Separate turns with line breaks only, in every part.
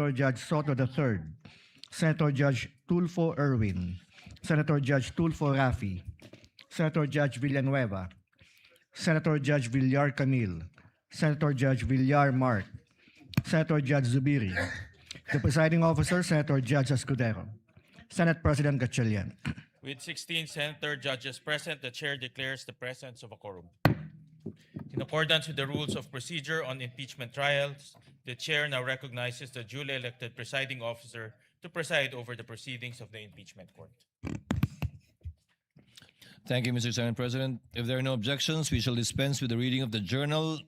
Judge Soto III, Senator Judge Tulfo Erwin, Senator Judge Tulfo Rafi, Senator Judge Villanueva, Senator Judge Villar Camille, Senator Judge Villar Mark, Senator Judge Zubiri, the presiding officer, Senator Judge Escudero, Senate President Gatchalian.
With 16 senator judges present, the chair declares the presence of a quorum. In accordance with the rules of procedure on impeachment trials, the chair now recognizes the duly elected presiding officer to preside over the proceedings of the impeachment court.
Thank you, Mr. Senate President. If there are no objections, we shall dispense with the reading of the Journal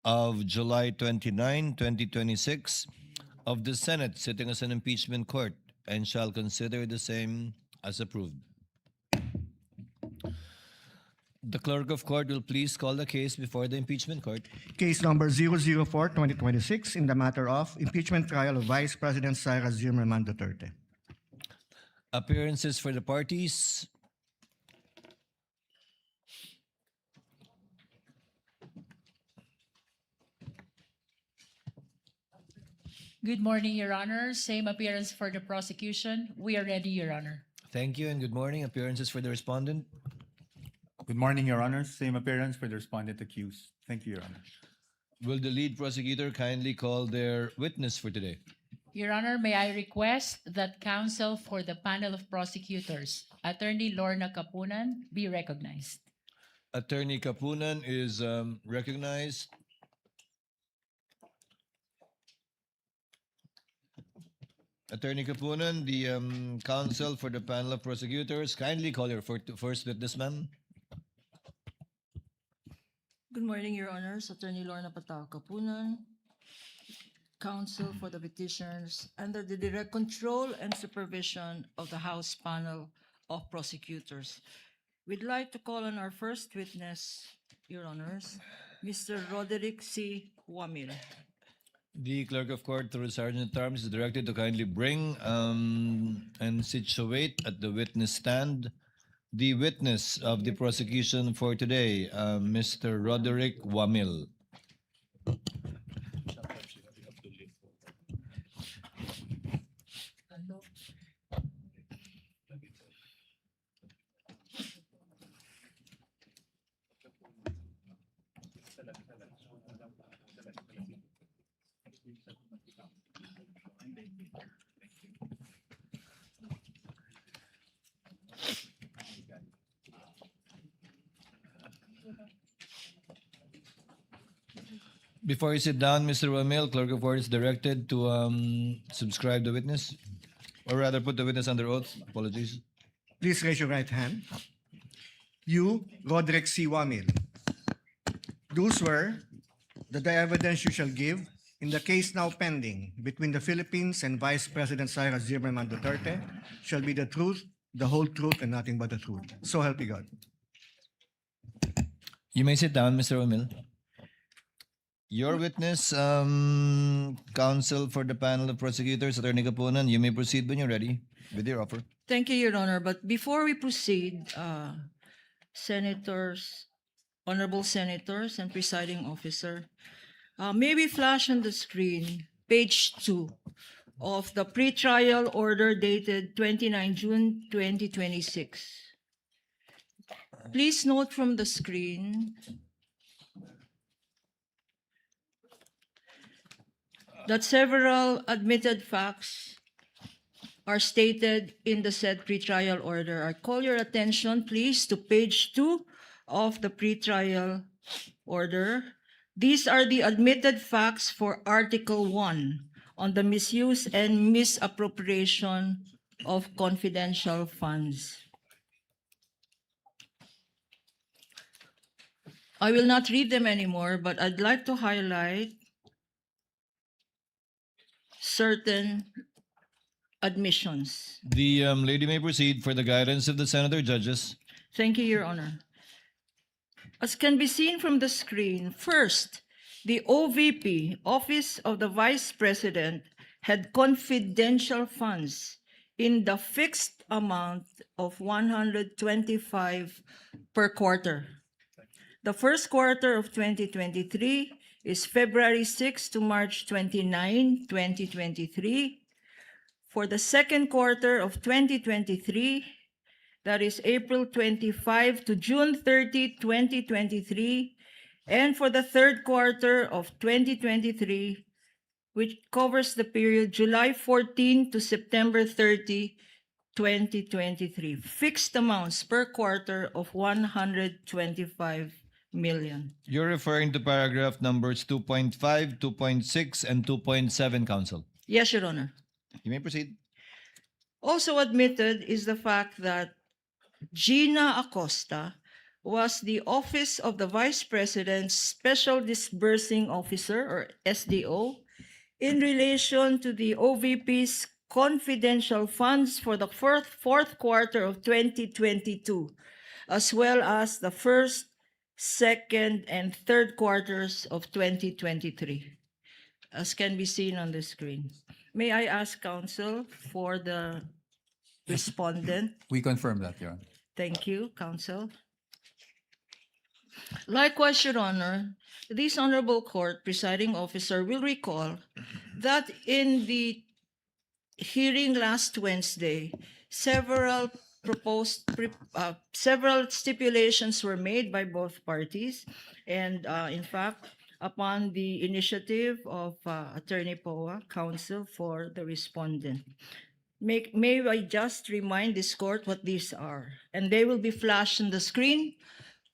of July 29, 2026 of the Senate sitting as an impeachment court and shall consider the same as approved. The clerk of court will please call the case before the impeachment court.
Case number 004-2026 in the matter of impeachment trial of Vice President Sara Zimmerman Duterte.
Appearances for the parties.
Good morning, Your Honor. Same appearance for the prosecution. We are ready, Your Honor.
Thank you and good morning. Appearances for the respondent.
Good morning, Your Honor. Same appearance for the respondent accused. Thank you, Your Honor.
Will the lead prosecutor kindly call their witness for today?
Your Honor, may I request that counsel for the panel of prosecutors, Attorney Lorna Kapunan, be recognized.
Attorney Kapunan is recognized. Attorney Kapunan, the counsel for the panel of prosecutors, kindly call your first witness, ma'am.
Good morning, Your Honors. Attorney Lorna Patao Kapunan, counsel for the petitioners under the direct control and supervision of the House panel of prosecutors. We'd like to call on our first witness, Your Honors, Mr. Roderick C. Wamil.
The clerk of court, through Sergeant at Arms, is directed to kindly bring and situate at the witness stand the witness of the prosecution for today, Mr. Roderick Wamil. Before you sit down, Mr. Wamil, clerk of court is directed to subscribe the witness, or rather put the witness under oath. Apologies.
Please raise your right hand. You, Roderick C. Wamil, do swear that the evidence you shall give in the case now pending between the Philippines and Vice President Sara Zimmerman Duterte shall be the truth, the whole truth, and nothing but the truth. So help you God.
You may sit down, Mr. Wamil. Your witness, counsel for the panel of prosecutors, Attorney Kapunan, you may proceed when you're ready with your offer.
Thank you, Your Honor. But before we proceed, senators, honorable senators and presiding officer, may we flash on the screen page 2 of the pretrial order dated 29 June 2026. Please note from the screen that several admitted facts are stated in the said pretrial order. I call your attention, please, to page 2 of the pretrial order. These are the admitted facts for Article 1 on the misuse and misappropriation of confidential funds. I will not read them anymore, but I'd like to highlight certain admissions.
The lady may proceed for the guidance of the senator judges.
Thank you, Your Honor. As can be seen from the screen, first, the OVP, Office of the Vice President, had confidential funds in the fixed amount of 125 per quarter. The first quarter of 2023, is February 6 to March 29, 2023. For the second quarter of 2023, that is April 25 to June 30, 2023, and for the third quarter of 2023, which covers the period July 14 to September 30, 2023. Fixed amounts per quarter of 125 million.
You're referring to paragraph numbers 2.5, 2.6, and 2.7, Counsel.
Yes, Your Honor.
You may proceed.
Also admitted is the fact that Gina Acosta was the Office of the Vice President's Special Disbursing Officer, or SDO, in relation to the OVP's confidential funds for the fourth quarter of 2022, as well as the first, second, and third quarters of 2023, as can be seen on the screen. May I ask counsel for the respondent?
We confirm that, Your Honor.
Thank you, counsel. Likewise, Your Honor, this honorable court presiding officer will recall that in the hearing last Wednesday, several stipulations were made by both parties, and in fact, upon the initiative of Attorney Poa, counsel for the respondent. May I just remind this court what these are, and they will be flashed on the screen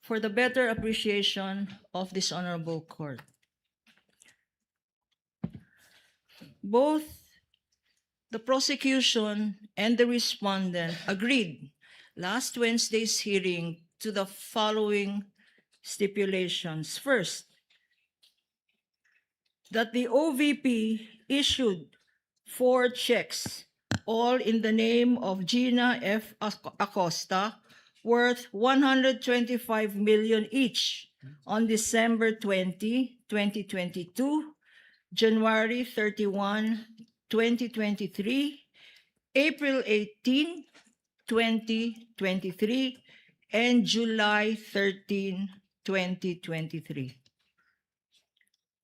for the better appreciation of this honorable court. Both the prosecution and the respondent agreed last Wednesday's hearing to the following stipulations. First, that the OVP issued 4 checks, all in the name of Gina F. Acosta, worth 125 million each on December 20, 2022, January 31, 2023, April 18, 2023, and July 13, 2023.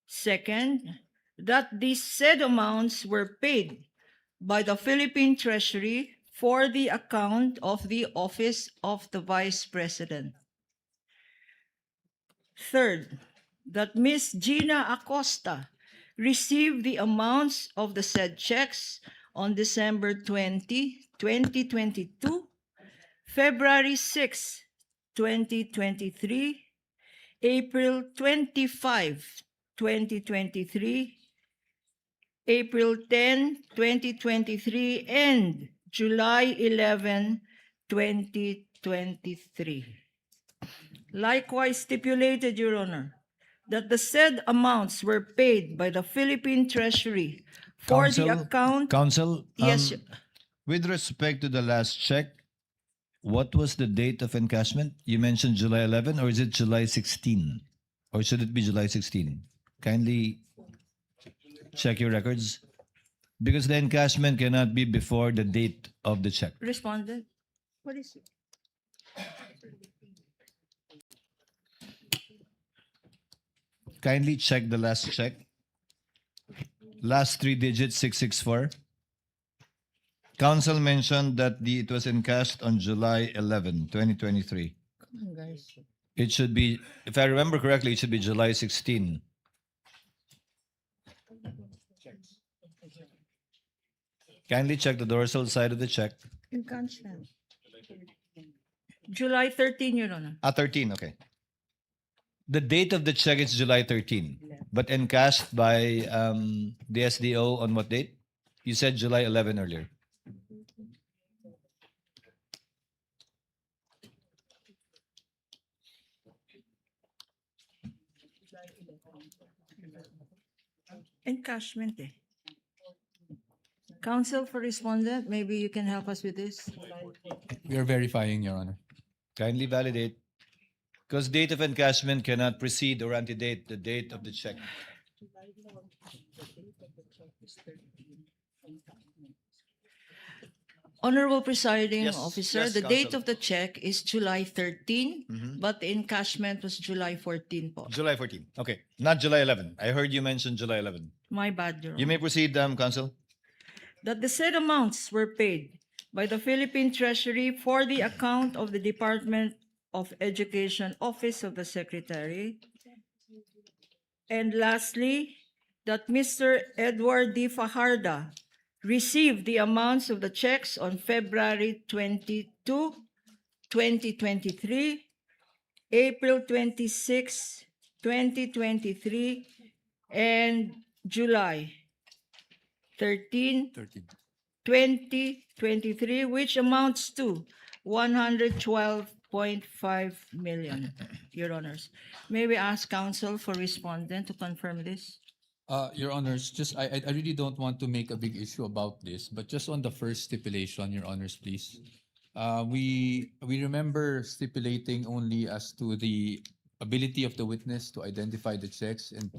Second, that these said amounts were paid by the Philippine Treasury for the account of the Office of the Vice President. Third, that Ms. Gina Acosta received the amounts of the said checks on December 20, 2022, February 6, 2023, April 25, 2023, April 10, 2023, and July 11, 2023. Likewise stipulated, Your Honor, that the said amounts were paid by the Philippine Treasury for the account.
Counsel,
Yes,
with respect to the last check, what was the date of encashment? You mentioned July 11, or is it July 16? Or should it be July 16? Kindly check your records. Because the encashment cannot be before the date of the check.
responded. What is it?
Kindly check the last check. Last 3 digits, 664. Counsel mentioned that it was encashed on July 11, 2023.
Come on, guys.
It should be, if I remember correctly, it should be July 16. Kindly check the dorsal side of the check.
Encashment. July 13, Your Honor.
13, okay. The date of the check is July 13, but encashed by the SDO on what date? You said July 11 earlier.
Encashment, eh. Counsel for respondent, maybe you can help us with this.
We are verifying, Your Honor.
Kindly validate. Because date of encashment cannot precede or antedate the date of the check.
Honorable Presiding
Yes,
Officer,
yes,
the date
Counsel.
of the check is July 13, but the encashment was July 14 po.
July 14. Okay, not July 11. I heard you mention July 11.
My bad, Your
You may
Honor.
proceed, Counsel.
That the said amounts were paid by the Philippine Treasury for the account of the Department of Education Office of the Secretary. And lastly, that Mr. Edward D. Fajarda received the amounts of the checks on February 22, 2023, April 26, 2023, and July 13, 2023, which amounts to 112.5 million, Your Honors. May we ask counsel for respondent to confirm this?
Your Honors, I really don't want to make a big issue about this, but just on the first stipulation, Your Honors, please. We remember stipulating only as to the ability of the witness to identify the checks and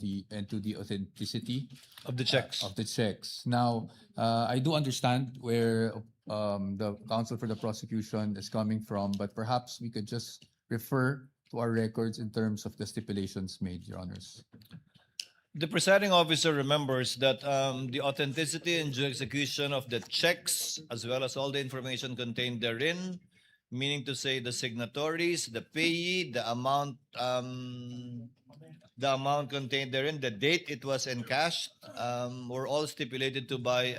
to the authenticity
Of the checks.
of the checks. Now, I do understand where the counsel for the prosecution is coming from, but perhaps we could just refer to our records in terms of the stipulations made, Your Honors.
The presiding officer remembers that the authenticity and execution of the checks, as well as all the information contained therein, meaning to say the signatories, the payee, the amount contained therein, the date it was encashed, were all stipulated to by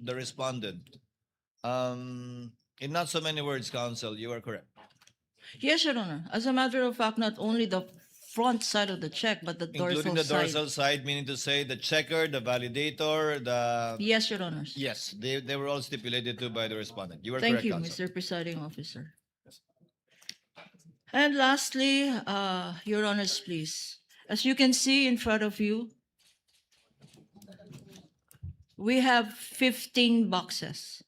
the respondent. In not so many words, counsel, you are correct.
Yes, Your Honor. As a matter of fact, not only the front side of the check, but the
Including
dorsal
the
side.
dorsal side, meaning to say the checker, the validator, the...
Yes, Your Honors.
Yes, they were all stipulated to by the respondent. You are
Thank
correct,
you,
counsel.
Mr. Presiding Officer. And lastly, Your Honors, please. As you can see in front of you, we have 15 boxes.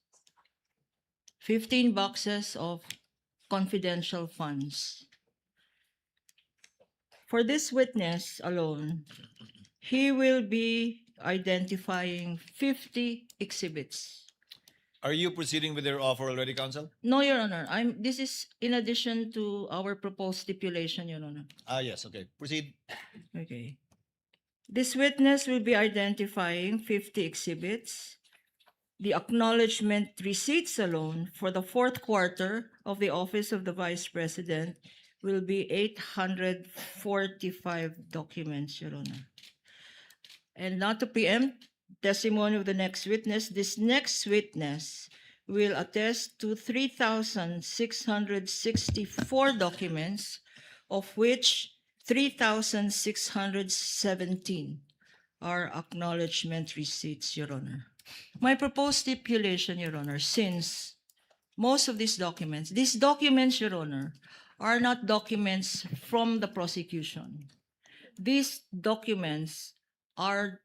15 boxes of confidential funds. For this witness alone, he will be identifying 50 exhibits.
Are you proceeding with your offer already, counsel?
No, Your Honor. This is in addition to our proposed stipulation, Your Honor.
Yes, okay. Proceed.
Okay. This witness will be identifying 50 exhibits. The acknowledgement receipts alone for the fourth quarter of the Office of the Vice President will be 845 documents, Your Honor. And not to preempt testimony of the next witness, this next witness will attest to 3,664 documents, of which 3,617 are acknowledgement receipts, Your Honor. My proposed stipulation, Your Honor, since most of these documents, Your Honor, are not documents from the prosecution. These documents are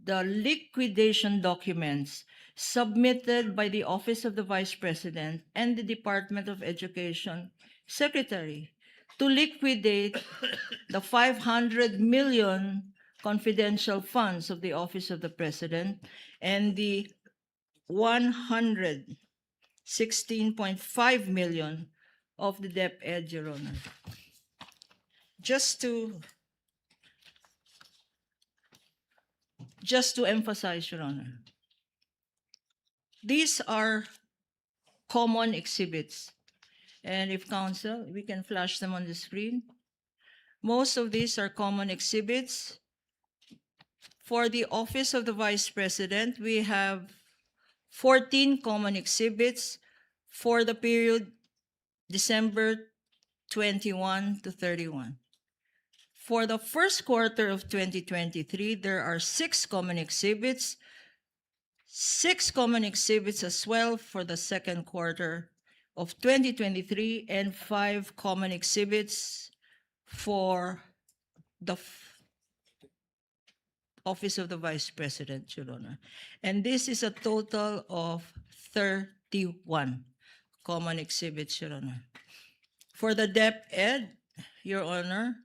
the liquidation documents submitted by the Office of the Vice President and the Department of Education Secretary to liquidate the 500 million confidential funds of the Office of the President and the 116.5 million of the DepEd, Your Honor. Just to emphasize, Your Honor, these are common exhibits. And if counsel, we can flash them on the screen. Most of these are common exhibits. For the Office of the Vice President, we have 14 common exhibits for the period December 21 to 31. For the first quarter of 2023, there are 6 common exhibits, 6 common exhibits as well for the second quarter of 2023, and 5 common exhibits for the Office of the Vice President, Your Honor. And this is a total of 31 common exhibits, Your Honor. For the DepEd, Your Honor,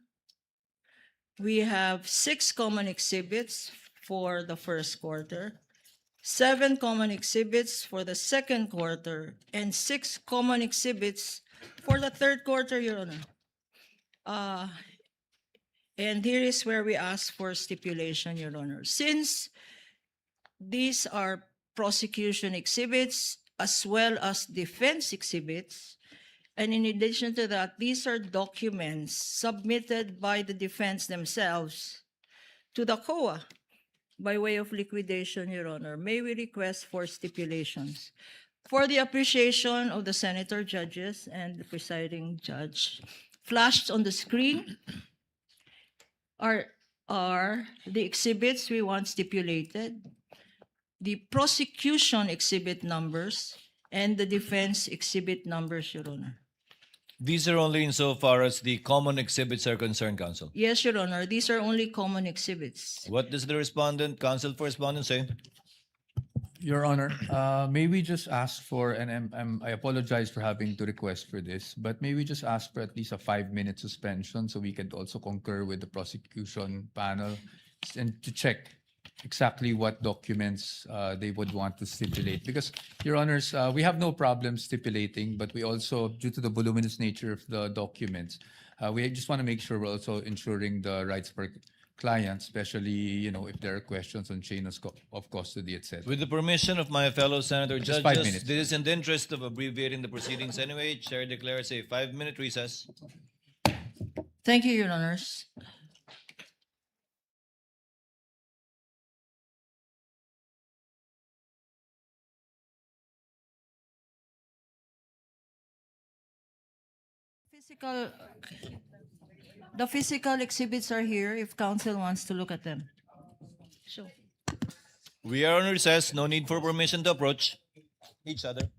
we have 6 common exhibits for the first quarter, 7 common exhibits for the second quarter, and 6 common exhibits for the third quarter, Your Honor. And here is where we ask for stipulation, Your Honor. Since these are prosecution exhibits as well as defense exhibits, and in addition to that, these are documents submitted by the defense themselves to the COA by way of liquidation, Your Honor. May we request for stipulations? For the appreciation of the senator judges and the presiding judge, flashed on the screen are the exhibits we want stipulated, the prosecution exhibit numbers, and the defense exhibit numbers, Your Honor.
These are only insofar as the common exhibits are concerned, counsel.
Yes, Your Honor, these are only common exhibits.
What does the respondent, counsel for respondent, say?
Your Honor, may we just ask for, and I apologize for having to request for this, but may we just ask for at least a 5-minute suspension so we can also concur with the prosecution panel and to check exactly what documents they would want to stipulate. Because, Your Honors, we have no problem stipulating, but we also, due to the voluminous nature of the documents, we just want to make sure we're also ensuring the rights for clients, especially, if there are questions on chain of custody, etc.
With the permission of my fellow senator
Just 5
judges,
minutes.
this is in the interest of abbreviating the proceedings anyway. Chair declares a 5-minute recess.
Thank you, Your Honors. The physical exhibits are here if counsel wants to look at them. Sure.
We are on recess. No need for permission to approach each other.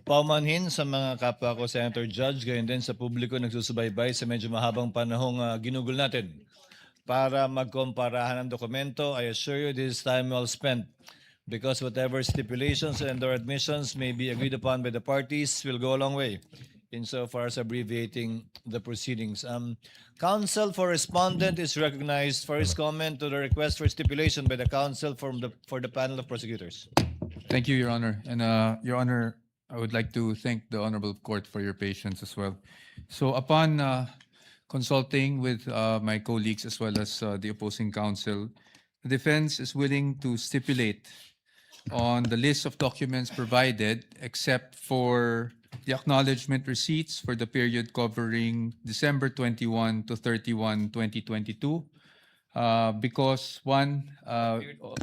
Paumanhin sa mga kapwa ko Senator Judge, gayon din sa publiko nagsusubaybay sa medyo mahabang panahong ginugol natin para magkomparahan ng dokumento. I assure you this is time well spent because whatever stipulations and or admissions may be agreed upon by the parties will go a long way insofar as abbreviating the proceedings. Counsel for respondent is recognized for his comment to the request for stipulation by the counsel for the panel of prosecutors.
Thank you, Your Honor. And Your Honor, I would like to thank the Honorable Court for your patience as well. So upon consulting with my colleagues as well as the opposing counsel, the defense is willing to stipulate on the list of documents provided except for the acknowledgement receipts for the period covering December 21 to 31, 2022. Because one,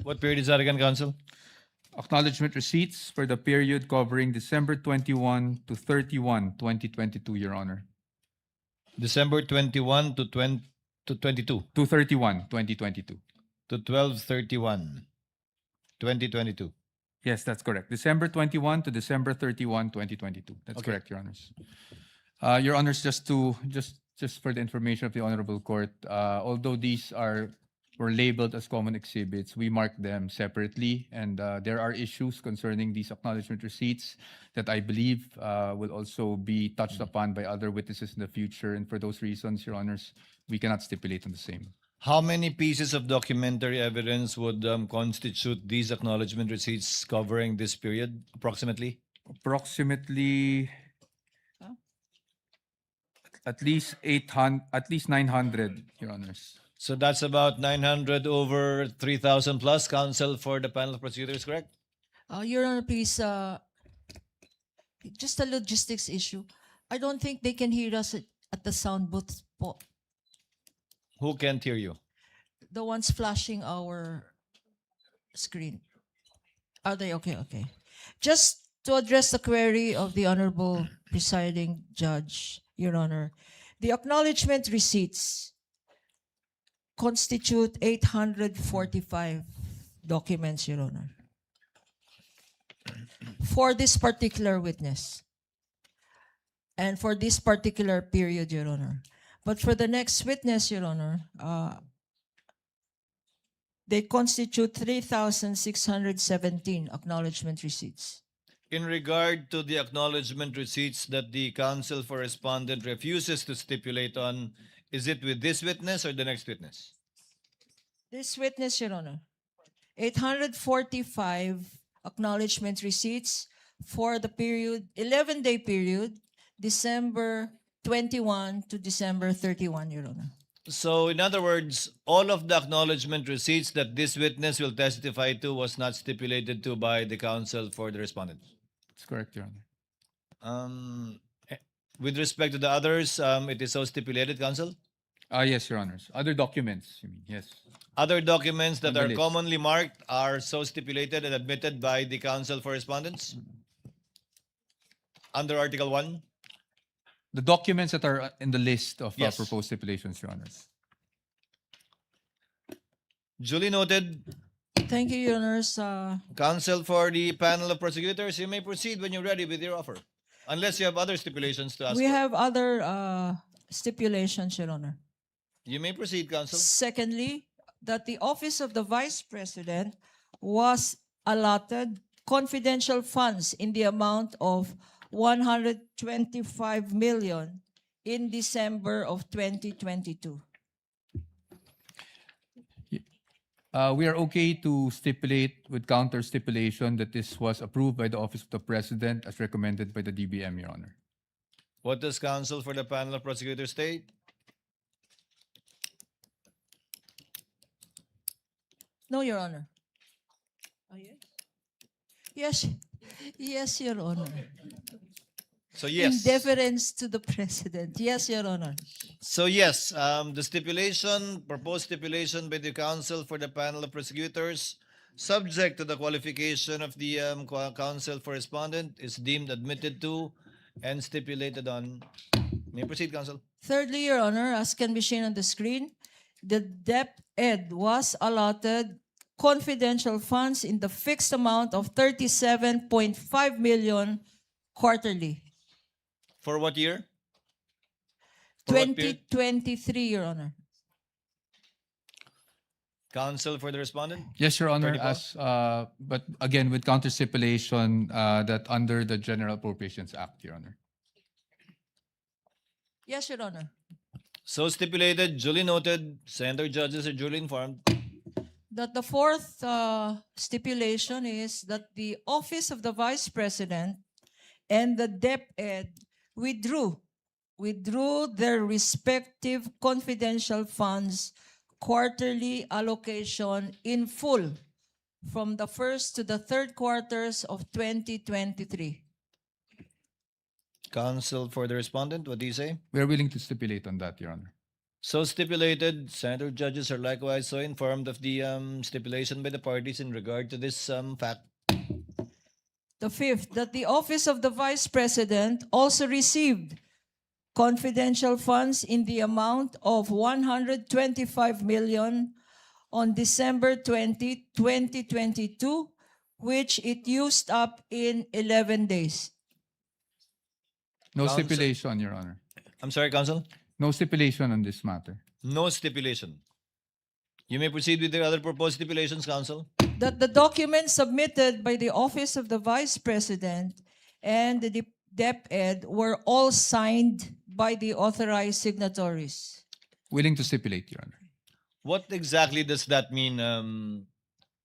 What period is that again, counsel?
acknowledgement receipts for the period covering December 21 to 31, 2022, Your Honor.
December 21 to 22
To 31, 2022.
to 12/31, 2022.
Yes, that's correct. December 21 to December 31, 2022. That's
Okay.
correct, Your Honors. Your Honors, just for the information of the Honorable Court, although these were labeled as common exhibits, we marked them separately, and there are issues concerning these acknowledgement receipts that I believe will also be touched upon by other witnesses in the future, and for those reasons, Your Honors, we cannot stipulate on the same.
How many pieces of documentary evidence would constitute these acknowledgement receipts covering this period, approximately?
Approximately at least 900, Your Honors.
So that's about 900 over 3,000 plus, counsel for the panel of prosecutors, correct?
Your Honor, please, just a logistics issue. I don't think they can hear us at the sound booth po.
Who can't hear you?
The ones flashing our screen. Are they okay? Okay. Just to address the query of the Honorable Presiding Judge, Your Honor, the acknowledgement receipts constitute 845 documents, Your Honor, for this particular witness and for this particular period, Your Honor. But for the next witness, Your Honor, they constitute 3,617 acknowledgement receipts.
In regard to the acknowledgement receipts that the counsel for respondent refuses to stipulate on, is it with this witness or the next witness?
This witness, Your Honor, 845 acknowledgement receipts for the period, 11-day period, December 21 to December 31, Your Honor.
So in other words, all of the acknowledgement receipts that this witness will testify to was not stipulated to by the counsel for the respondent.
That's correct, Your Honor.
With respect to the others, it is so stipulated, counsel?
Yes, Your Honors. Other documents, you mean, yes.
Other documents that
On the
are
list.
commonly marked are so stipulated and admitted by the counsel for respondents? Under Article 1?
The documents that are in the list of
Yes.
proposed stipulations, Your Honors.
Duly noted.
Thank you, Your Honors.
Counsel for the panel of prosecutors, you may proceed when you're ready with your offer. Unless you have other stipulations to ask
We
for.
have other stipulations, Your Honor.
You may proceed, counsel.
Secondly, that the office of the Vice President was allotted confidential funds in the amount of 125 million in December of 2022.
We are okay to stipulate with counter stipulation that this was approved by the Office of the President as recommended by the DBM, Your Honor.
What does counsel for the panel of prosecutors state?
No, Your Honor. Yes. Yes, Your Honor.
So yes.
In deference to the President. Yes, Your Honor.
So yes, the stipulation, proposed stipulation by the counsel for the panel of prosecutors, subject to the qualification of the counsel for respondent, is deemed admitted to and stipulated on. May proceed, counsel.
Thirdly, Your Honor, as can be seen on the screen, the DepEd was allotted confidential funds in the fixed amount of 37.5 million quarterly.
For what year? For what period?
2023, Your Honor.
Counsel for the respondent?
Yes, Your Honor,
34?
but again, with counter stipulation that under the General Appropriations Act, Your Honor.
Yes, Your Honor.
So stipulated, duly noted, Senator judges are duly informed.
That the fourth stipulation is that the Office of the Vice President and the DepEd withdrew their respective confidential funds quarterly allocation in full from the first to the third quarters of 2023.
Counsel for the respondent, what do you say?
We are willing to stipulate on that, Your Honor.
So stipulated, Senator judges are likewise so informed of the stipulation by the parties in regard to this fact.
The fifth, that the Office of the Vice President also received confidential funds in the amount of 125 million on December 20, 2022, which it used up in 11 days.
No
Counsel-
stipulation, Your Honor.
I'm sorry, Counsel?
No stipulation on this matter.
No stipulation. You may proceed with the other proposed stipulations, Counsel.
That the documents submitted by the Office of the Vice President and the DepEd were all signed by the authorized signatories.
Willing to stipulate, Your Honor.
What exactly does that mean,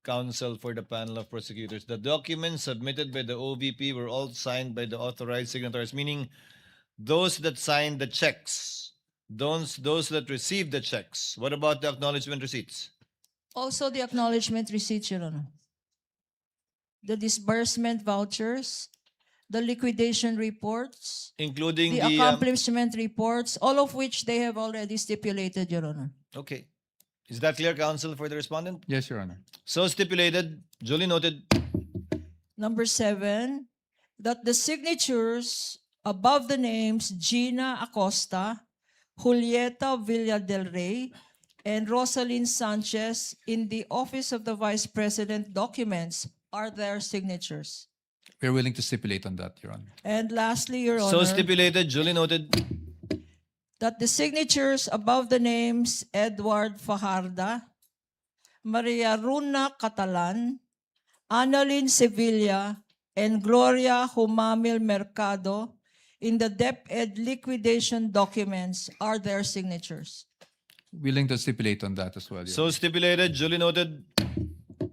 Counsel for the panel of prosecutors? The documents submitted by the OVP were all signed by the authorized signatories, meaning those that signed the checks, those that received the checks. What about the acknowledgement receipts?
Also the acknowledgement receipts, Your Honor. The disbursement vouchers, the liquidation reports,
Including
the accomplishment reports, all of which they have already stipulated, Your Honor.
Okay. Is that clear, Counsel for the respondent?
Yes, Your Honor.
So stipulated, duly noted.
Number 7, that the signatures above the names Gina Acosta, Julieta Villa del Rey, and Rosalyn Sanchez in the Office of the Vice President documents are their signatures.
We are willing to stipulate on that, Your Honor.
And lastly, Your
So
Honor,
stipulated, duly noted.
that the signatures above the names Edward Fajarda, Maria Runa Catalan, Annalyn Sevilla, and Gloria Humamil Mercado in the DepEd liquidation documents are their signatures.
Willing to stipulate on that as well, Your
So
Honor.
stipulated, duly noted.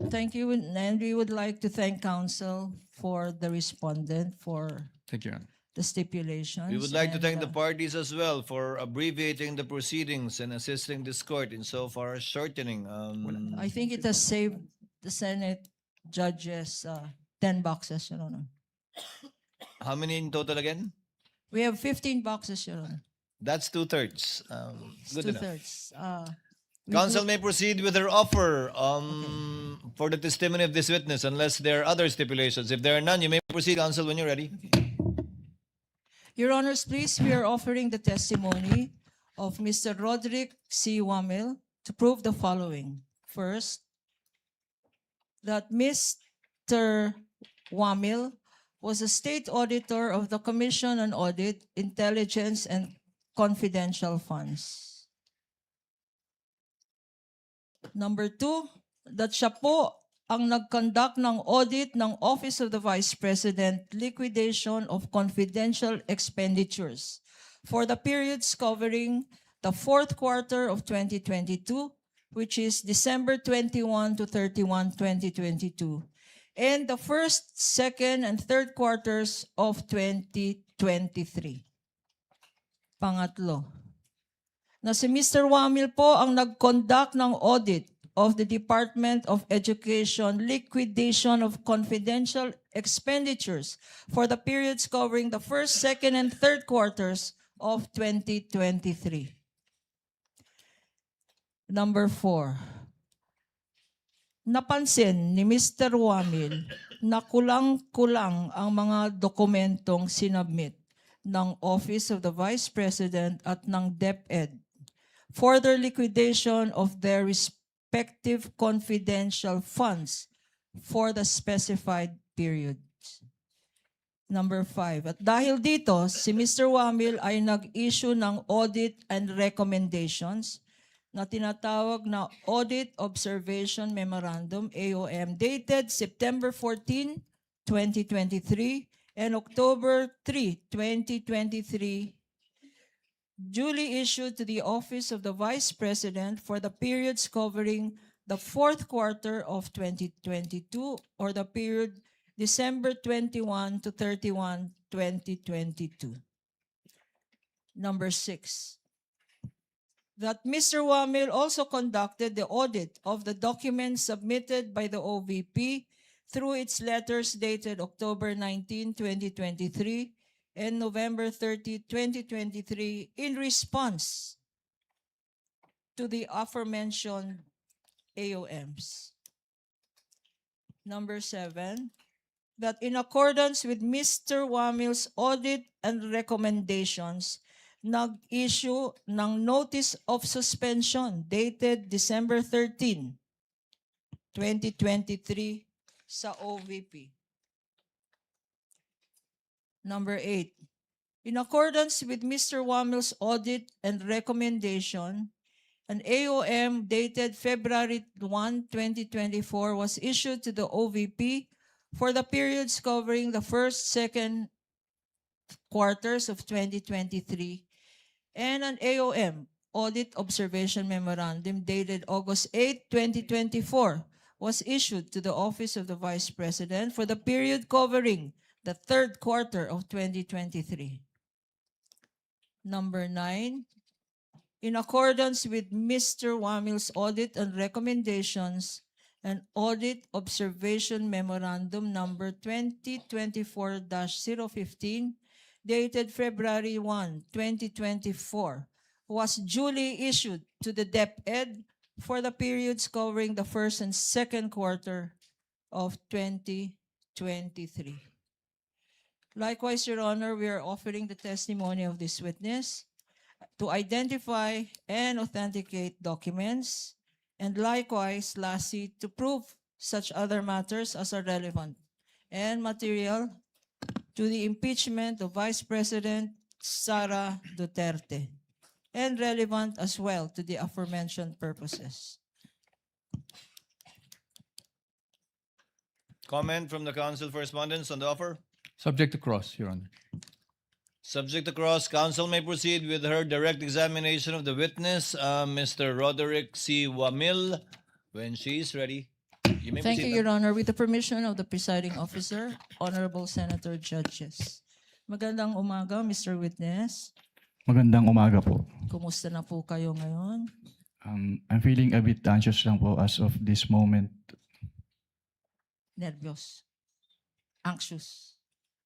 Thank you, and we would like to thank counsel for the respondent for
Thank you, Your Honor.
the stipulations.
We would like to
and,
thank the parties as well for abbreviating the proceedings and assisting this court in so far as shortening.
I think it has saved the Senate judges 10 boxes, Your Honor.
How many in total again?
We have 15 boxes, Your Honor.
That's 2/3. Good enough.
Two-thirds.
Counsel may proceed with her offer for the testimony of this witness unless there are other stipulations. If there are none, you may proceed, Counsel, when you're ready.
Your Honors, please, we are offering the testimony of Mr. Roderick C. Wamil to prove the following. First, that Mr. Wamil was a state auditor of the Commission on Audit, Intelligence, and Confidential Funds. Number 2, that siya po ang nag-conduct ng audit ng Office of the Vice President, liquidation of confidential expenditures for the periods covering the fourth quarter of 2022, which is December 21 to 31, 2022, and the first, second, and third quarters of 2023. Pangatlo, na si Mr. Wamil po ang nag-conduct ng audit of the Department of Education liquidation of confidential expenditures for the periods covering the first, second, and third quarters of 2023. Number 4, napansin ni Mr. Wamil na kulang-kulang ang mga dokumentong sinubmit ng Office of the Vice President at ng DepEd for their liquidation of their respective confidential funds for the specified periods. Number 5. At dahil dito, si Mr. Wamil ay nag-issue ng audit and recommendations na tinatawag na Audit Observation Memorandum, AOM, dated September 14, 2023 and October 3, 2023, duly issued to the Office of the Vice President for the periods covering the fourth quarter of 2022 or the period December 21 to 31, 2022. Number 6. That Mr. Wamil also conducted the audit of the documents submitted by the OVP through its letters dated October 19, 2023 and November 30, 2023 in response to the aforementioned AOMs. Number 7. That in accordance with Mr. Wamil's audit and recommendations, nag-issue ng Notice of Suspension dated December 13, 2023 sa OVP. Number 8. In accordance with Mr. Wamil's audit and recommendation, an AOM dated February 1, 2024 was issued to the OVP for the periods covering the first, second quarters of 2023, and an AOM, Audit Observation Memorandum, dated August 8, 2024, was issued to the Office of the Vice President for the period covering the third quarter of 2023. Number 9. In accordance with Mr. Wamil's audit and recommendations, an Audit Observation Memorandum number 2024-015 dated February 1, 2024 was duly issued to the DepEd for the periods covering the first and second quarter of 2023. Likewise, Your Honor, we are offering the testimony of this witness to identify and authenticate documents, and likewise, lastly, to prove such other matters as are relevant and material to the impeachment of Vice President Sara Duterte, and relevant as well to the aforementioned purposes.
Comment from the council for respondents on the offer?
Subject to cross, Your Honor.
Subject to cross, council may proceed with her direct examination of the witness, Mr. Roderick C. Wamil, when she is ready. You may
Thank you,
proceed,
Your Honor. With the permission of the presiding officer, Honorable Senator Judges. Magandang umaga, Mr. Witness.
Magandang umaga po.
Kumusta na po kayo ngayon?
I'm feeling a bit anxious lang po as of this moment.
Nervyos. Anxious.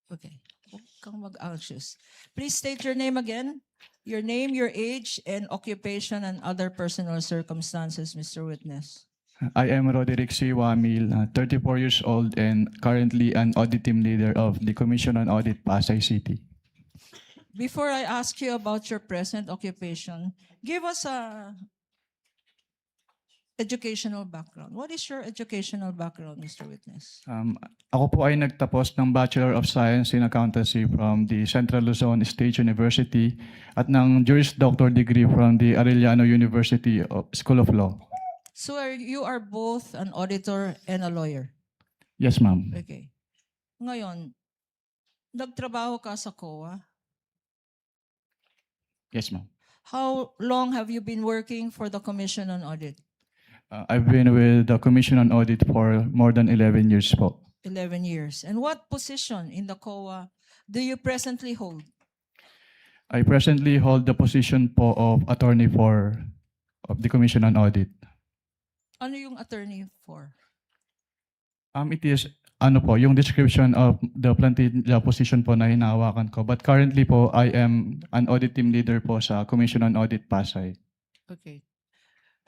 Okay. Huwag kang mag-anxious. Please state your name again. Your name, your age, and occupation and other personal circumstances, Mr. Witness.
I am Roderick C. Wamil, 34 years old and currently an audit team leader of the Commission on Audit, Pasay City.
Before I ask you about your present occupation, give us a educational background. What is your educational background, Mr. Witness?
Ako po ay nagtapos ng Bachelor of Science in Accountancy from the Central Luzon State University at ng Juris Doctor degree from the Arellano University School of Law.
So you are both an auditor and a lawyer?
Yes, ma'am.
Okay. Ngayon, nagtrabaho ka sa COA.
Yes, ma'am.
How long have you been working for the Commission on Audit?
I've been with the Commission on Audit for more than 11 years po.
11 years. And what position in the COA do you presently hold?
I presently hold the position po of attorney of the Commission on Audit.
Ano yung attorney for?
It is yung description of the plantilla position po na hinahawakan ko. But currently po, I am an audit team leader po sa Commission on Audit Pasay.
Okay.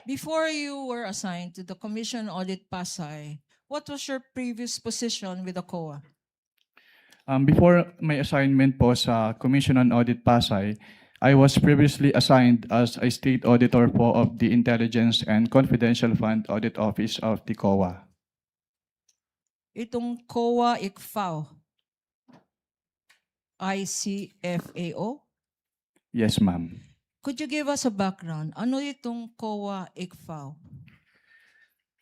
Before you were assigned to the Commission on Audit Pasay, what was your previous position with the COA?
Before my assignment po sa Commission on Audit Pasay, I was previously assigned as a state auditor po of the Intelligence and Confidential Fund Audit Office of the COA.
Itong COA ICFAO, ICFAO?
Yes, ma'am.
Could you give us a background? Ano itong COA-ICFAO?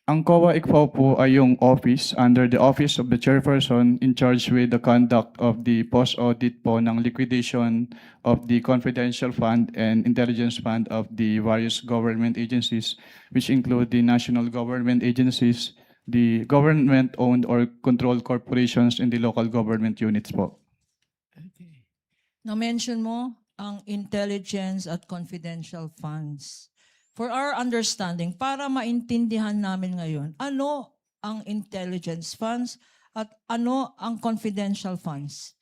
Ang COA-ICFAO po ay yung office under the Office of the Chairperson in charge with the conduct of the post-audit po ng liquidation of the confidential fund and intelligence fund of the various government agencies, which include the national government agencies, the government-owned or controlled corporations, and the local government units po.
Na-mention mo ang intelligence at confidential funds. For our understanding, para maintindihan namin ngayon, ano ang intelligence funds at ano ang confidential funds?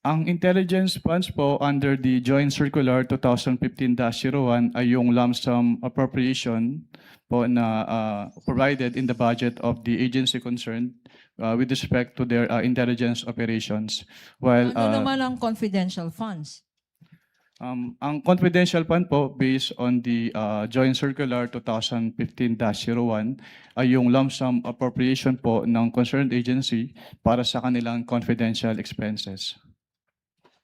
Ang intelligence funds po under the Joint Circular 2015-01 ay yung lump sum appropriation po na provided in the budget of the agency concerned with respect to their intelligence operations. While
Ano naman ang confidential funds?
ang confidential fund po based on the Joint Circular 2015-01 ay yung lump sum appropriation po ng concerned agency para sa kanilang confidential expenses.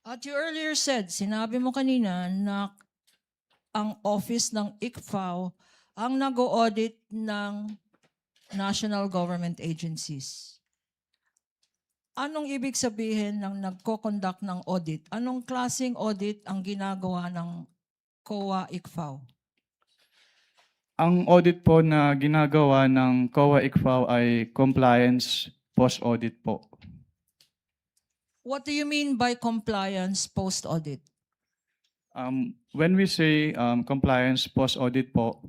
At you earlier said, sinabi mo kanina na ang office ng ICFAO ang nag-audit ng national government agencies. Anong ibig sabihin ng nagko-conduct ng audit? Anong klaseng audit ang ginagawa ng COA-ICFAO?
Ang audit po na ginagawa ng COA-ICFAO ay compliance post-audit po.
What do you mean by compliance post-audit?
When we say compliance post-audit po,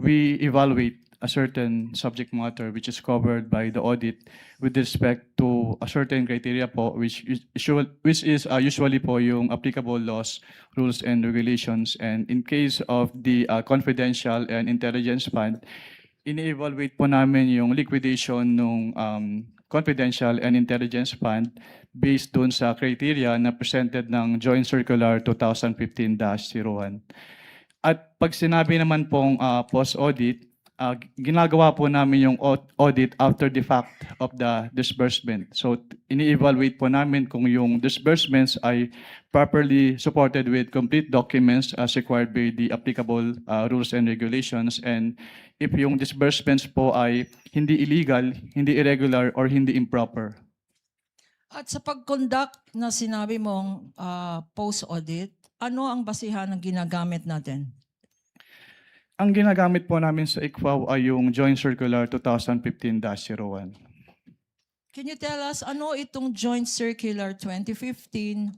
we evaluate a certain subject matter which is covered by the audit with respect to a certain criteria po which is usually po yung applicable laws, rules, and regulations. And in case of the confidential and intelligence fund, ini-evaluate po namin yung liquidation ng confidential and intelligence fund based dun sa criteria na presented ng Joint Circular 2015-01. At pag sinabi naman pong post-audit, ginagawa po namin yung audit after the fact of the disbursement. So ini-evaluate po namin kung yung disbursements ay properly supported with complete documents as required by the applicable rules and regulations, and if yung disbursements po ay hindi illegal, hindi irregular, or hindi improper.
At sa pag-conduct na sinabi mong post-audit, ano ang basihan ng ginagamit natin?
Ang ginagamit po namin sa ICFAO ay yung Joint Circular 2015-01.
Can you tell us ano itong Joint Circular 2015-01?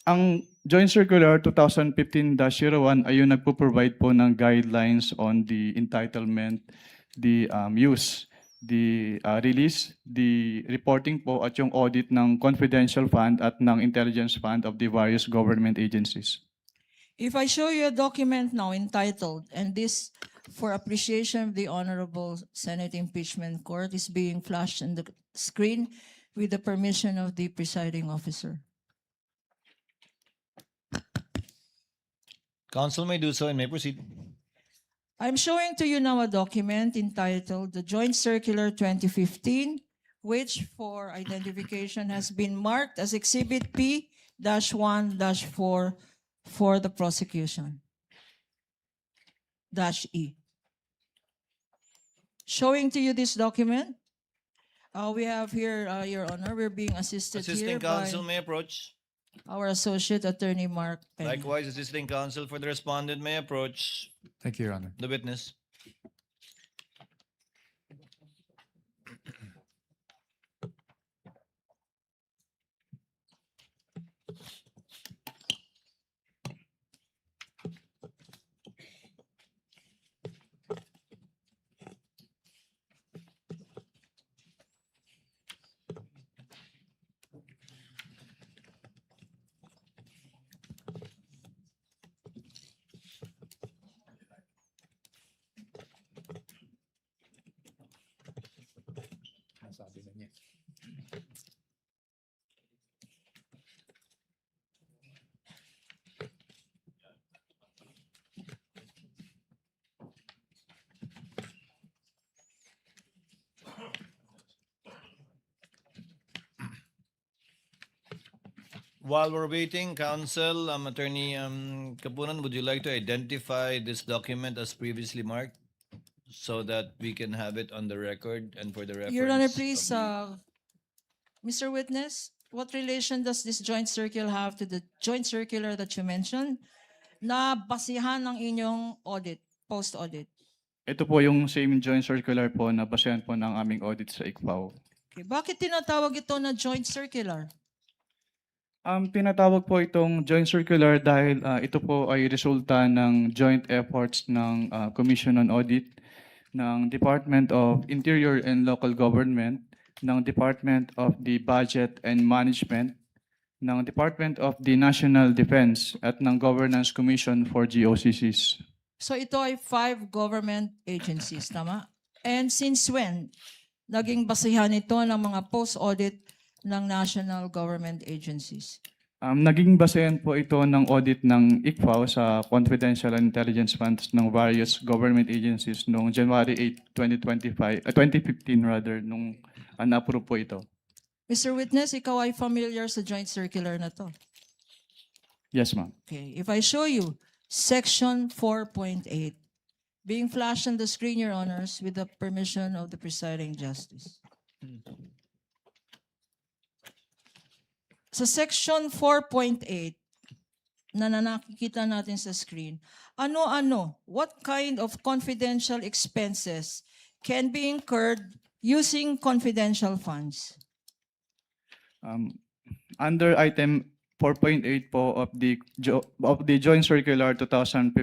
Ang Joint Circular 2015-01 ay yung nagpo-provide po ng guidelines on the entitlement, the use, the release, the reporting po at yung audit ng confidential fund at ng intelligence fund of the various government agencies.
If I show you a document now entitled, and this for appreciation of the Honorable Senate Impeachment Court is being flashed on the screen with the permission of the presiding officer.
Council may do so and may proceed.
I'm showing to you now a document entitled the Joint Circular 2015, which for identification has been marked as Exhibit P-1-4 for the prosecution. -E. Showing to you this document, we have here, Your Honor, we're being assisted here
Assisting
by
counsel may approach.
our Associate Attorney Mark Peña.
Likewise, assisting counsel for the respondent may approach
Thank you, Your Honor.
the witness.
Nasabi na niya.
While we're waiting, Counsel, Attorney Kapunan, would you like to identify this document as previously marked so that we can have it on the record and for the reference?
Your Honor,
of
please,
the-
Mr. Witness, what relation does this joint circular have to the joint circular that you mentioned na basihan ng inyong audit, post-audit?
Ito po yung same joint circular po na basehan po ng aming audit sa ICFAO.
Okay. Bakit tinatawag ito na joint circular?
Tinatawag po itong joint circular dahil ito po ay resulta ng joint efforts ng Commission on Audit, ng Department of Interior and Local Government, ng Department of the Budget and Management, ng Department of the National Defense at ng Governance Commission for GOCCs.
So ito ay 5 government agencies, tama? And since when naging basihan ito ng mga post-audit ng national government agencies?
Naging basehan po ito ng audit ng ICFAO sa confidential and intelligence funds ng various government agencies noong January 8, 2015 rather, nung na-approve po ito.
Mr. Witness, ikaw ay familiar sa joint circular na to.
Yes, ma'am.
Okay, if I show you section 4.8, being flashed on the screen, Your Honors, with the permission of the presiding justice. Sa section 4.8 na nakikita natin sa screen, ano-ano, what kind of confidential expenses can be incurred using confidential funds?
Under item 4.8 po of the Joint Circular 2015-01,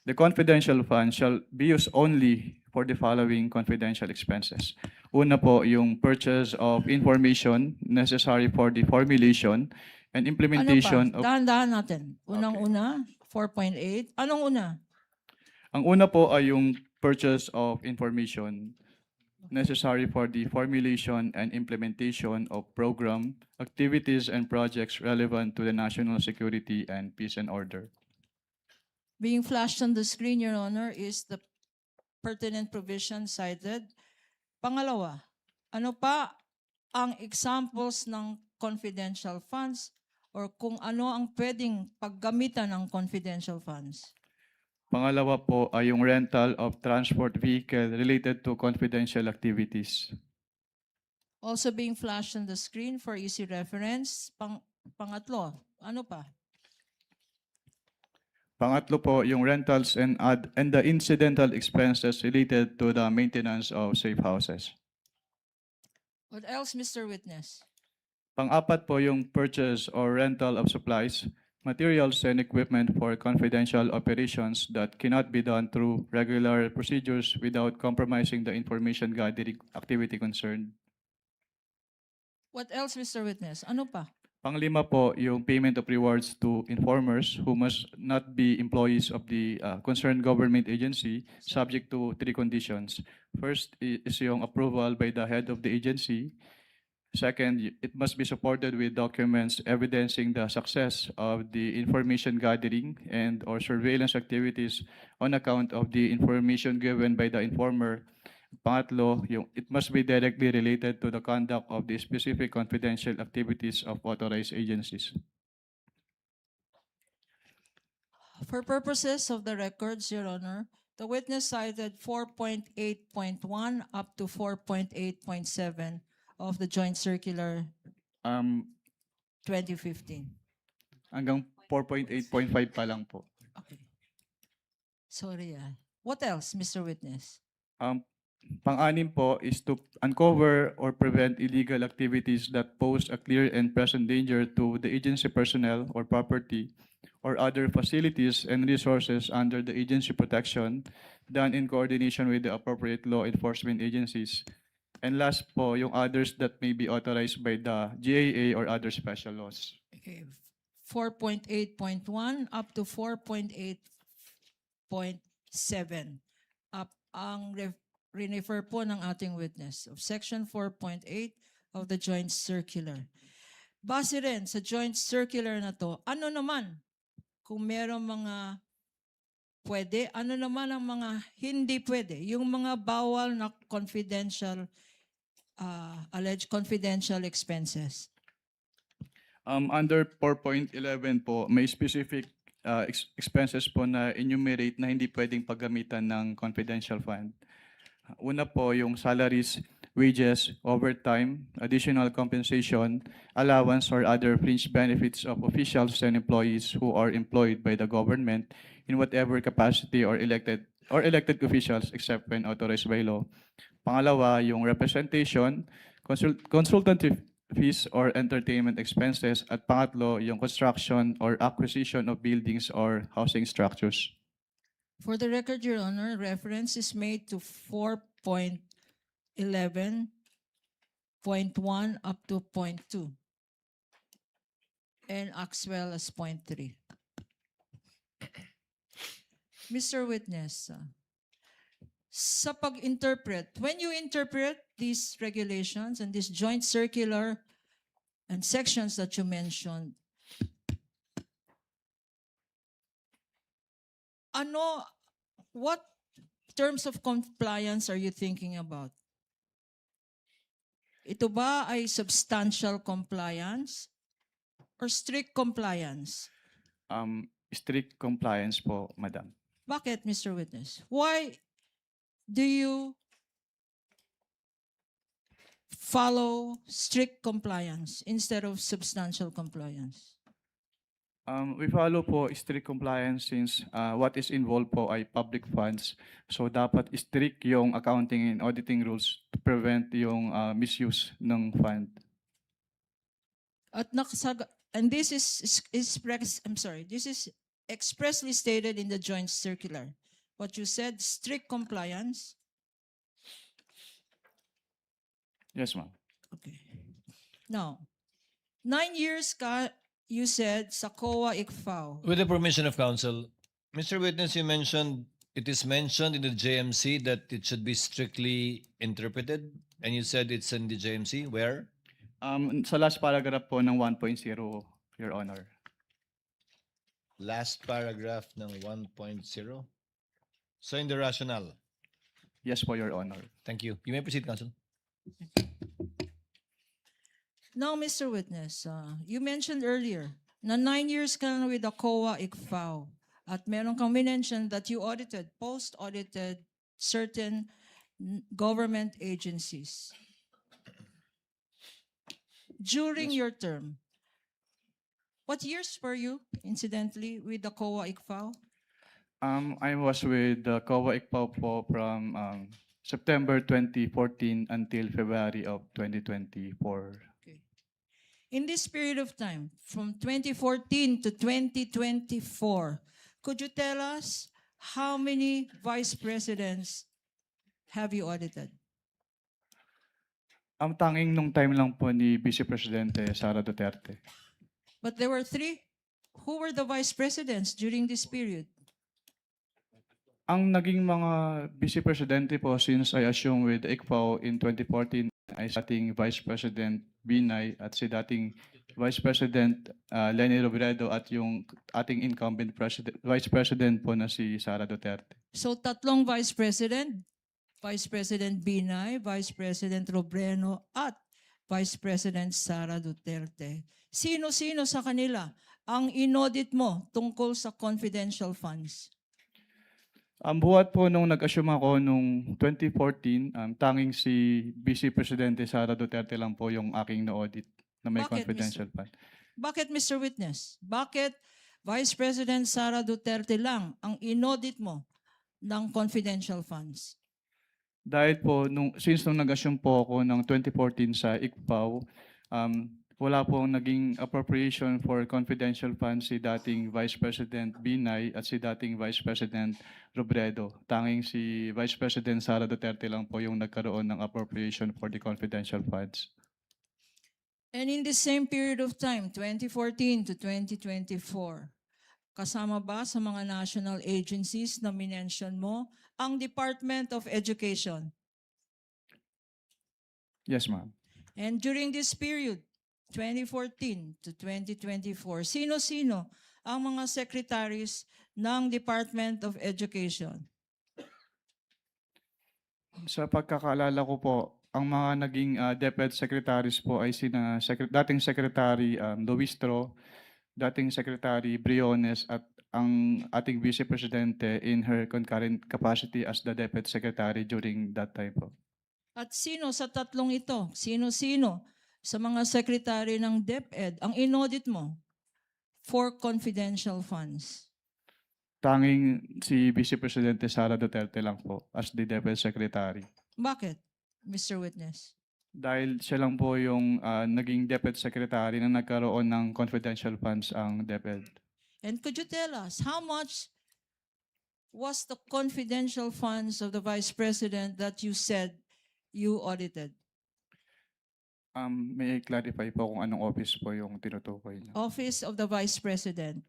the confidential fund shall be used only for the following confidential expenses. Una po, yung purchase of information necessary for the formulation and implementation
Ano pa?
of...
Dahan-dahan natin. Unang-una, 4.8. Anong una?
Ang una po ay yung purchase of information necessary for the formulation and implementation of program, activities, and projects relevant to the national security and peace and order.
Being flashed on the screen, Your Honor, is the pertinent provision cited. Pangalawa, ano pa ang examples ng confidential funds or kung ano ang pwedeng paggamitan ng confidential funds?
Pangalawa po ay yung rental of transport vehicle related to confidential activities.
Also being flashed on the screen for easy reference. Pangatlo, ano pa?
Pangatlo po yung rentals and the incidental expenses related to the maintenance of safe houses.
What else, Mr. Witness?
Pang-apat po yung purchase or rental of supplies, materials and equipment for confidential operations that cannot be done through regular procedures without compromising the information gathering activity concerned.
What else, Mr. Witness? Ano pa?
Panglima po yung payment of rewards to informers who must not be employees of the concerned government agency subject to 3 conditions. First is yung approval by the head of the agency. Second, it must be supported with documents evidencing the success of the information gathering and or surveillance activities on account of the information given by the informer. Pangatlo, it must be directly related to the conduct of the specific confidential activities of authorized agencies.
For purposes of the records, Your Honor, the witness cited 4.8.1 up to 4.8.7 of the Joint Circular
Um,
2015.
hanggang 4.8.5 pa lang po.
Okay. Sorry. What else, Mr. Witness?
Pang-anim po is to uncover or prevent illegal activities that pose a clear and present danger to the agency personnel or property or other facilities and resources under the agency protection done in coordination with the appropriate law enforcement agencies. And last po, yung others that may be authorized by the GAA or other special laws.
Okay. 4.8.1 up to 4.8.7. Up ang refer po ng ating witness of Section 4.8 of the Joint Circular. Base rin sa Joint Circular na to, ano naman kung merong mga pwede, ano naman ang mga hindi pwede, yung mga bawal na confidential, alleged confidential expenses.
Under 4.11 po, may specific expenses po na enumerate na hindi pwedeng paggamitan ng confidential fund. Una po yung salaries, wages, overtime, additional compensation, allowance or other fringe benefits of officials and employees who are employed by the government in whatever capacity or elected officials except when authorized by law. Pangalawa, yung representation, consultative fees or entertainment expenses. At pangatlo, yung construction or acquisition of buildings or housing structures.
For the record, Your Honor, reference is made to 4.11.1 up to .2 and as well as .3. Mr. Witness, sa pag-interpret, when you interpret these regulations and this joint circular and sections that you mentioned, what terms of compliance are you thinking about? Ito ba ay substantial compliance or strict compliance?
Strict compliance po, Madam.
Bakit, Mr. Witness? Why do you follow strict compliance instead of substantial compliance?
We follow po strict compliance since what is involved po ay public funds. So dapat strict yung accounting and auditing rules to prevent yung misuse ng fund.
At and this is expressly stated in the joint circular. What you said, strict compliance.
Yes, ma'am.
Okay. Now, 9 years you said sa COA ICFAO.
With the permission of counsel, Mr. Witness, it is mentioned in the JMC that it should be strictly interpreted, and you said it's in the JMC. Where?
Sa last paragraph po ng 1.0, Your Honor.
Last paragraph ng 1.0. So in the rationale.
Yes po, Your Honor.
Thank you. You may proceed, counsel.
Now, Mr. Witness, you mentioned earlier na 9 years ka na with the COA ICFAO at meron kang mentioned that you post-audited certain government agencies. During your term, what years were you, incidentally, with the COA ICFAO?
I was with the COA ICFAO po from September 2014 until February of 2024.
Okay. In this period of time, from 2014 to 2024, could you tell us how many vice presidents have you audited?
Ang tanging nung time lang po ni Vice Presidente Sara Duterte.
But there were 3. Who were the vice presidents during this period?
Ang naging mga Vice Presidente po since I assumed with ICFAO in 2014 ay si dating Vice President Binay at si dating Vice President Leni Robredo at yung ating incumbent Vice President po na si Sara Duterte.
So 3 vice president, Vice President Binay, Vice President Robredo at Vice President Sara Duterte. Sino-sino sa kanila ang inaudit mo tungkol sa confidential funds?
Ang buhat po nung nag-assume ako nung 2014, tanging si Vice Presidente Sara Duterte lang po yung aking na-audit na may
Bakit,
confidential fund.
Bakit, Mr. Witness? Bakit Vice President Sara Duterte lang ang inaudit mo ng confidential funds?
Dahil po, since nung nag-assume po ako ng 2014 sa ICFAO, wala pong naging appropriation for confidential funds si dating Vice President Binay at si dating Vice President Robredo. Tanging si Vice President Sara Duterte lang po yung nagkaroon ng appropriation for the confidential funds.
And in the same period of time, 2014 to 2024, kasama ba sa mga national agencies na minention mo ang Department of Education?
Yes, ma'am.
And during this period, 2014 to 2024, sino-sino ang mga secretaries ng Department of Education?
Sa pagkakaalala ko po, ang mga naging DepEd secretaries po ay sina dating Secretary Luistro, dating Secretary Briones at ang ating Vice Presidente in her concurrent capacity as the DepEd Secretary during that time po.
At sino sa tatlong ito, sino-sino sa mga secretary ng DepEd ang inaudit mo for confidential funds?
Tanging si Vice Presidente Sara Duterte lang po as the DepEd Secretary.
Bakit, Mr. Witness?
Dahil siya lang po yung naging DepEd Secretary na nagkaroon ng confidential funds ang DepEd.
And could you tell us how much was the confidential funds of the Vice President that you said you audited?
May I clarify po kung anong office po yung tinutukoy niyo?
Office of the Vice President.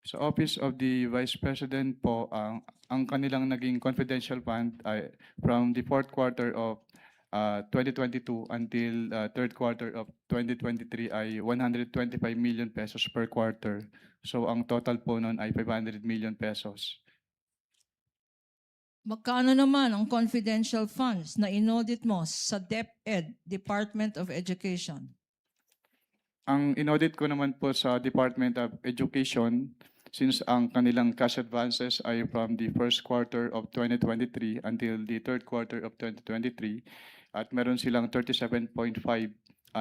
Sa Office of the Vice President po, ang kanilang naging confidential fund ay from the fourth quarter of 2022 until third quarter of 2023 ay 125 million pesos per quarter. So ang total po nun ay 500 million pesos.
Magkano naman ang confidential funds na inaudit mo sa DepEd, Department of Education?
Ang inaudit ko naman po sa Department of Education, since ang kanilang cash advances ay from the first quarter of 2023 until the third quarter of 2023, at meron silang 37.5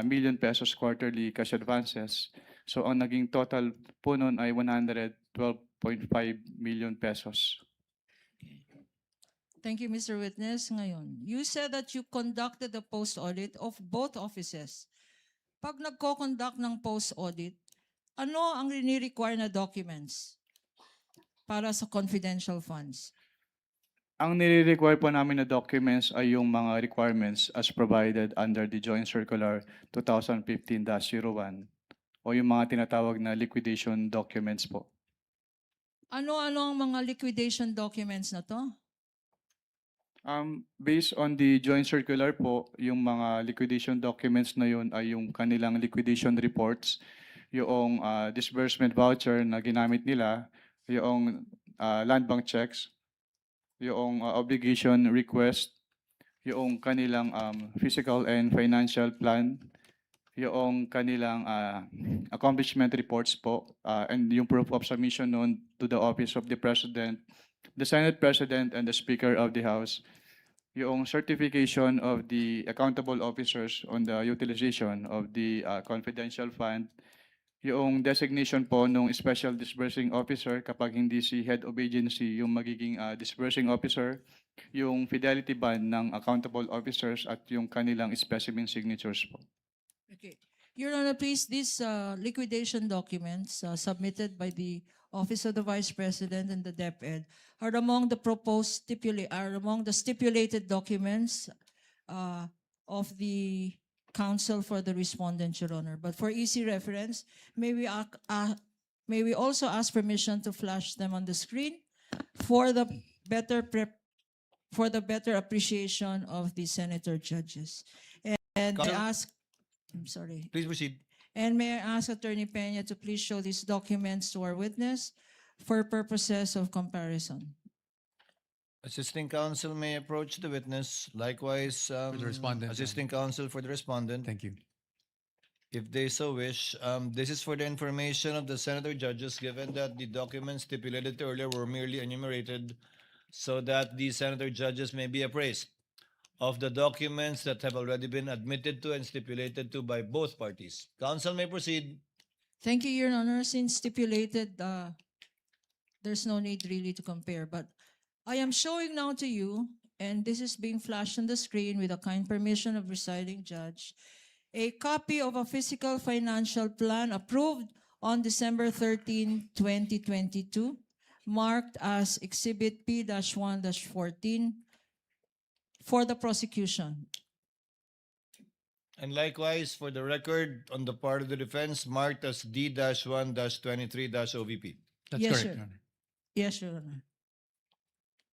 million pesos quarterly cash advances. So ang naging total po nun ay 112.5 million pesos.
Thank you, Mr. Witness. Ngayon, you said that you conducted the post-audit of both offices. Pag nagko-conduct ng post-audit, ano ang rini-require na documents para sa confidential funds?
Ang nire-require po namin na documents ay yung mga requirements as provided under the Joint Circular 2015-01 o yung mga tinatawag na liquidation documents po.
Ano-ano ang mga liquidation documents na to?
Based on the Joint Circular po, yung mga liquidation documents na yun ay yung kanilang liquidation reports, yung disbursement voucher na ginamit nila, yung land bank checks, yung obligation request, yung kanilang physical and financial plan, yung kanilang accomplishment reports po, and yung proof of submission noon to the Office of the President, the Senate President, and the Speaker of the House, yung certification of the accountable officers on the utilization of the confidential fund, yung designation po ng special disbursing officer kapag hindi si head of agency yung magiging disbursing officer, yung fidelity bond ng accountable officers at yung kanilang specimen signatures po.
Okay. Your Honor, please, these liquidation documents submitted by the Office of the Vice President and the DepEd are among the stipulated documents of the counsel for the respondent, Your Honor. But for easy reference, may we also ask permission to flash them on the screen for the better appreciation of the senator judges. And I
Counsel?
ask, I'm sorry.
Please proceed.
And may I ask Attorney Peña to please show these documents to our witness for purposes of comparison.
Assisting counsel may approach the witness. Likewise,
the respondent,
assisting counsel for the respondent,
Thank you.
if they so wish. This is for the information of the senator judges, given that the documents stipulated earlier were merely enumerated so that the senator judges may be appraised of the documents that have already been admitted to and stipulated to by both parties. Counsel may proceed.
Thank you, Your Honor. Since stipulated, there's no need really to compare. But I am showing now to you, and this is being flashed on the screen with the kind permission of presiding judge, a copy of a fiscal financial plan approved on December 13, 2022, marked as Exhibit P-1-14 for the prosecution.
And likewise, for the record, on the part of the defense, marked as D-1-23-OVP.
That's
Yes,
correct,
sir.
Your Honor.
Yes, Your Honor.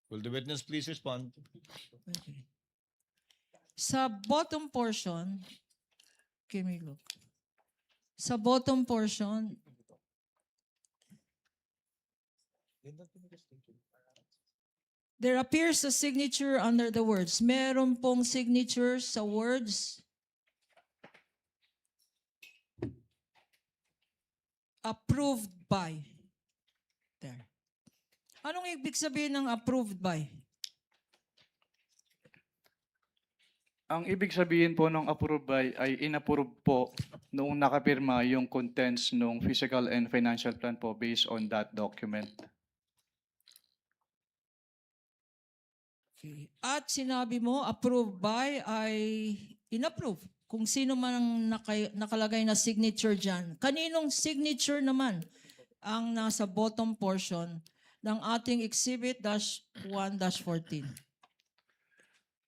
Will the witness please respond?
Okay. Sa bottom portion, give me a look. Sa bottom portion, There appears a signature under the words. Meron pong signature sa words. Approved by. There. Anong ibig sabihin ng approved by?
Ang ibig sabihin po ng approve by ay inapprove po noong nakapirma yung contents ng physical and financial plan po based on that document.
Okay. At sinabi mo, approved by ay inapprove. Kung sino man ang nakalagay na signature dyan. Kaninong signature naman ang nasa bottom portion ng ating Exhibit -1-14?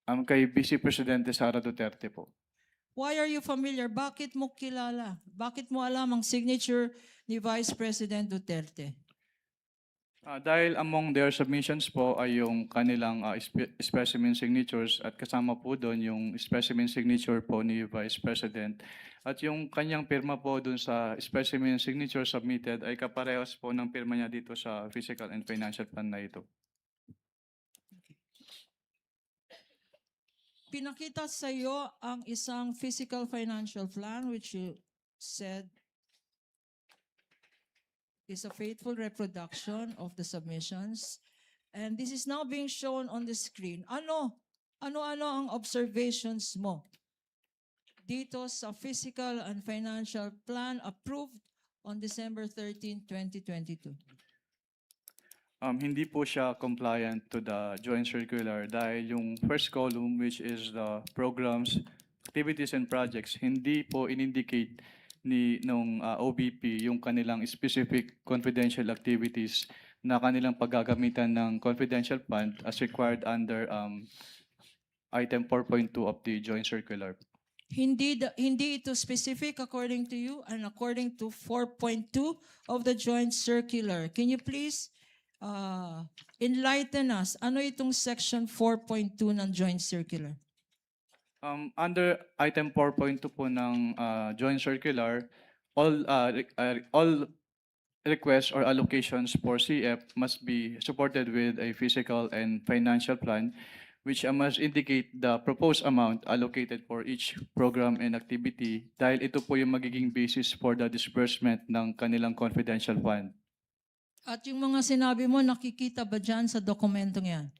Kay Vice Presidente Sara Duterte po.
Why are you familiar? Bakit mo kilala? Bakit mo alam ang signature ni Vice President Duterte?
Dahil among their submissions po ay yung kanilang specimen signatures at kasama po doon yung specimen signature po ni Vice President. At yung kanyang pirma po doon sa specimen signature submitted ay kaparehas po ng pirma niya dito sa physical and financial plan na ito.
Pinakita sa iyo ang isang physical financial plan which you said is a faithful reproduction of the submissions. And this is now being shown on the screen. Ano ang observations mo dito sa physical and financial plan approved on December 13, 2022?
Hindi po siya compliant to the joint circular dahil yung first column which is the programs, activities and projects, hindi po in-indicate nung OBP yung kanilang specific confidential activities na kanilang paggagamitan ng confidential fund as required under item 4.2 of the joint circular.
Hindi ito specific according to you and according to 4.2 of the joint circular. Can you please enlighten us? Ano itong section 4.2 ng joint circular?
Under item 4.2 po ng joint circular, all requests or allocations for CF must be supported with a physical and financial plan which must indicate the proposed amount allocated for each program and activity dahil ito po yung magiging basis for the disbursement ng kanilang confidential fund.
At yung mga sinabi mo, nakikita ba dyan sa dokumentong yan?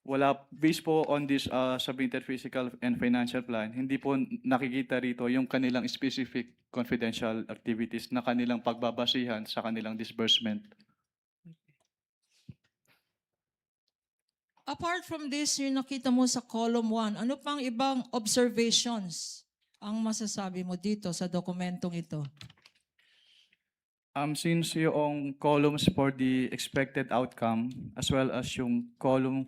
Wala, based po on this submitted physical and financial plan, hindi po nakikita rito yung kanilang specific confidential activities na kanilang pagbabasihan sa kanilang disbursement.
Apart from this, yung nakita mo sa column 1, ano pang ibang observations ang masasabi mo dito sa dokumentong ito?
Since yung columns for the expected outcome as well as yung column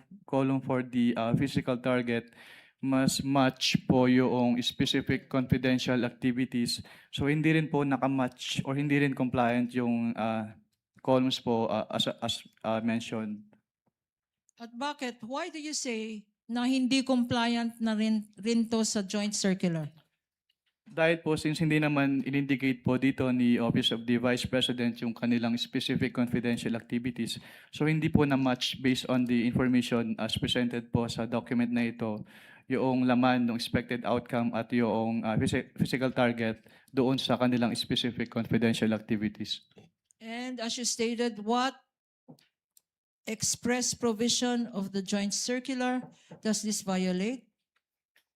for the physical target mas match po yung specific confidential activities. So hindi rin po nakamatch or hindi rin compliant yung columns po as mentioned.
At bakit? Why do you say na hindi compliant na rin to sa joint circular?
Dahil po since hindi naman in-indicate po dito ni Office of the Vice President yung kanilang specific confidential activities, so hindi po na-match based on the information as presented po sa document na ito, yung laman ng expected outcome at yung physical target doon sa kanilang specific confidential activities.
And as you stated, what express provision of the joint circular does this violate?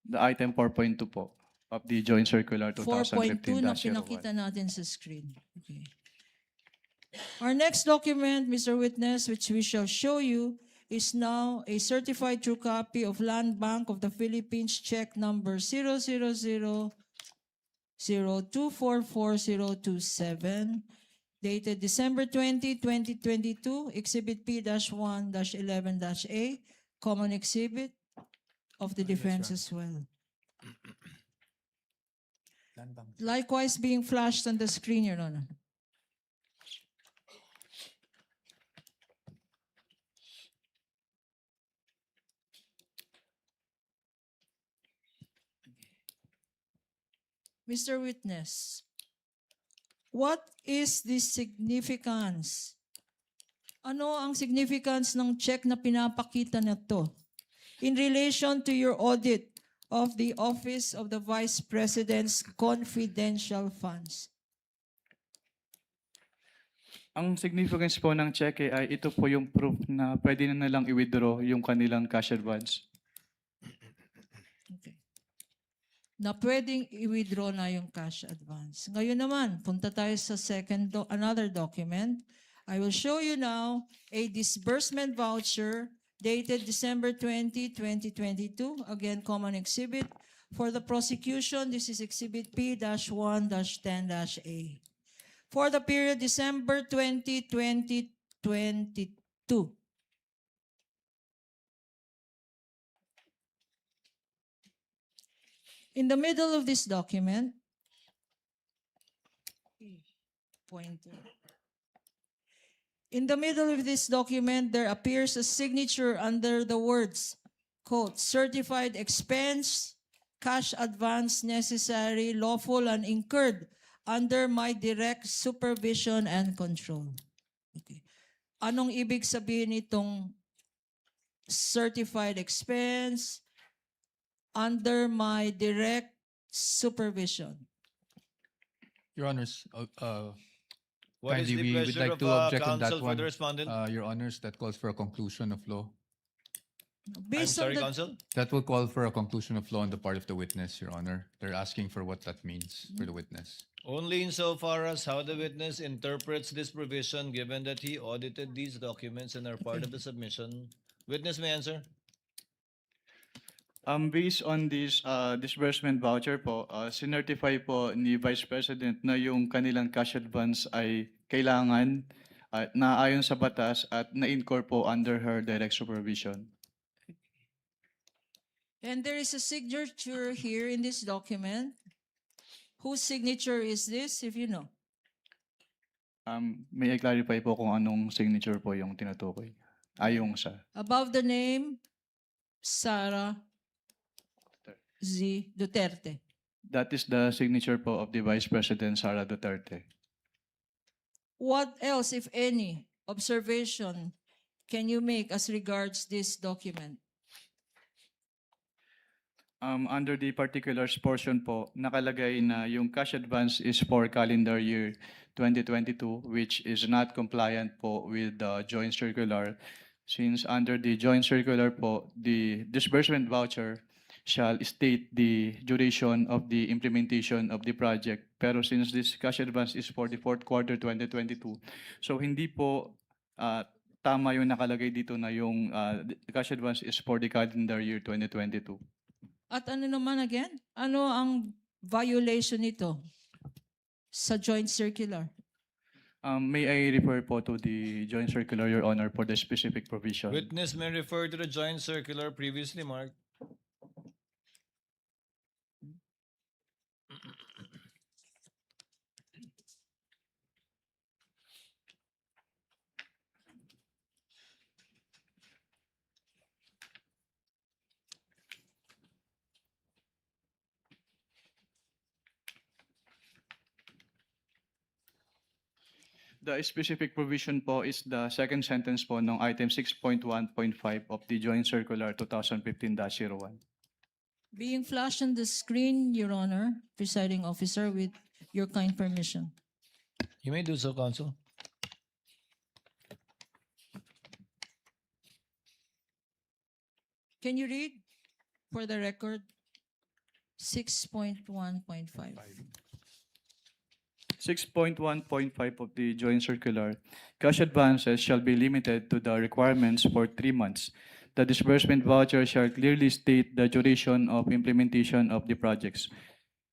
The item 4.2 po of the joint circular
4.2 na
2015-01.
pinakita natin sa screen. Okay. Our next document, Mr. Witness, which we shall show you, is now a certified true copy of Land Bank of the Philippines check number 00002444027, dated December 20, 2022, Exhibit P-1-11-A, Common Exhibit of the Defense as well. Likewise being flashed on the screen, Your Honor. Mr. Witness, what is the significance Ano ang significance ng check na pinapakita na to in relation to your audit of the Office of the Vice President's confidential funds?
Ang significance po ng cheque ay ito po yung proof na pwede na nilang i-withdraw yung kanilang cash advance.
Okay. Na pwedeng i-withdraw na yung cash advance. Ngayon naman, punta tayo sa another document. I will show you now a disbursement voucher dated December 20, 2022. Again, common exhibit. For the prosecution, this is Exhibit P-1-10-A. For the period December 20, 2022. In the middle of this document, pointer. In the middle of this document, there appears a signature under the words, quote, certified expense, cash advance necessary, lawful, and incurred under my direct supervision and control. Okay. Anong ibig sabihin itong certified expense under my direct supervision?
Your Honors,
What is
kindly,
the
we would
pleasure
like
of
to object on that
counsel for
one.
the respondent?
Your Honors, that calls for a conclusion of law.
I'm
Based
sorry,
on the,
counsel?
That will call for a conclusion of law on the part of the witness, Your Honor. They're asking for what that means for the witness.
Only insofar as how the witness interprets this provision, given that he audited these documents and are part of the submission. Witness may answer.
Based on this disbursement voucher po, sinertify po ni Vice President na yung kanilang cash advance ay kailangan na ayon sa batas at na-incur po under her direct supervision.
and there is a signature here in this document. Whose signature is this, if you know?
May I clarify po kung anong signature po yung tinutukoy? Ayong sa
Above the name, Sara Z. Duterte.
that is the signature po of the Vice President Sara Duterte.
What else, if any, observation can you make as regards this document?
Under the particulars portion po, nakalagay na yung cash advance is for calendar year 2022, which is not compliant po with the joint circular. Since under the joint circular po, the disbursement voucher shall state the duration of the implementation of the project. Pero since this cash advance is for the fourth quarter 2022, so hindi po tama yung nakalagay dito na yung cash advance is for the calendar year 2022.
At ano naman again? Ano ang violation nito sa joint circular?
May I refer po to the joint circular, Your Honor, for the specific provision?
Witness may refer to the joint circular previously marked.
The specific provision po is the second sentence po ng item 6.1.5 of the joint circular 2015-01.
Being flashed on the screen, Your Honor, presiding officer, with your kind permission.
You may do so, counsel.
Can you read for the record 6.1.5?
6.1.5 of the joint circular, cash advances shall be limited to the requirements for 3 months. The disbursement voucher shall clearly state the duration of implementation of the projects.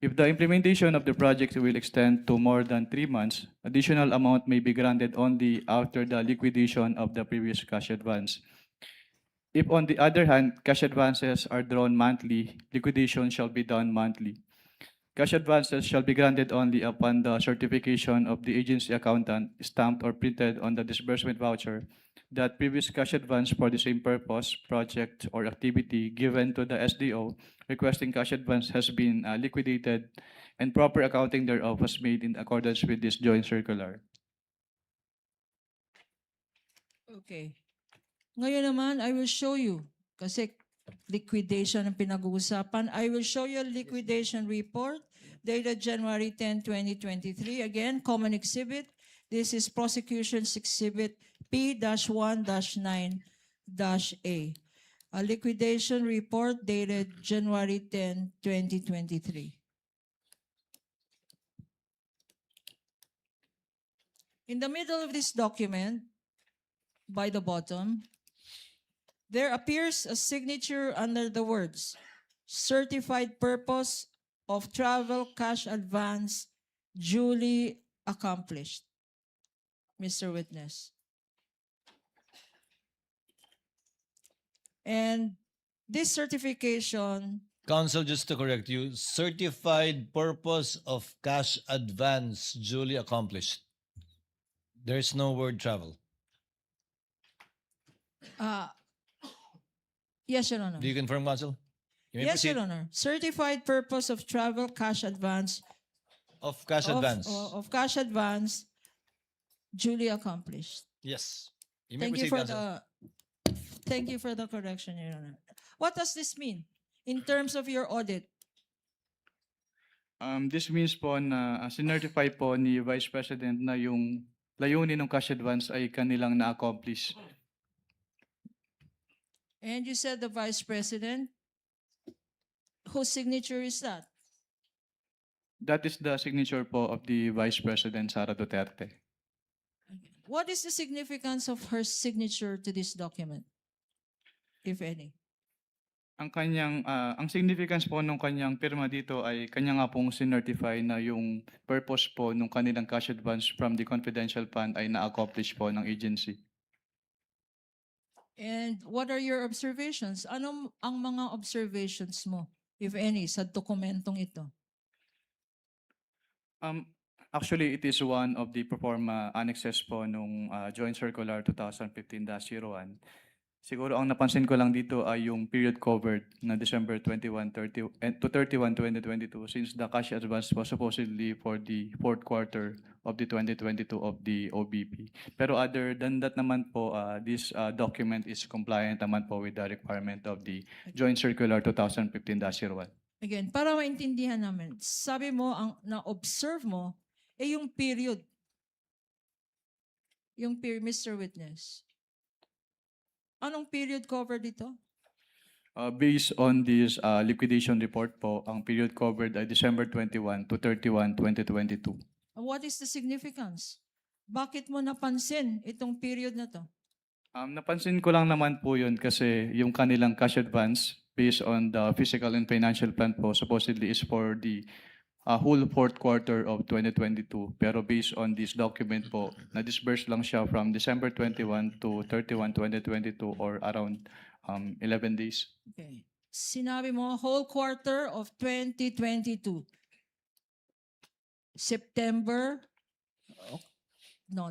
If the implementation of the project will extend to more than 3 months, additional amount may be granted only after the liquidation of the previous cash advance. If on the other hand, cash advances are drawn monthly, liquidation shall be done monthly. Cash advances shall be granted only upon the certification of the agency accountant stamped or printed on the disbursement voucher that previous cash advance for the same purpose, project, or activity given to the SDO requesting cash advance has been liquidated and proper accounting thereof was made in accordance with this joint circular.
Okay. Ngayon naman, I will show you. Kasi liquidation ang pinag-uusapan. I will show you a liquidation report dated January 10, 2023. Again, common exhibit. This is prosecution's exhibit P-1-9-A. A liquidation report dated January 10, 2023. In the middle of this document, by the bottom, there appears a signature under the words, certified purpose of travel cash advance duly accomplished. Mr. Witness. And this certification,
Counsel, just to correct you, certified purpose of cash advance duly accomplished. There's no word travel.
yes, Your Honor.
Do you confirm, Counsel? You may
Yes,
proceed.
Your Honor. Certified purpose of travel cash advance
Of cash advance.
of cash advance duly accomplished.
Yes. You may
Thank you
proceed,
for
Counsel.
thank you for the correction, Your Honor. What does this mean in terms of your audit?
This means po na sinertify po ni Vice President na yung layunin ng cash advance ay kanilang na-accomplish.
And you said the Vice President, whose signature is that?
That is the signature po of the Vice President, Sara Duterte.
What is the significance of her signature to this document, if any?
Ang significance po nung kanyang pirma dito ay kanya nga pong sinertify na yung purpose po nung kanilang cash advance from the confidential fund ay na-accomplish po ng agency.
And what are your observations? Ano ang mga observations mo, if any, sa dokumentong ito?
Actually, it is one of the proforma annexes po nung Joint Circular 2015-01. Siguro ang napansin ko lang dito ay yung period covered na December 21 to 31, 2022 since the cash advance was supposedly for the fourth quarter of the 2022 of the OBP. Pero other than that naman po, this document is compliant naman po with the requirement of the Joint Circular 2015-01.
Again, para maintindihan namin, sabi mo, ang na-observe mo, yung period. Yung period, Mr. Witness. Anong period covered dito?
Based on this liquidation report po, ang period covered ay December 21 to 31, 2022.
What is the significance? Bakit mo napansin itong period na to?
Napansin ko lang naman po yun kasi yung kanilang cash advance based on the fiscal and financial plan po supposedly is for the whole fourth quarter of 2022. Pero based on this document po, na-disburse lang siya from December 21 to 31, 2022 or around 11 days.
Okay. Sinabi mo, whole quarter of 2022.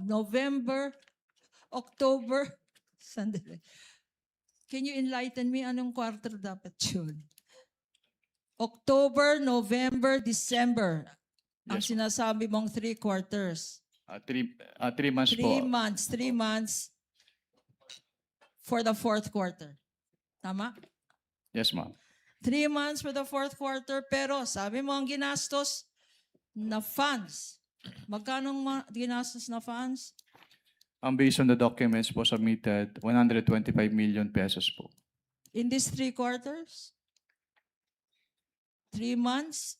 November, October, sandali. Can you enlighten me anong quarter dapat yun? October, November, December. Ang
Yes.
sinasabi mong 3 quarters.
3 months po.
3 months for the fourth quarter. Tama?
Yes, ma'am.
3 months for the fourth quarter, pero sabi mo ang ginastos na funds. Magkano ginastos na funds?
Based on the documents po submitted, 125 million pesos po.
In these 3 quarters? 3 months?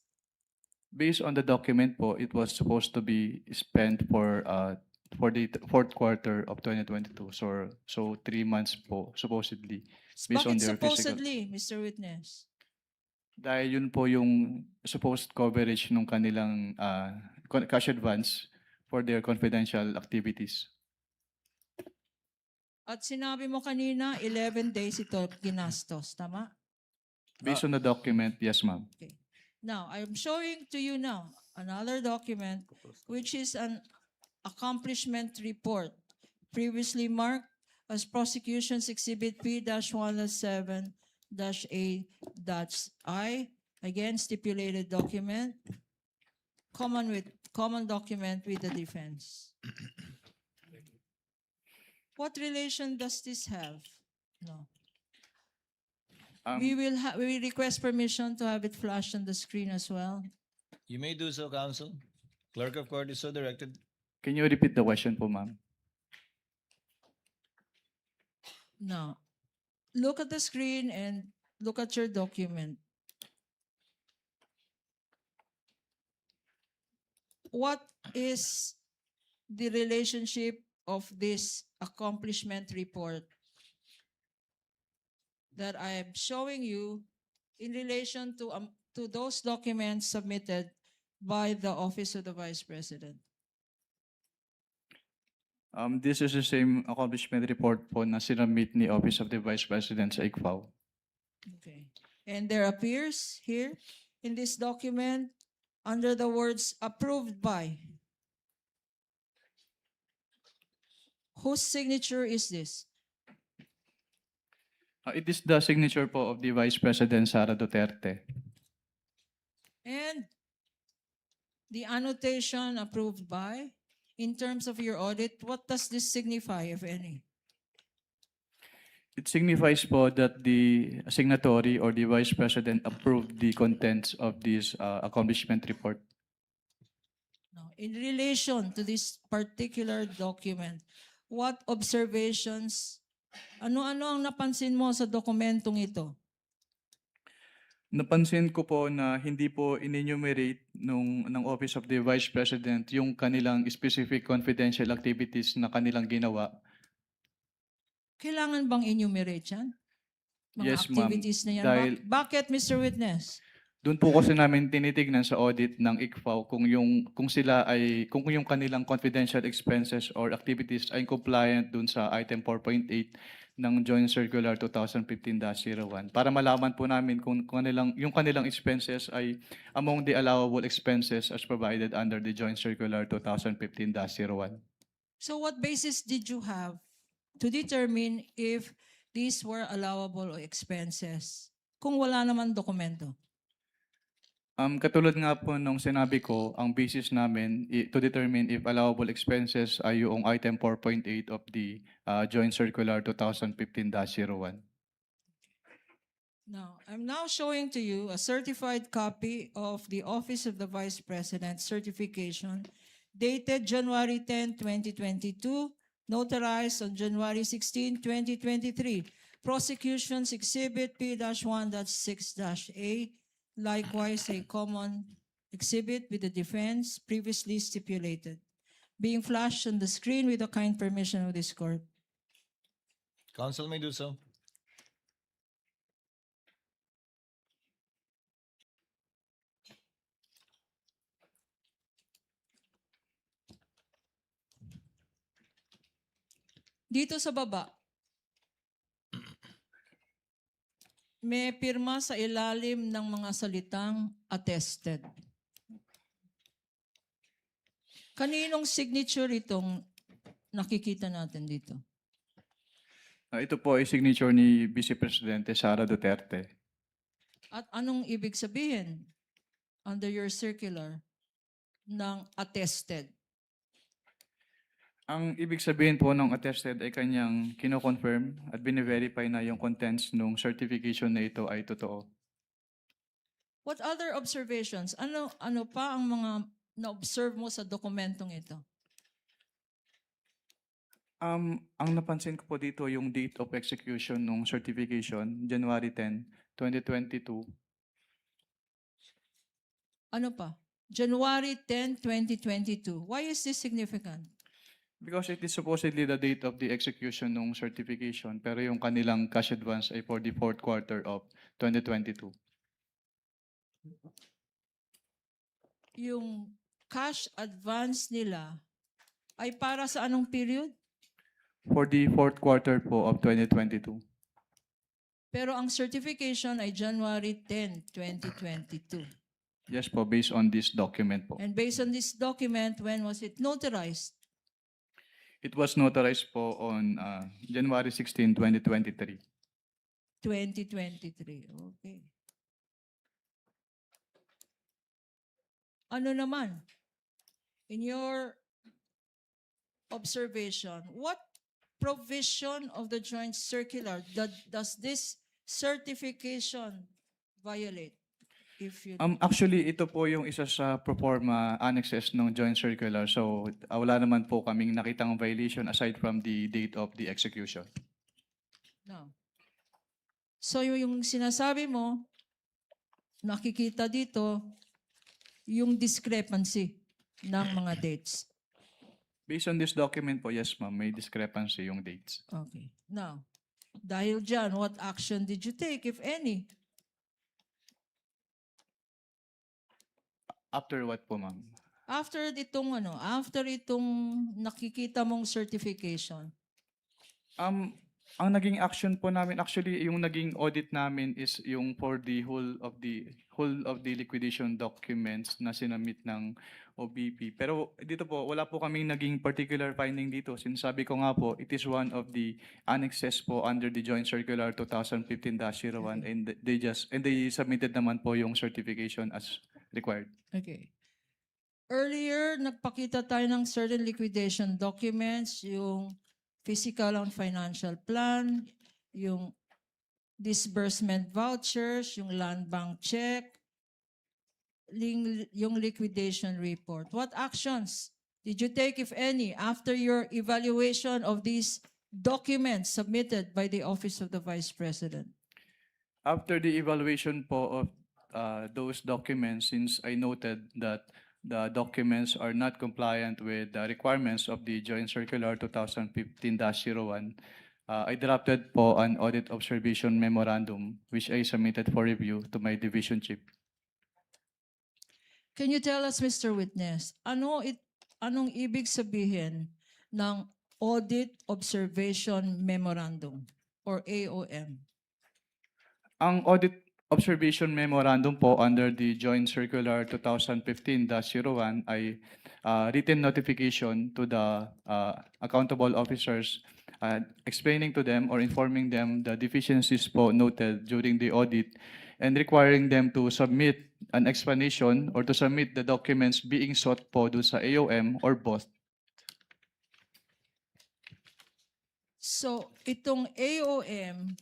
Based on the document po, it was supposed to be spent for the fourth quarter of 2022. So 3 months po, supposedly. Based on
Bakit
their physical.
supposedly, Mr. Witness?
Dahil yun po yung supposed coverage ng kanilang cash advance for their confidential activities.
At sinabi mo kanina, 11 days ito ginastos. Tama?
Based on the document, yes, ma'am.
Okay. Now, I'm showing to you now another document which is an accomplishment report previously marked as Prosecution's Exhibit P-107-A-I. Again, stipulated document. Common document with the defense. What relation does this have? No.
Um,
We request permission to have it flashed on the screen as well.
You may do so, Counsel. Clerk of Court is so directed.
can you repeat the question po, ma'am?
No. Look at the screen and look at your document. What is the relationship of this accomplishment report that I am showing you in relation to those documents submitted by the Office of the Vice President?
This is the same accomplishment report po na sinamit ni Office of the Vice President sa ICFAO.
Okay. And there appears here in this document under the words approved by. Whose signature is this?
It is the signature po of the Vice President Sara Duterte.
And the annotation approved by, in terms of your audit, what does this signify, if any?
It signifies po that the signatory or the Vice President approved the contents of this accomplishment report.
No. In relation to this particular document, what observations, ano-ano ang napansin mo sa dokumentong ito?
Napansin ko po na hindi po in-enumerate ng Office of the Vice President yung kanilang specific confidential activities na kanilang ginawa.
Kailangan bang enumerate yan? Mga
Yes, ma'am.
activities na yan?
Dahil-
Bakit, Mr. Witness?
Doon po kasi namin tinitignan sa audit ng ICFAO kung yung kanilang confidential expenses or activities ay compliant doon sa item 4.8 ng Joint Circular 2015-01 para malaman po namin kung yung kanilang expenses ay among the allowable expenses as provided under the Joint Circular 2015-01.
So what basis did you have to determine if these were allowable expenses kung wala naman dokumento?
Katulad nga po nung sinabi ko, ang basis namin to determine if allowable expenses ay yung item 4.8 of the Joint Circular 2015-01.
Now, I'm now showing to you a certified copy of the Office of the Vice President certification dated January 10, 2022, notarized on January 16, 2023. Prosecution's Exhibit P-1.6-A, likewise a common exhibit with the defense previously stipulated, being flashed on the screen with the kind permission of this court.
Counsel may do so.
Dito sa baba, may pirma sa ilalim ng mga salitang attested. Kaninong signature itong nakikita natin dito?
Ito po ay signature ni Vice Presidente Sara Duterte.
At anong ibig sabihin under your circular ng attested?
Ang ibig sabihin po ng attested ay kanyang kino-confirm at bine-verify na yung contents ng certification na ito ay totoo.
What other observations? Ano pa ang mga na-observe mo sa dokumentong ito?
Ang napansin ko po dito yung date of execution ng certification, January 10, 2022.
Ano pa? January 10, 2022. Why is this significant?
Because it is supposedly the date of the execution ng certification, pero yung kanilang cash advance ay for the fourth quarter of 2022.
Yung cash advance nila ay para sa anong period?
For the fourth quarter po of 2022.
Pero ang certification ay January 10, 2022.
Yes po, based on this document po.
And based on this document, when was it notarized?
It was notarized po on January 16, 2023.
2023. Okay. Ano naman? In your observation, what provision of the joint circular? Does this certification violate? If you
Actually, ito po yung isa sa proforma annexes ng joint circular. So, wala naman po kaming nakitang violation aside from the date of the execution.
no. So yung sinasabi mo, nakikita dito yung discrepancy ng mga dates.
Based on this document po, yes ma'am, may discrepancy yung dates.
Okay. Now, dahil dyan, what action did you take, if any?
After what po ma'am?
After itong nakikita mong certification.
Ang naging action po namin, actually yung naging audit namin is yung for the whole of the liquidation documents na sinamit ng OBP. Pero dito po, wala po kaming naging particular finding dito. Sinasabi ko nga po, it is one of the annexes po under the Joint Circular 2015-01 and they submitted naman po yung certification as required.
Okay. Earlier, nagpakita tayo ng certain liquidation documents, yung physical and financial plan, yung disbursement vouchers, yung land bank check, yung liquidation report. What actions did you take, if any, after your evaluation of these documents submitted by the Office of the Vice President?
After the evaluation po of those documents, since I noted that the documents are not compliant with the requirements of the Joint Circular 2015-01, I drafted po an audit observation memorandum which I submitted for review to my division chief.
Can you tell us, Mr. Witness, anong ibig sabihin ng Audit Observation Memorandum or AOM?
Ang audit observation memorandum po under the Joint Circular 2015-01 ay written notification to the accountable officers explaining to them or informing them the deficiencies po noted during the audit and requiring them to submit an explanation or to submit the documents being sought po do sa AOM or both.
So, itong AOM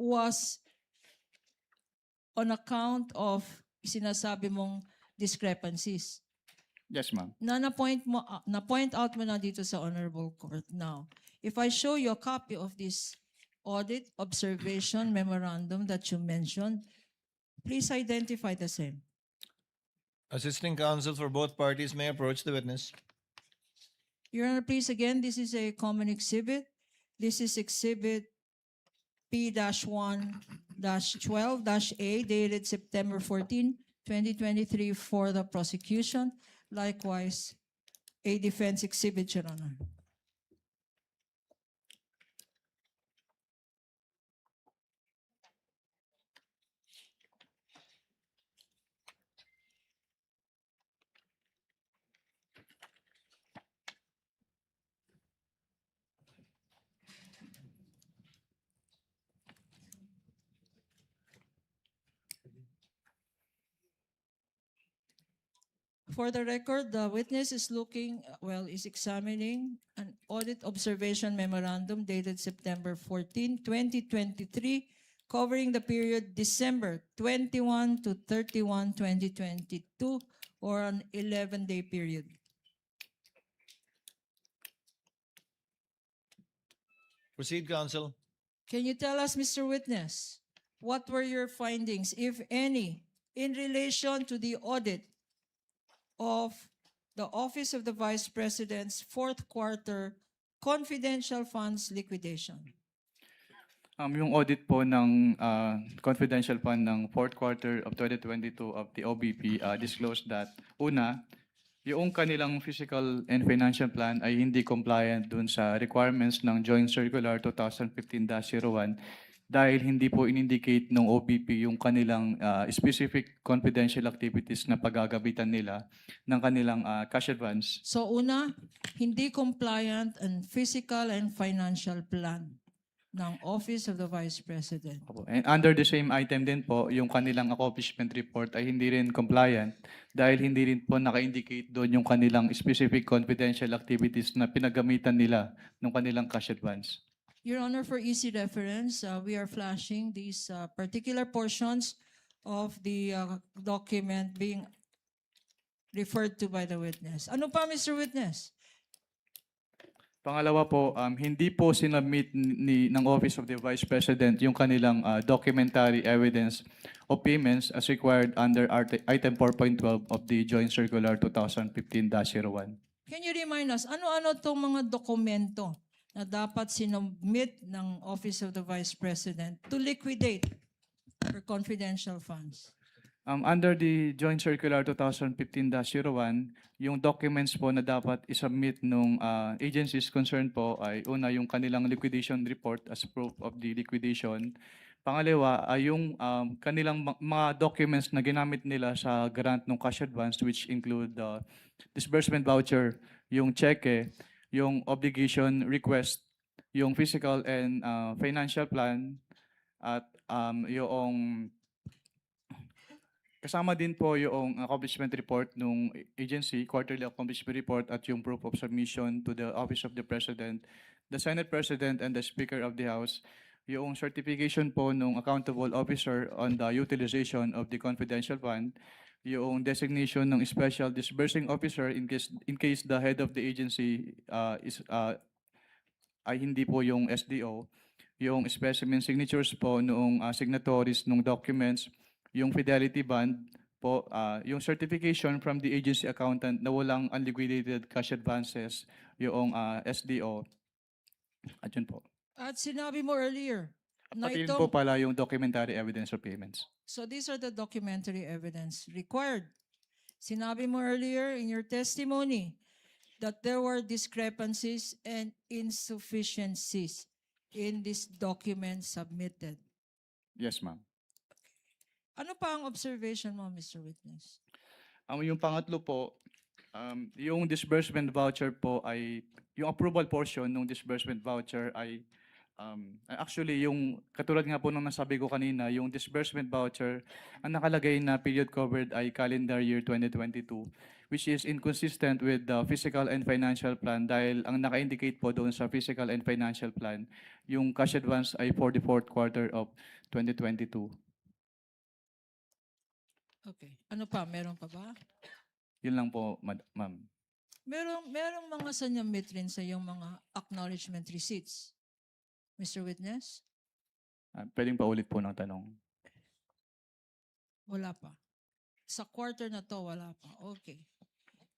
was on account of sinasabi mong discrepancies.
Yes, ma'am.
Na-point out mo na dito sa Honorable Court. Now, if I show you a copy of this audit observation memorandum that you mentioned, please identify the same.
Assisting counsel for both parties may approach the witness.
Your Honor, please again, this is a common exhibit. This is exhibit P-1-12-A dated September 14, 2023 for the prosecution. Likewise, a defense exhibit, Your Honor. For the record, the witness is is examining an audit observation memorandum dated September 14, 2023, covering the period December 21 to 31, 2022, or an 11-day period.
Proceed, counsel.
Can you tell us, Mr. Witness, what were your findings, if any, in relation to the audit of the Office of the Vice President's fourth quarter confidential funds liquidation?
Yung audit po ng confidential fund ng fourth quarter of 2022 of the OBP disclosed that, una, yung kanilang physical and financial plan ay hindi compliant dun sa requirements ng Joint Circular 2015-01 dahil hindi po in-indicate ng OBP yung kanilang specific confidential activities na paggagabitan nila ng kanilang cash advance.
So una, hindi compliant ang physical and financial plan. ng Office of the Vice President.
Opo. And under the same item din po, yung kanilang accomplishment report ay hindi rin compliant dahil hindi rin po naka-indicate doon yung kanilang specific confidential activities na pinagamitan nila ng kanilang cash advance.
Your Honor, for easy reference, we are flashing these particular portions of the document being referred to by the witness. Ano pa, Mr. Witness?
Pangalawa po, hindi po sinubmit ng Office of the Vice President yung kanilang documentary evidence of payments as required under Item 4.12 of the Joint Circular 2015-01.
Can you remind us, ano-ano itong mga dokumento na dapat sinubmit ng Office of the Vice President to liquidate for confidential funds?
Under the Joint Circular 2015-01, yung documents po na dapat isubmit nung agencies concerned po ay una yung kanilang liquidation report as proof of the liquidation. Pangalawa ay yung kanilang mga documents na ginamit nila sa grant ng cash advance, which include disbursement voucher, yung cheque, yung obligation request, yung physical and financial plan, at yung kasama din po yung accomplishment report ng agency, quarterly accomplishment report, at yung proof of submission to the Office of the President, the Senate President, and the Speaker of the House, yung certification po ng accountable officer on the utilization of the confidential fund, yung designation ng special disbursing officer in case the head of the agency ay hindi po yung SDO, yung specimen signatures po noong signatories ng documents, yung fidelity bond po, yung certification from the agency accountant na walang unliquidated cash advances, yung SDO. At yun po.
At sinabi mo earlier, na
Pati yun
itong,
po pala yung documentary evidence of payments.
so these are the documentary evidence required. Sinabi mo earlier in your testimony that there were discrepancies and insufficiencies in this document submitted.
Yes, ma'am.
Ano pa ang observation mo, Mr. Witness?
Yung pangatlo po, yung disbursement voucher po ay, yung approval portion ng disbursement voucher ay, actually yung, katulad nga po nung nasabi ko kanina, yung disbursement voucher, ang nakalagay na period covered ay calendar year 2022, which is inconsistent with the physical and financial plan dahil ang naka-indicate po doon sa physical and financial plan, yung cash advance ay for the fourth quarter of 2022.
Okay. Ano pa? Meron pa ba?
Yun lang po, ma'am.
Merong mga sanyamit rin sa yung mga acknowledgement receipts. Mr. Witness?
Pwedeng paulit po ng tanong.
Wala pa. Sa quarter na to, wala pa. Okay.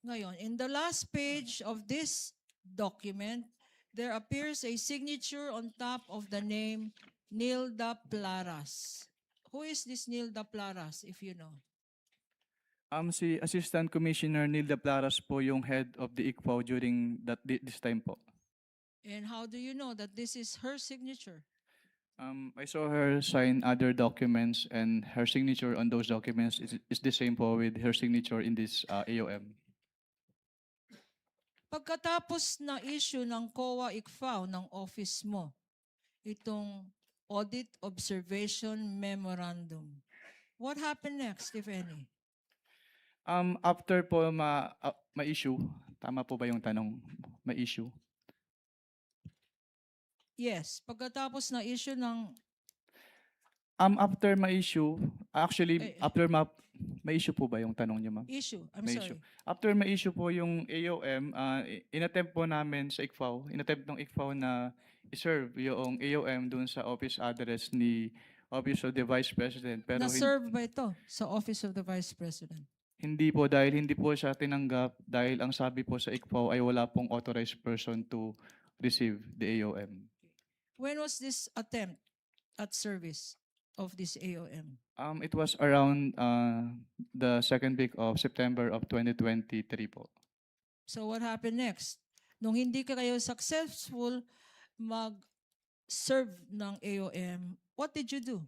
Ngayon, in the last page of this document, there appears a signature on top of the name Nilda Plaras. Who is this Nilda Plaras, if you know?
Si Assistant Commissioner Nilda Plaras po yung head of the ICFO during this time po.
And how do you know that this is her signature?
I saw her sign other documents and her signature on those documents is the same po with her signature in this AOM.
Pagkatapos na issue ng COA ICFAO ng office mo, itong Audit Observation Memorandum, what happened next, if any?
After po ma-issue, tama po ba yung tanong? Ma-issue?
Yes, pagkatapos na issue ng
After ma-issue, actually,
Eh,
after ma-issue po ba yung tanong niyo, ma'am?
issue, I'm
May
sorry.
issue. After ma-issue po yung AOM, inattempt po namin sa ICFAO, inattempt ng ICFAO na i-serve yung AOM dun sa office address ni Office of the Vice President. Pero
Na-serve ba ito sa Office of the Vice President?
hindi po, dahil hindi po siya tinanggap dahil ang sabi po sa ICFAO ay wala pong authorized person to receive the AOM.
When was this attempt at service of this AOM?
It was around the second week of September of 2023 po.
So what happened next? Nung hindi ka kayo successful mag-serve ng AOM, what did you do?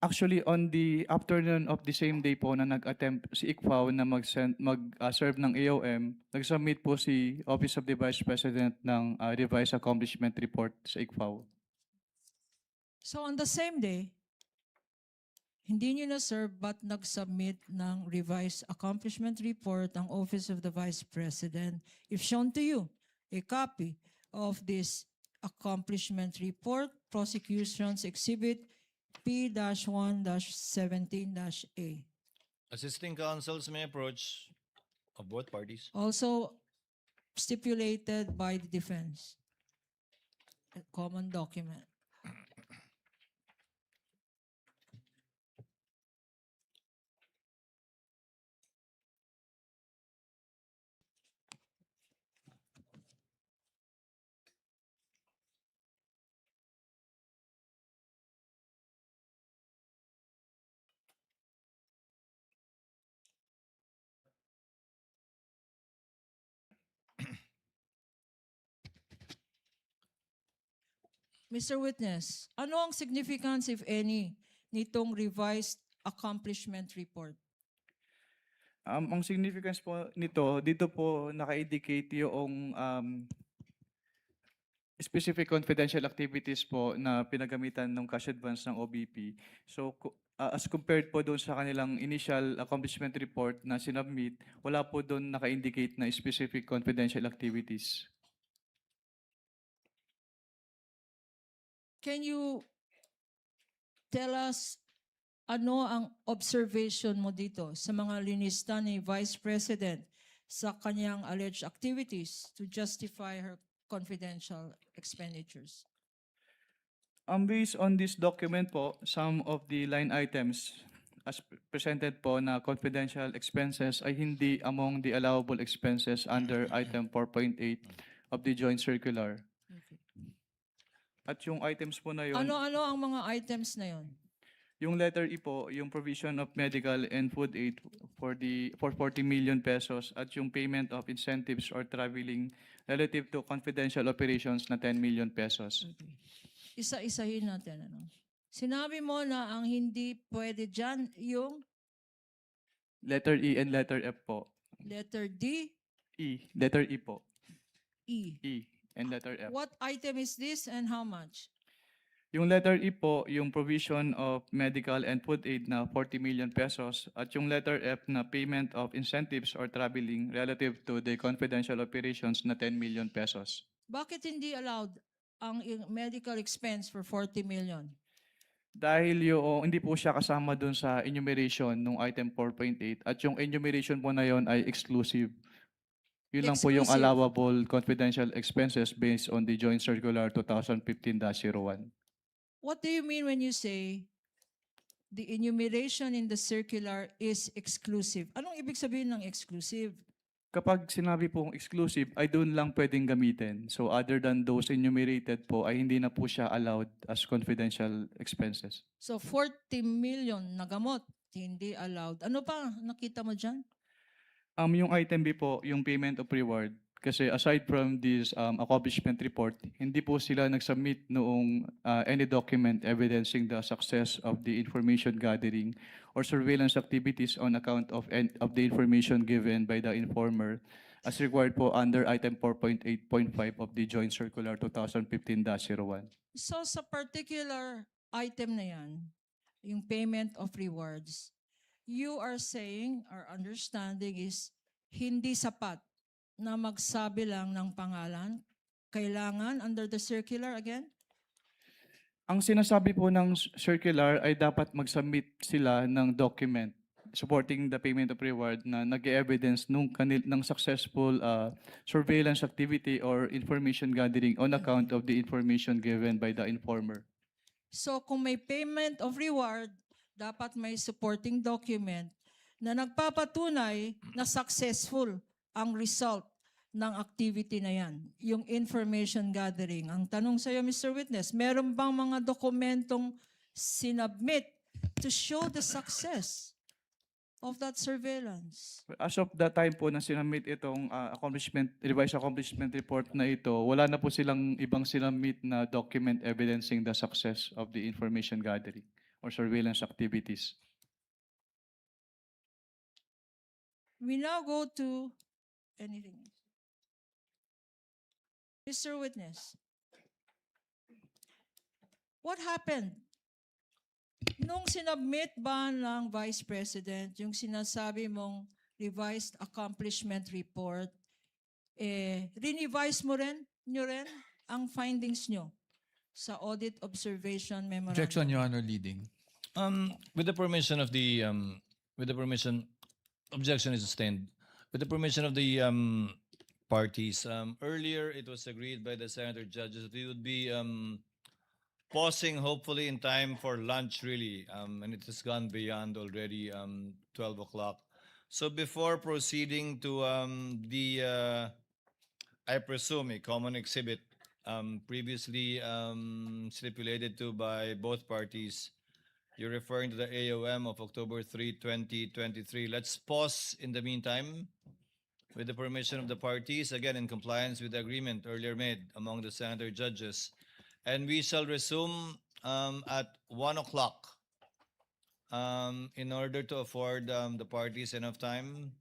Actually, on the afternoon of the same day po na nag-attempt si ICFAO na mag-serve ng AOM, nag-submit po si Office of the Vice President ng revised accomplishment report sa ICFAO.
So on the same day, hindi nyo na-serve but nag-submit ng revised accomplishment report ang Office of the Vice President. If shown to you a copy of this accomplishment report, Prosecution's Exhibit P-1-17-A.
Assisting counsels may approach of both parties.
Also stipulated by the defense. A common document. Mr. Witness, ano ang significance, if any, nitong revised accomplishment report?
Ang significance po nito, dito po naka-indicate yung specific confidential activities po na pinagamitan ng cash advance ng OBP. So, as compared po doon sa kanilang initial accomplishment report na sinubmit, wala po doon naka-indicate na specific confidential activities.
Can you tell us ano ang observation mo dito sa mga linista ni Vice President sa kanyang alleged activities to justify her confidential expenditures?
Based on this document po, some of the line items as presented po na confidential expenses ay hindi among the allowable expenses under item 4.8 of the joint circular. At yung items po na yun,
Ano-ano ang mga items na yon?
yung letter E po, yung provision of medical and food aid for 40 million pesos at yung payment of incentives or traveling relative to confidential operations na 10 million pesos.
Isa-isahin natin. Ano? Sinabi mo na ang hindi pwede dyan yung
Letter E and letter F po.
letter D,
E, letter E po.
E.
E and letter F.
What item is this and how much?
Yung letter E po, yung provision of medical and food aid na 40 million pesos at yung letter F na payment of incentives or traveling relative to the confidential operations na 10 million pesos.
Bakit hindi allowed ang medical expense for 40 million?
Dahil yung hindi po siya kasama dun sa enumeration nung item 4.8 at yung enumeration po na yon ay exclusive. Yun lang po yung
Exclusive.
allowable confidential expenses based on the Joint Circular 2015-01.
What do you mean when you say the enumeration in the circular is exclusive? Anong ibig sabihin ng exclusive?
Kapag sinabi pong exclusive, ay doon lang pwedeng gamitin. So other than those enumerated po, ay hindi na po siya allowed as confidential expenses.
So 40 million na gamot, hindi allowed. Ano pa nakita mo dyan?
Yung item B po, yung payment of reward. Kasi aside from this accomplishment report, hindi po sila nag-submit noong any document evidencing the success of the information gathering or surveillance activities on account of the information given by the informer as required po under item 4.8.5 of the Joint Circular 2015-01.
So sa particular item na yan, yung payment of rewards, you are saying, our understanding is, hindi sapat na magsabi lang ng pangalan. Kailangan under the circular again?
Ang sinasabi po ng circular ay dapat mag-submit sila ng document supporting the payment of reward na nag-evidence ng successful surveillance activity or information gathering on account of the information given by the informer.
So kung may payment of reward, dapat may supporting document na nagpapatunay na successful ang result ng activity na yan, yung information gathering. Ang tanong sa'yo, Mr. Witness, meron bang mga dokumentong sinubmit to show the success of that surveillance?
As of the time po na sinamit itong revised accomplishment report na ito, wala na po silang ibang sinamit na document evidencing the success of the information gathering. or surveillance activities.
We now go to anything. Mr. Witness, what happened? Nung sinubmit ba ng Vice President yung sinasabi mong revised accomplishment report, rinevise nyo rin ang findings nyo sa audit observation memorandum?
Objection, Your Honor, leading.
With the permission of the objection is sustained. With the permission of the parties, earlier it was agreed by the senator judges that we would be pausing hopefully in time for lunch really, and it has gone beyond already 12 o'clock. So before proceeding to I presume a common exhibit previously stipulated to by both parties, you're referring to the AOM of October 3, 2023. Let's pause in the meantime with the permission of the parties, again in compliance with the agreement earlier made among the senator judges. And we shall resume at 1 o'clock in order to afford the parties enough time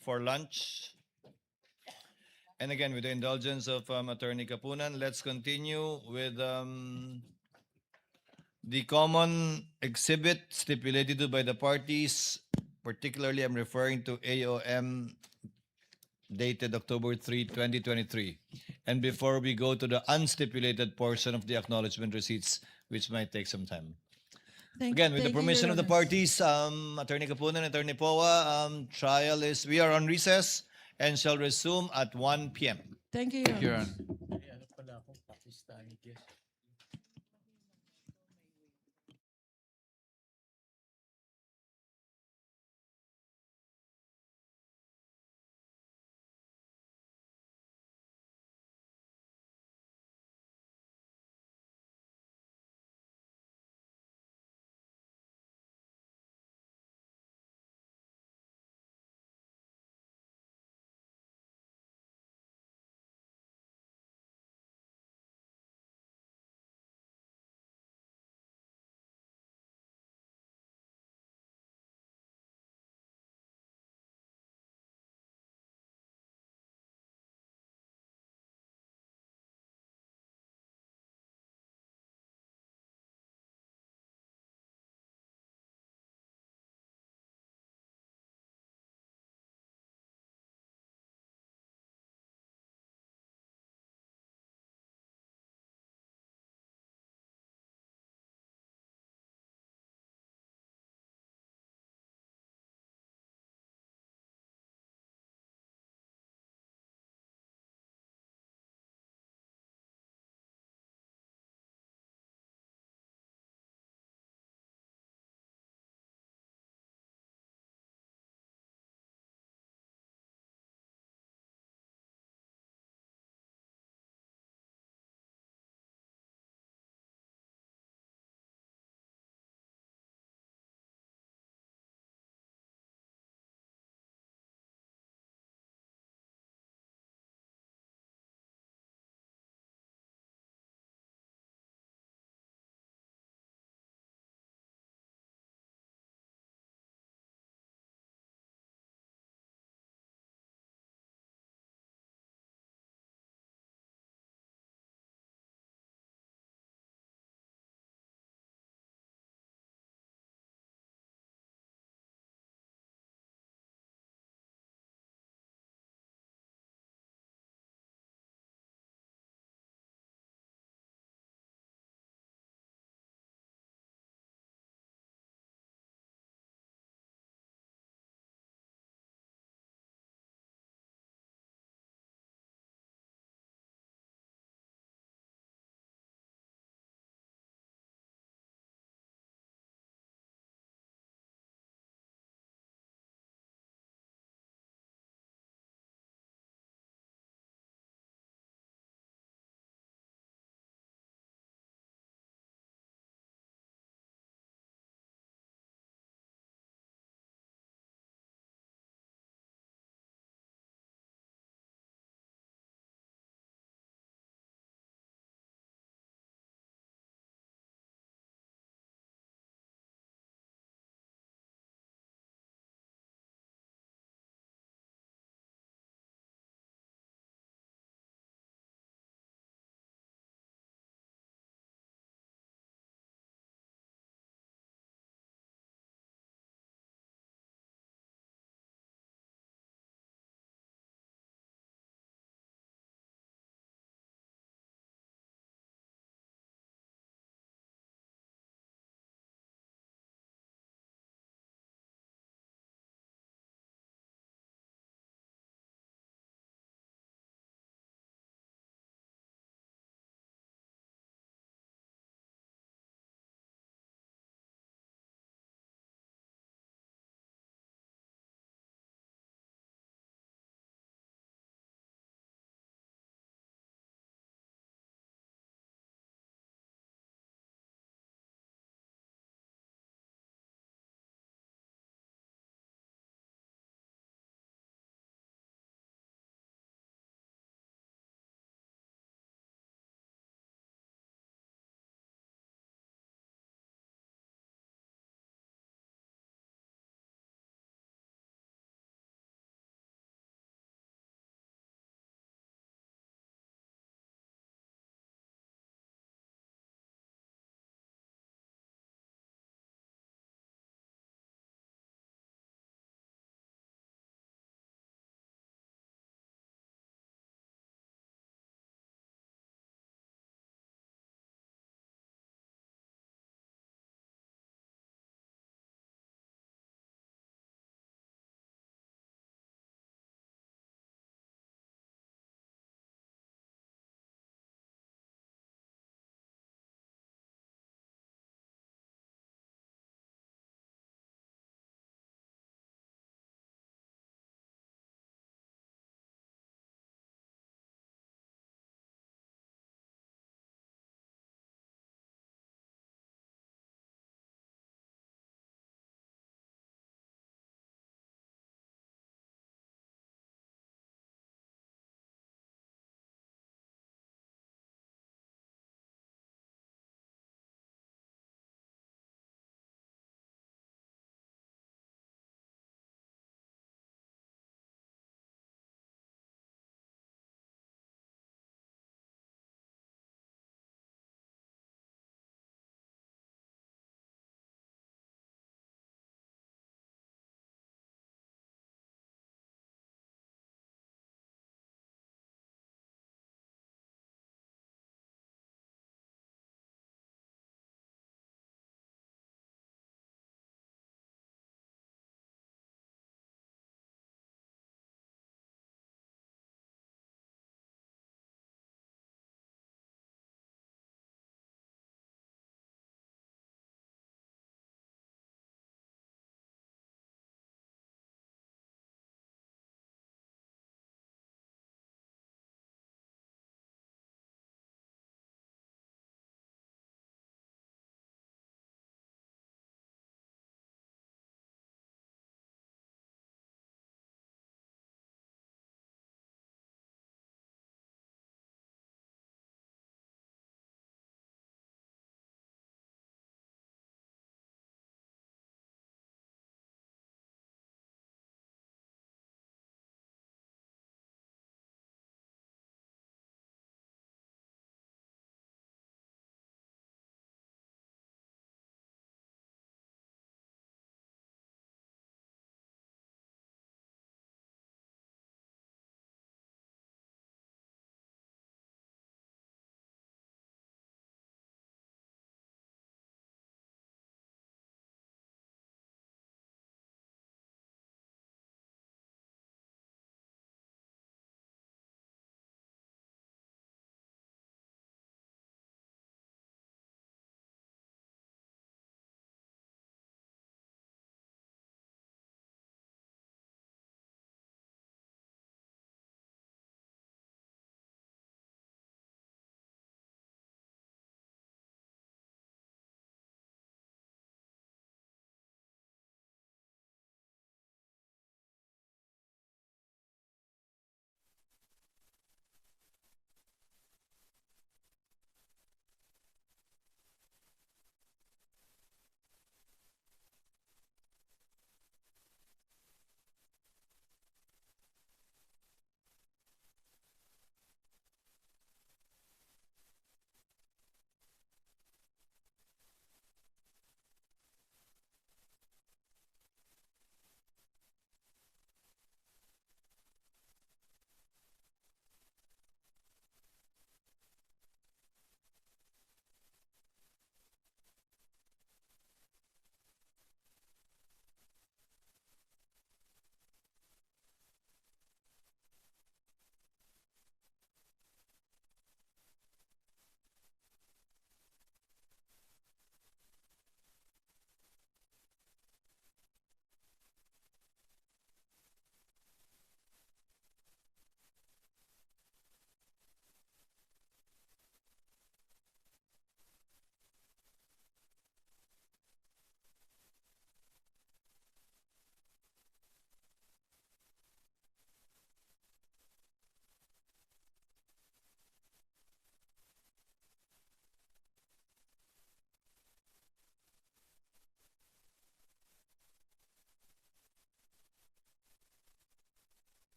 for lunch. And again, with the indulgence of Attorney Kapunan, let's continue with the common exhibit stipulated to by the parties. Particularly, I'm referring to AOM dated October 3, 2023. And before we go to the unstipulated portion of the acknowledgement receipts, which might take some time. Again, with the
Thank you,
permission
Your
of the
Honor.
parties, Attorney Kapunan, Attorney Poa, we are on recess and shall resume at 1 p.m.
Thank you,
Thank you,
Your
Your
Honor.
Honor.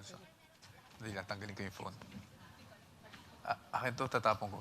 bulsa. Dali lang, tanggalin ko yung phone. Akin to, tatapon ko.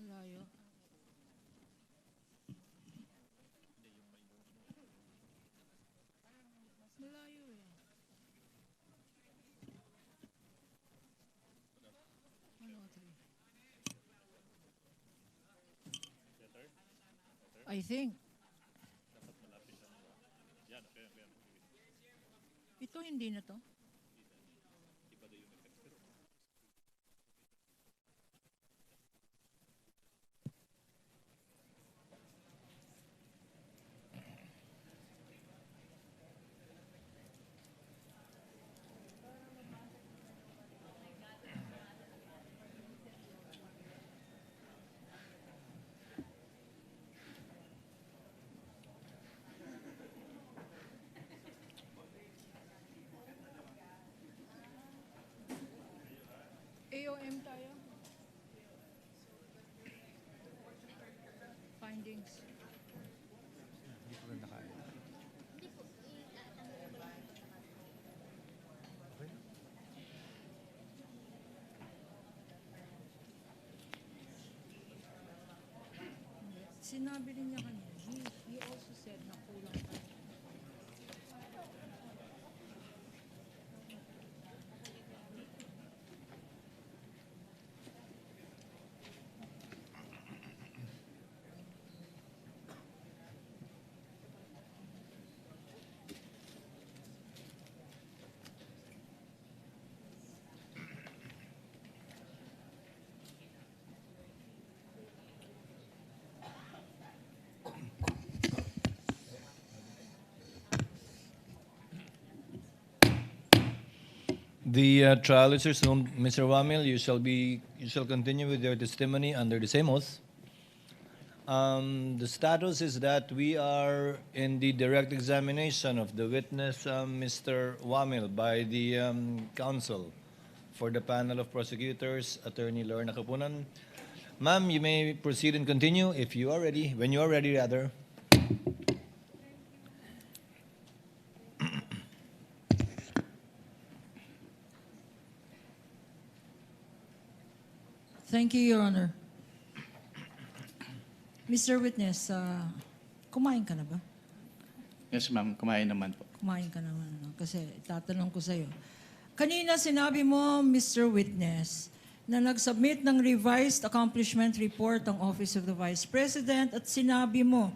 Malayo. Malayo eh. I think. Ito hindi na to. AOM tayo. Findings. Sinabi rin niya kanina, he also said na kulang tayo.
The trial is resumed. Mr. Wamil, you shall continue with your testimony under the same oath. The status is that we are in the direct examination of the witness, Mr. Wamil, by the counsel for the panel of prosecutors, Attorney Lorna Kapunan. Ma'am, you may proceed and continue if you are ready, when you are ready, rather.
Thank you, Your Honor. Mr. Witness, kumain ka na ba?
Yes, ma'am. Kumain naman po.
Kumain ka naman, no? Kasi tatanong ko sa'yo. Kanina sinabi mo, Mr. Witness, na nag-submit ng revised accomplishment report ang Office of the Vice President at sinabi mo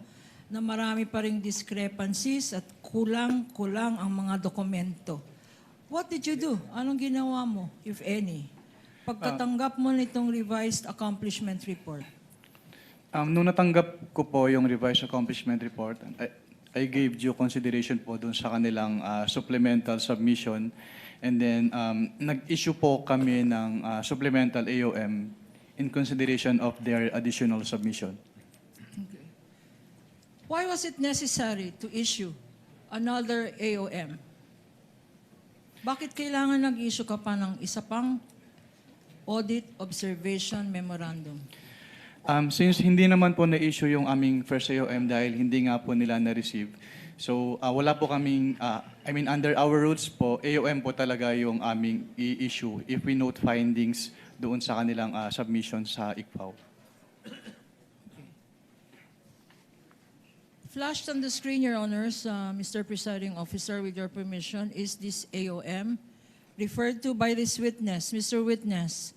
na marami pa ring discrepancies at kulang-kulang ang mga dokumento. What did you do? Anong ginawa mo, if any, pagkatanggap mo nitong revised accomplishment report?
Nung natanggap ko po yung revised accomplishment report, I gave due consideration po dun sa kanilang supplemental submission. And then, nag-issue po kami ng supplemental AOM in consideration of their additional submission.
Okay. Why was it necessary to issue another AOM? Bakit kailangan nag-issue ka pa ng isa pang audit observation memorandum?
Since hindi naman po na-issue yung aming first AOM dahil hindi nga po nila na-receive, so wala po kaming, under our rules po, AOM po talaga yung aming i-issue if we note findings doon sa kanilang submission sa ICFAO.
Flashed on the screen, Your Honors, Mr. Presiding Officer, with your permission, is this AOM referred to by this witness. Mr. Witness,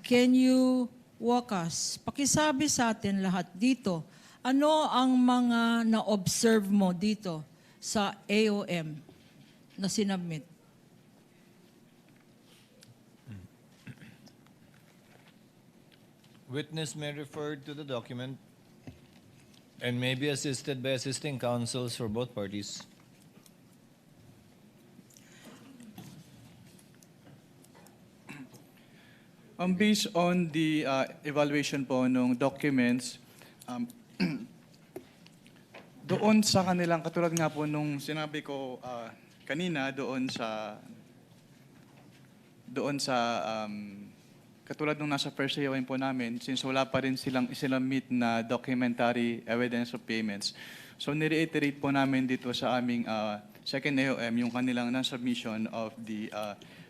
can you walk us, pakisabi sa atin lahat dito, ano ang mga na-observe mo dito sa AOM na sinubmit?
Witness may refer to the document and may be assisted by assisting counsels for both parties.
Based on the evaluation po ng documents, doon sa kanilang, katulad nga po nung sinabi ko kanina, katulad nung nasa first hearing po namin, since wala pa rin silang isinamit na documentary evidence of payments. So nireiterate po namin dito sa aming second AOM yung kanilang non-submission of the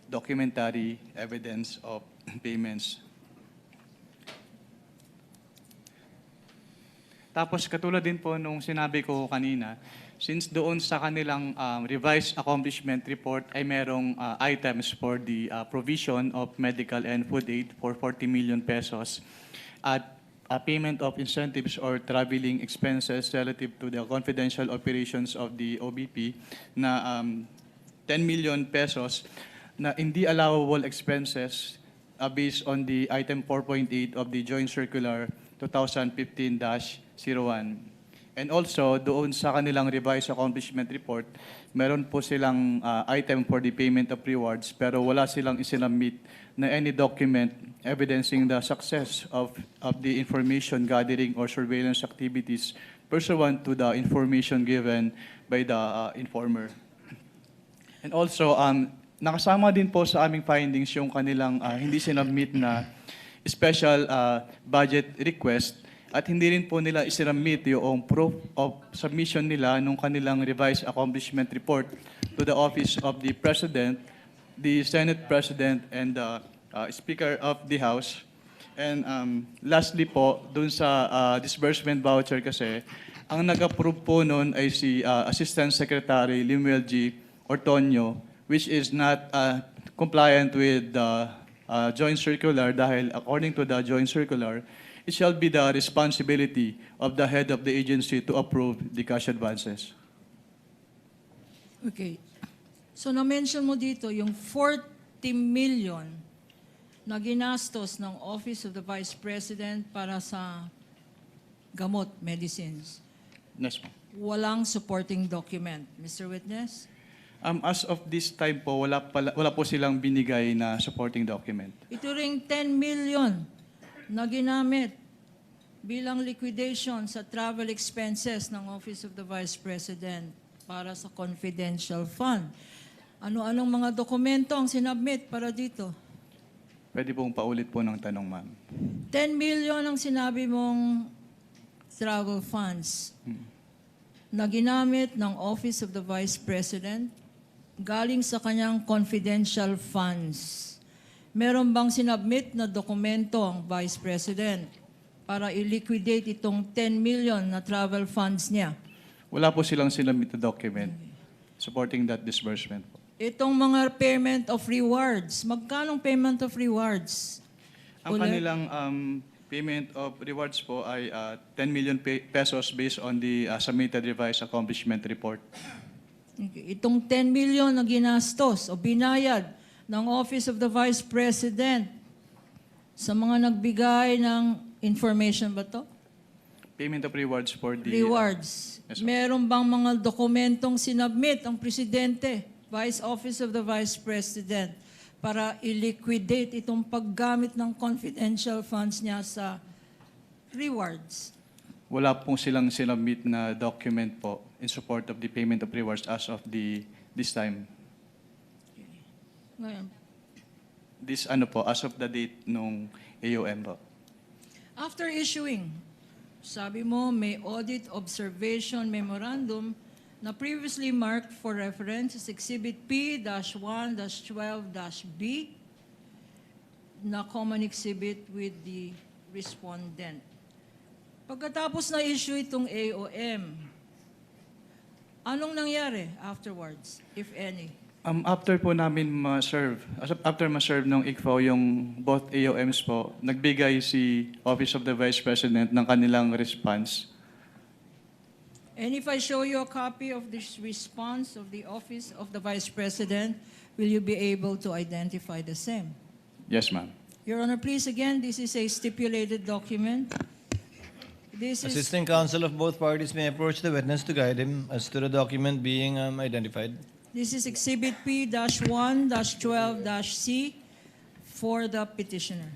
documentary evidence of payments. Tapos katulad din po nung sinabi ko kanina, since doon sa kanilang revised accomplishment report ay merong items for the provision of medical and food aid for 40 million pesos at payment of incentives or traveling expenses relative to the confidential operations of the OBP na 10 million pesos na hindi allowable expenses based on the item 4.8 of the Joint Circular 2015-01. And also, doon sa kanilang revised accomplishment report, meron po silang item for the payment of rewards pero wala silang isinamit na any document evidencing the success of the information gathering or surveillance activities pursuant to the information given by the informer. And also, nakasama din po sa aming findings yung kanilang hindi sinabmit na special budget request at hindi rin po nila isinabmit yung proof of submission nila nung kanilang revised accomplishment report to the Office of the President, the Senate President, and the Speaker of the House. And lastly po, dun sa disbursement voucher kasi, ang nag-approve po nun ay si Assistant Secretary Limuel G. Ortonio, which is not compliant with the joint circular dahil according to the joint circular, it shall be the responsibility of the head of the agency to approve the cash advances.
Okay. So na-mention mo dito yung 40 million na ginastos ng Office of the Vice President para sa gamot, medicines.
Yes, ma'am.
Walang supporting document. Mr. Witness?
As of this time po, wala po silang binigay na supporting document.
Ito ring 10 million na ginamit bilang liquidation sa travel expenses ng Office of the Vice President para sa confidential fund. Ano-anong mga dokumento ang sinabmit para dito?
Pwede pong paulit po ng tanong, ma'am.
10 million ang sinabi mong travel funds na ginamit ng Office of the Vice President galing sa kanyang confidential funds. Meron bang sinabmit na dokumento ang Vice President para i-liquidate itong 10 million na travel funds niya?
Wala po silang sinabmit na document supporting that disbursement po.
Itong mga payment of rewards, magkanong payment of rewards?
Ang kanilang payment of rewards po ay 10 million pesos based on the submitted revised accomplishment report.
Okay. Itong 10 million na ginastos o binayad ng Office of the Vice President sa mga nagbigay ng information ba to?
Payment of rewards for the...
Rewards.
Yes, ma'am.
Meron bang mga dokumentong sinabmit ang Presidente, Vice Office of the Vice President, para i-liquidate itong paggamit ng confidential funds niya sa rewards?
Wala pong silang sinabmit na document po in support of the payment of rewards as of this time.
Ngayon,
As of the date nung AOM po.
after issuing, sabi mo may audit observation memorandum na previously marked for reference as Exhibit P-1-12-B na common exhibit with the respondent. Pagkatapos na issue itong AOM, anong nangyari afterwards, if any?
After po namin after ma-serve ng ICFO yung both AOMs po, nagbigay si Office of the Vice President ng kanilang response.
And if I show you a copy of this response of the Office of the Vice President, will you be able to identify the same?
Yes, ma'am.
Your Honor, please, again, this is a stipulated document. This is,
Assisting counsel of both parties may approach the witness to guide him as to the document being identified.
this is Exhibit P-1-12-C for the petitioner.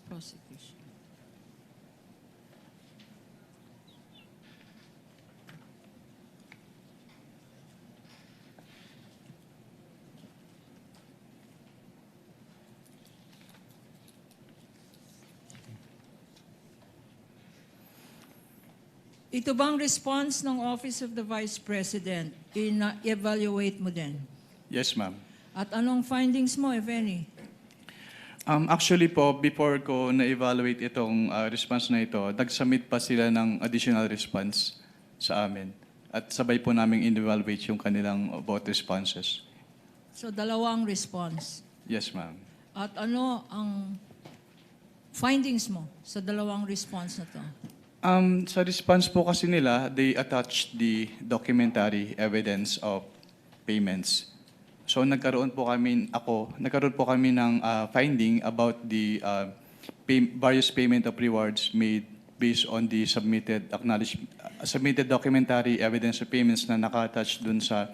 Prosecution. Ito bang response ng Office of the Vice President? Evaluate mo din?
Yes, ma'am.
At anong findings mo, if any?
Actually po, before ko na-evaluate itong response na ito, nag-submit pa sila ng additional response sa amin. At sabay po namin in-evaluate yung kanilang both responses.
So, dalawang response.
Yes, ma'am.
At ano ang findings mo sa dalawang response na to?
Sa response po kasi nila, they attached the documentary evidence of payments. So nagkaroon po kami ng finding about the various payment of rewards made based on the submitted documentary evidence of payments na naka-attach dun sa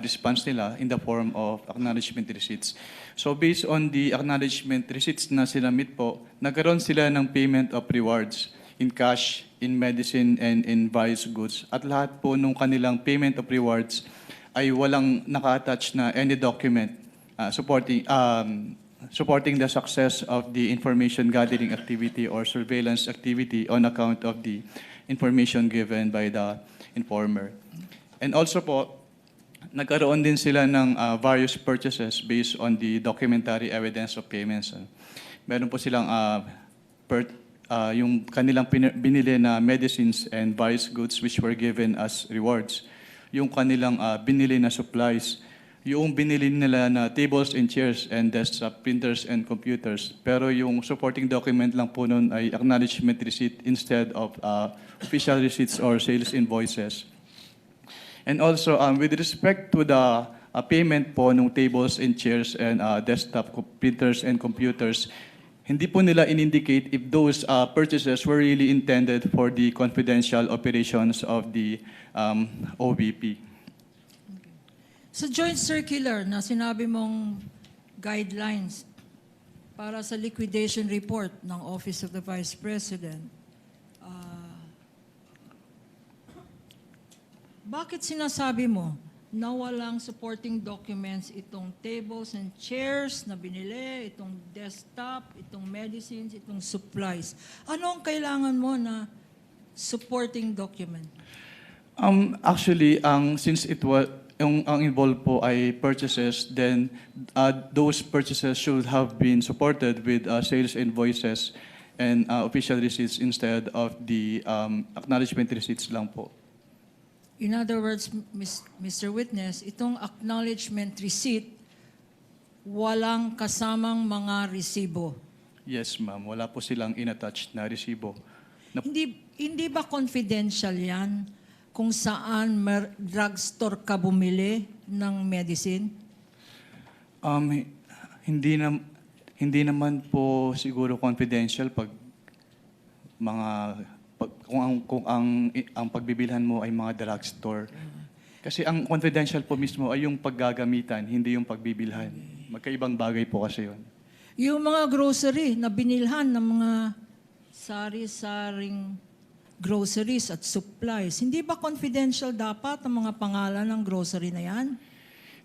response nila in the form of acknowledgement receipts. So based on the acknowledgement receipts na sinamit po, nagkaroon sila ng payment of rewards in cash, in medicine, and in various goods. At lahat po nung kanilang payment of rewards ay walang naka-attach na any document supporting the success of the information gathering activity or surveillance activity on account of the information given by the informer. And also po, nagkaroon din sila ng various purchases based on the documentary evidence of payments. Meron po silang yung kanilang binili na medicines and various goods which were given as rewards. Yung kanilang binili na supplies. Yung binili nila na tables and chairs and desktop printers and computers. Pero yung supporting document lang po nun ay acknowledgement receipt instead of official receipts or sales invoices. And also, with respect to the payment po ng tables and chairs and desktop printers and computers, hindi po nila in-indicate if those purchases were really intended for the confidential operations of the OVP.
Sa joint circular na sinabi mong guidelines para sa liquidation report ng Office of the Vice President, bakit sinasabi mo na walang supporting documents itong tables and chairs na binili, itong desktop, itong medicines, itong supplies? Ano ang kailangan mo na supporting document?
Actually, since it was ang involved po ay purchases, then those purchases should have been supported with sales invoices and official receipts instead of the acknowledgement receipts lang po.
In other words, Mr. Witness, itong acknowledgement receipt, walang kasamang mga resibo.
Yes, ma'am. Wala po silang inattached na resibo.
Hindi ba confidential yan kung saan drugstore ka bumili ng medicine?
Hindi naman po siguro confidential pag kung ang pagbibilhan mo ay mga drugstore. Kasi ang confidential po mismo ay yung paggagamitan, hindi yung pagbibilhan. Magkaibang bagay po kasi yun.
Yung mga grocery na binilhan ng mga sari-saring groceries at supplies, hindi ba confidential dapat ang mga pangalan ng grocery na yan?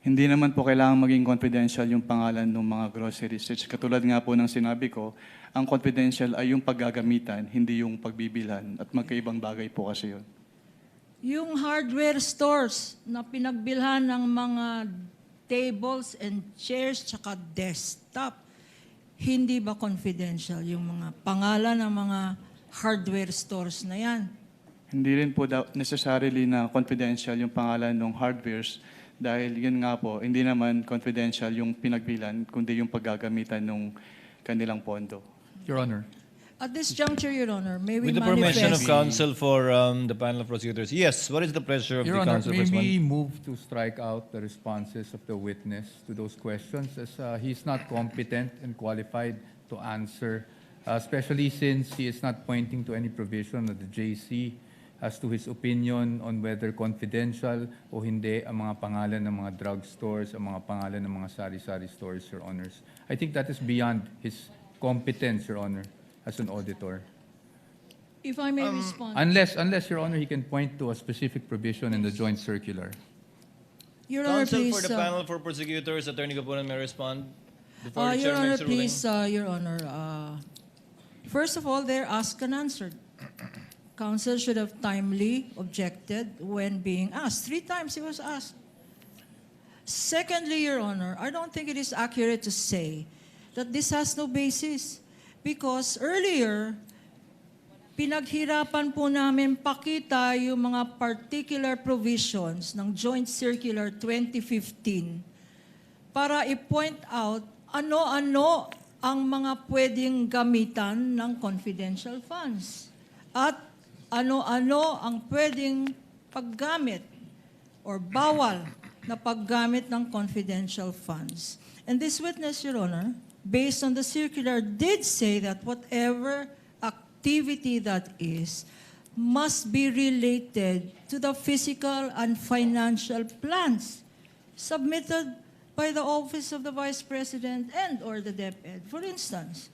Hindi naman po kailangan maging confidential yung pangalan ng mga groceries. Katulad nga po ng sinabi ko, ang confidential ay yung paggagamitan, hindi yung pagbibilhan. At magkaibang bagay po kasi yun.
Yung hardware stores na pinagbilhan ng mga tables and chairs tsaka desktop, hindi ba confidential yung mga pangalan ng mga hardware stores na yan?
Hindi rin po necessarily na confidential yung pangalan ng hardwares dahil yun nga po, hindi naman confidential yung pinagbilan, kundi yung paggagamitan ng kanilang pondo.
Your Honor.
At this juncture, Your Honor, may we
With the permission of
manifest...
counsel for the panel of prosecutors. Yes, what is the pleasure of
Your
the
Honor,
counsel for
may
respondent?
we move to strike out the responses of the witness to those questions, as he's not competent and qualified to answer, especially since he is not pointing to any provision of the JC as to his opinion on whether confidential o hindi ang mga pangalan ng mga drug stores, ang mga pangalan ng mga sari-sari stores, Your Honors. I think that is beyond his competence, Your Honor, as an auditor.
If I may respond.
Unless, Your Honor, he can point to a specific provision in the joint circular.
Your Honor,
Counsel
please...
for the panel for prosecutors, Attorney Kapunan may respond before the
Your
chair
Honor,
makes a ruling.
please, Your Honor. First of all, they're asked and answered. Counsel should have timely objected when being asked. 3 times he was asked. Secondly, Your Honor, I don't think it is accurate to say that this has no basis because earlier, pinaghirapan po namin pakita yung mga particular provisions ng Joint Circular 2015 para i-point out ano-ano ang mga pwedeng gamitan ng confidential funds at ano-ano ang pwedeng paggamit or bawal na paggamit ng confidential funds. And this witness, Your Honor, based on the circular, did say that whatever activity that is must be related to the physical and financial plans submitted by the Office of the Vice President and or the DepEd. For instance,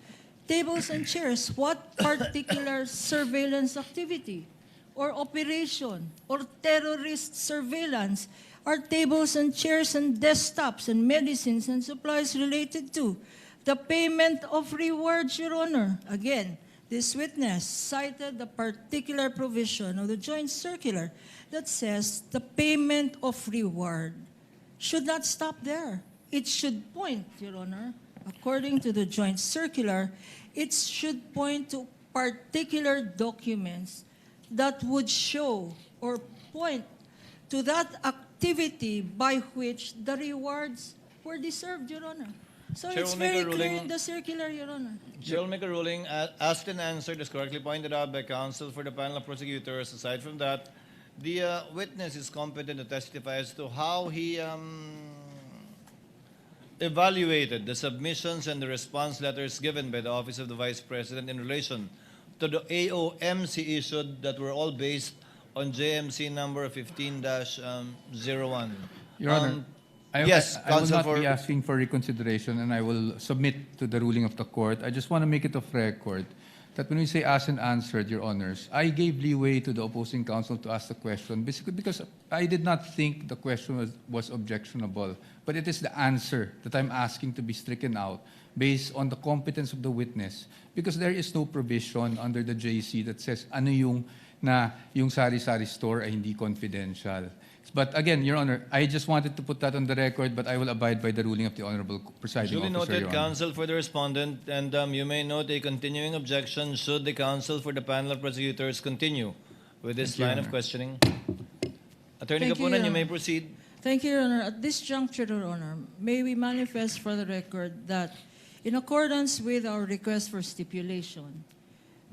tables and chairs, what particular surveillance activity or operation or terrorist surveillance are tables and chairs and desktops and medicines and supplies related to? The payment of rewards, Your Honor. Again, this witness cited the particular provision of the joint circular that says the payment of reward should not stop there. It should point, Your Honor, according to the joint circular, it should point to particular documents that would show or point to that activity by which the rewards were deserved, Your Honor. So
Chair
it's
will make a
very clear
ruling.
in the circular, Your Honor.
Chair will make a ruling. Asked and answered as correctly pointed out by counsel for the panel of prosecutors. Aside from that, the witness is competent to testify as to how he evaluated the submissions and the response letters given by the Office of the Vice President in relation to the AOMC issued that were all based on JMC number 15-01.
Your Honor,
yes,
I will
counsel
not
for-
be asking for reconsideration and I will submit to the ruling of the court. I just want to make it of record that when we say asked and answered, Your Honors, I gave leeway to the opposing counsel to ask the question basically because I did not think the question was objectionable. But it is the answer that I'm asking to be stricken out based on the competence of the witness because there is no provision under the JC that says ano yung sari-sari store ay hindi confidential. But again, Your Honor, I just wanted to put that on the record, but I will abide by the ruling of the Honorable Presiding
Duly
Officer,
noted,
Your Honor.
counsel for the respondent, and you may note a continuing objection should the counsel for the panel of prosecutors continue with this
Thank you,
line of
Honor.
questioning. Attorney
Thank you,
Kapunan,
Your
you may
Honor.
proceed.
Thank you, Your Honor. At this juncture, Your Honor, may we manifest for the record that in accordance with our request for stipulation,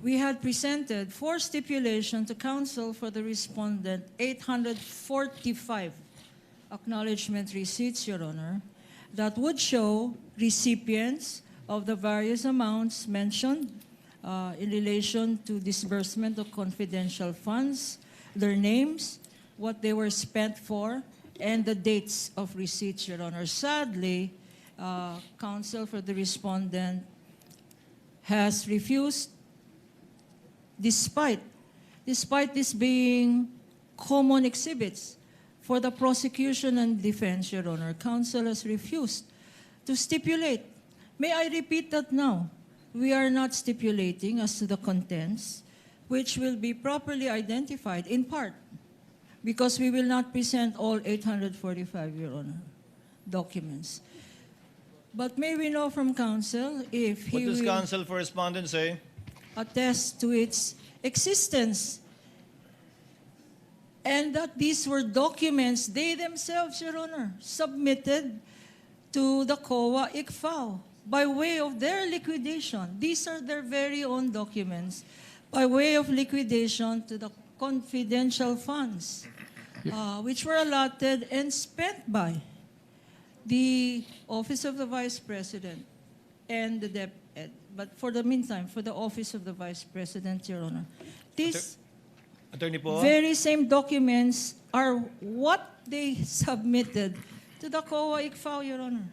we had presented for stipulation to counsel for the respondent 845 acknowledgement receipts, Your Honor, that would show recipients of the various amounts mentioned in relation to disbursement of confidential funds, their names, what they were spent for, and the dates of receipts, Your Honor. Sadly, counsel for the respondent has refused, despite this being common exhibits for the prosecution and defense, Your Honor, counsel has refused to stipulate. May I repeat that now? We are not stipulating as to the contents, which will be properly identified in part, because we will not present all 845, Your Honor, documents. But may we know from counsel if
What
he
does
will
counsel for respondent say?
attest to its existence and that these were documents they themselves, Your Honor, submitted to the COA ICFAO by way of their liquidation. These are their very own documents, by way of liquidation to the confidential funds, which were allotted and spent by the Office of the Vice President and the DepEd. But for the meantime, for the Office of the Vice President, Your Honor, these
Attorney po?
very same documents are what they submitted to the COA ICFAO, Your Honor.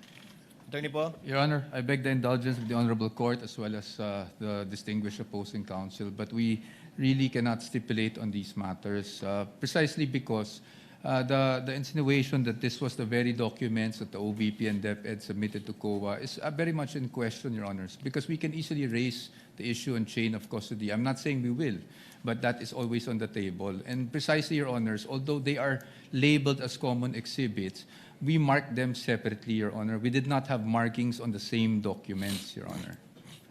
Attorney po?
Your Honor, I beg the indulgence of the Honorable Court as well as the distinguished opposing counsel, but we really cannot stipulate on these matters precisely because the insinuation that this was the very documents that the OVP and DepEd submitted to COA is very much in question, Your Honors, because we can easily raise the issue on chain of custody. I'm not saying we will, but that is always on the table. And precisely, Your Honors, although they are labeled as common exhibits, we marked them separately, Your Honor. We did not have markings on the same documents, Your Honor.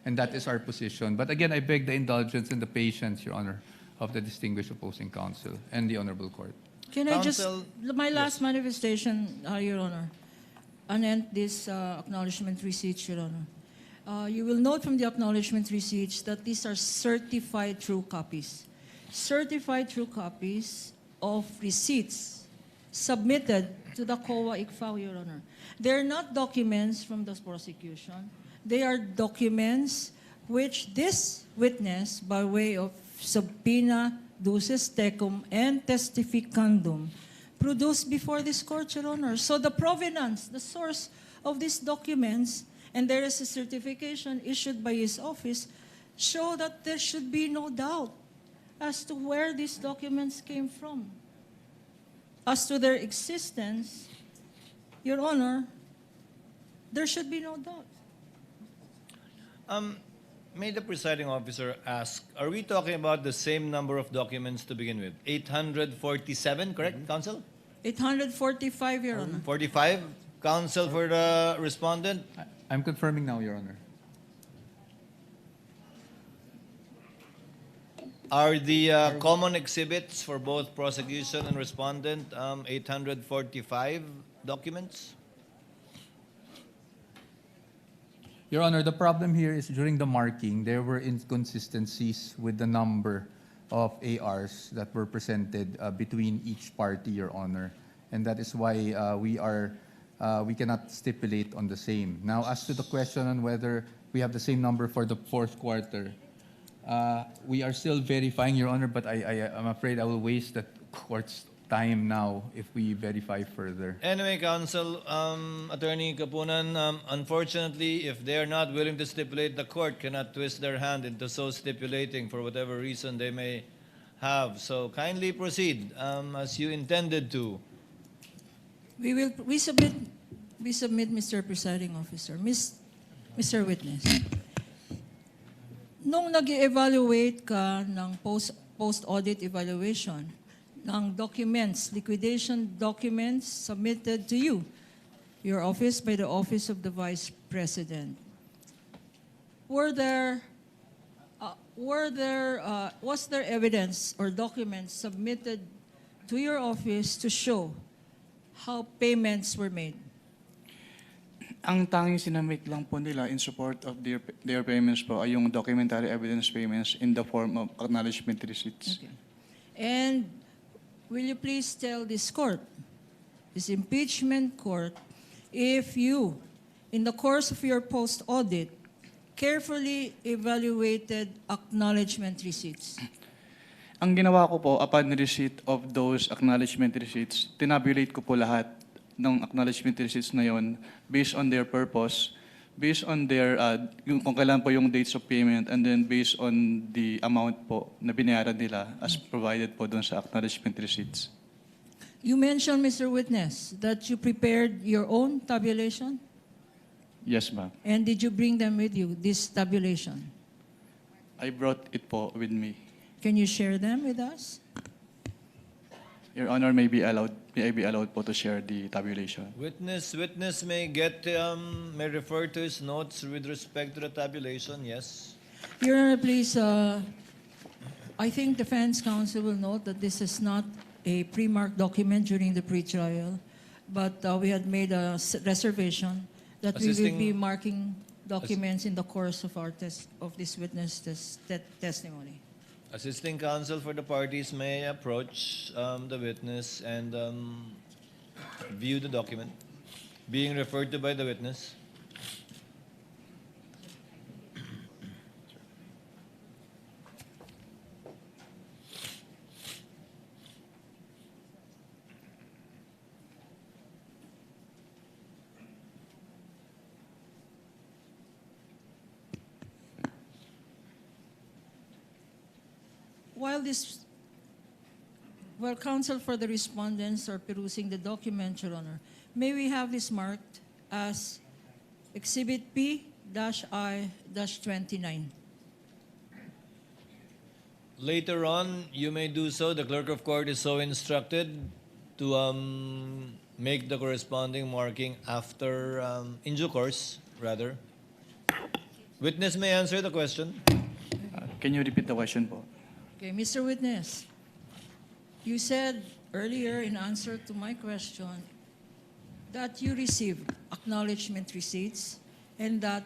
And that is our position. But again, I beg the indulgence and the patience, Your Honor, of the distinguished opposing counsel and the Honorable Court.
Can I just,
Counsel,
my last manifestation, Your Honor, anent this acknowledgement receipts, Your Honor. You will note from the acknowledgement receipts that these are certified true copies. Certified true copies of receipts submitted to the COA ICFAO, Your Honor. They're not documents from the prosecution. They are documents which this witness, by way of subpoena, duces tecum, and testificandum, produced before this court, Your Honor. So the provenance, the source of these documents, and there is a certification issued by his office, show that there should be no doubt as to where these documents came from. As to their existence, Your Honor, there should be no doubt.
May the presiding officer ask, are we talking about the same number of documents to begin with? 847, correct, Counsel?
845, Your Honor.
45? Counsel for the respondent?
I'm confirming now, Your Honor.
Are the common exhibits for both prosecution and respondent 845 documents?
Your Honor, the problem here is during the marking, there were inconsistencies with the number of ARs that were presented between each party, Your Honor. And that is why we cannot stipulate on the same. Now, as to the question on whether we have the same number for the fourth quarter, we are still verifying, Your Honor, but I'm afraid I will waste the court's time now if we verify further.
Anyway, Counsel, Attorney Kapunan, unfortunately, if they are not willing to stipulate, the court cannot twist their hand into so stipulating for whatever reason they may have. So kindly proceed as you intended to.
We submit, Mr. Presiding Officer, Mr. Witness. Nung nag-evaluate ka ng post-audit evaluation ng documents, liquidation documents submitted to you, your office by the Office of the Vice President, was there evidence or documents submitted to your office to show how payments were made?
Ang tanging sinamit lang po nila in support of their payments po ay yung documentary evidence payments in the form of acknowledgement receipts.
Okay. And will you please tell this court, this impeachment court, if you, in the course of your post-audit, carefully evaluated acknowledgement receipts?
Ang ginawa ko po, upon receipt of those acknowledgement receipts, tinabulate ko po lahat ng acknowledgement receipts na yon based on their purpose, based on their, kung kailan po yung dates of payment, and then based on the amount po na binayaran nila as provided po doon sa acknowledgement receipts.
You mentioned, Mr. Witness, that you prepared your own tabulation?
Yes, ma'am.
And did you bring them with you, this tabulation?
I brought it po with me.
Can you share them with us?
Your Honor, may I be allowed po to share the tabulation.
Witness may may refer to his notes with respect to the tabulation, yes.
Your Honor, please, I think defense counsel will note that this is not a pre-marked document during the pre-trial, but we had made a reservation that we will be marking documents in the course of of this witness testimony.
Assisting counsel for the parties may approach the witness and view the document being referred to by the witness.
While counsel for the respondents are perusing the document, Your Honor, may we have this marked as Exhibit P-I-29?
Later on, you may do so. The clerk of court is so instructed to make the corresponding marking after, in due course, rather. Witness may answer the question.
Can you repeat the question po?
Okay, Mr. Witness, you said earlier in answer to my question that you received acknowledgement receipts and that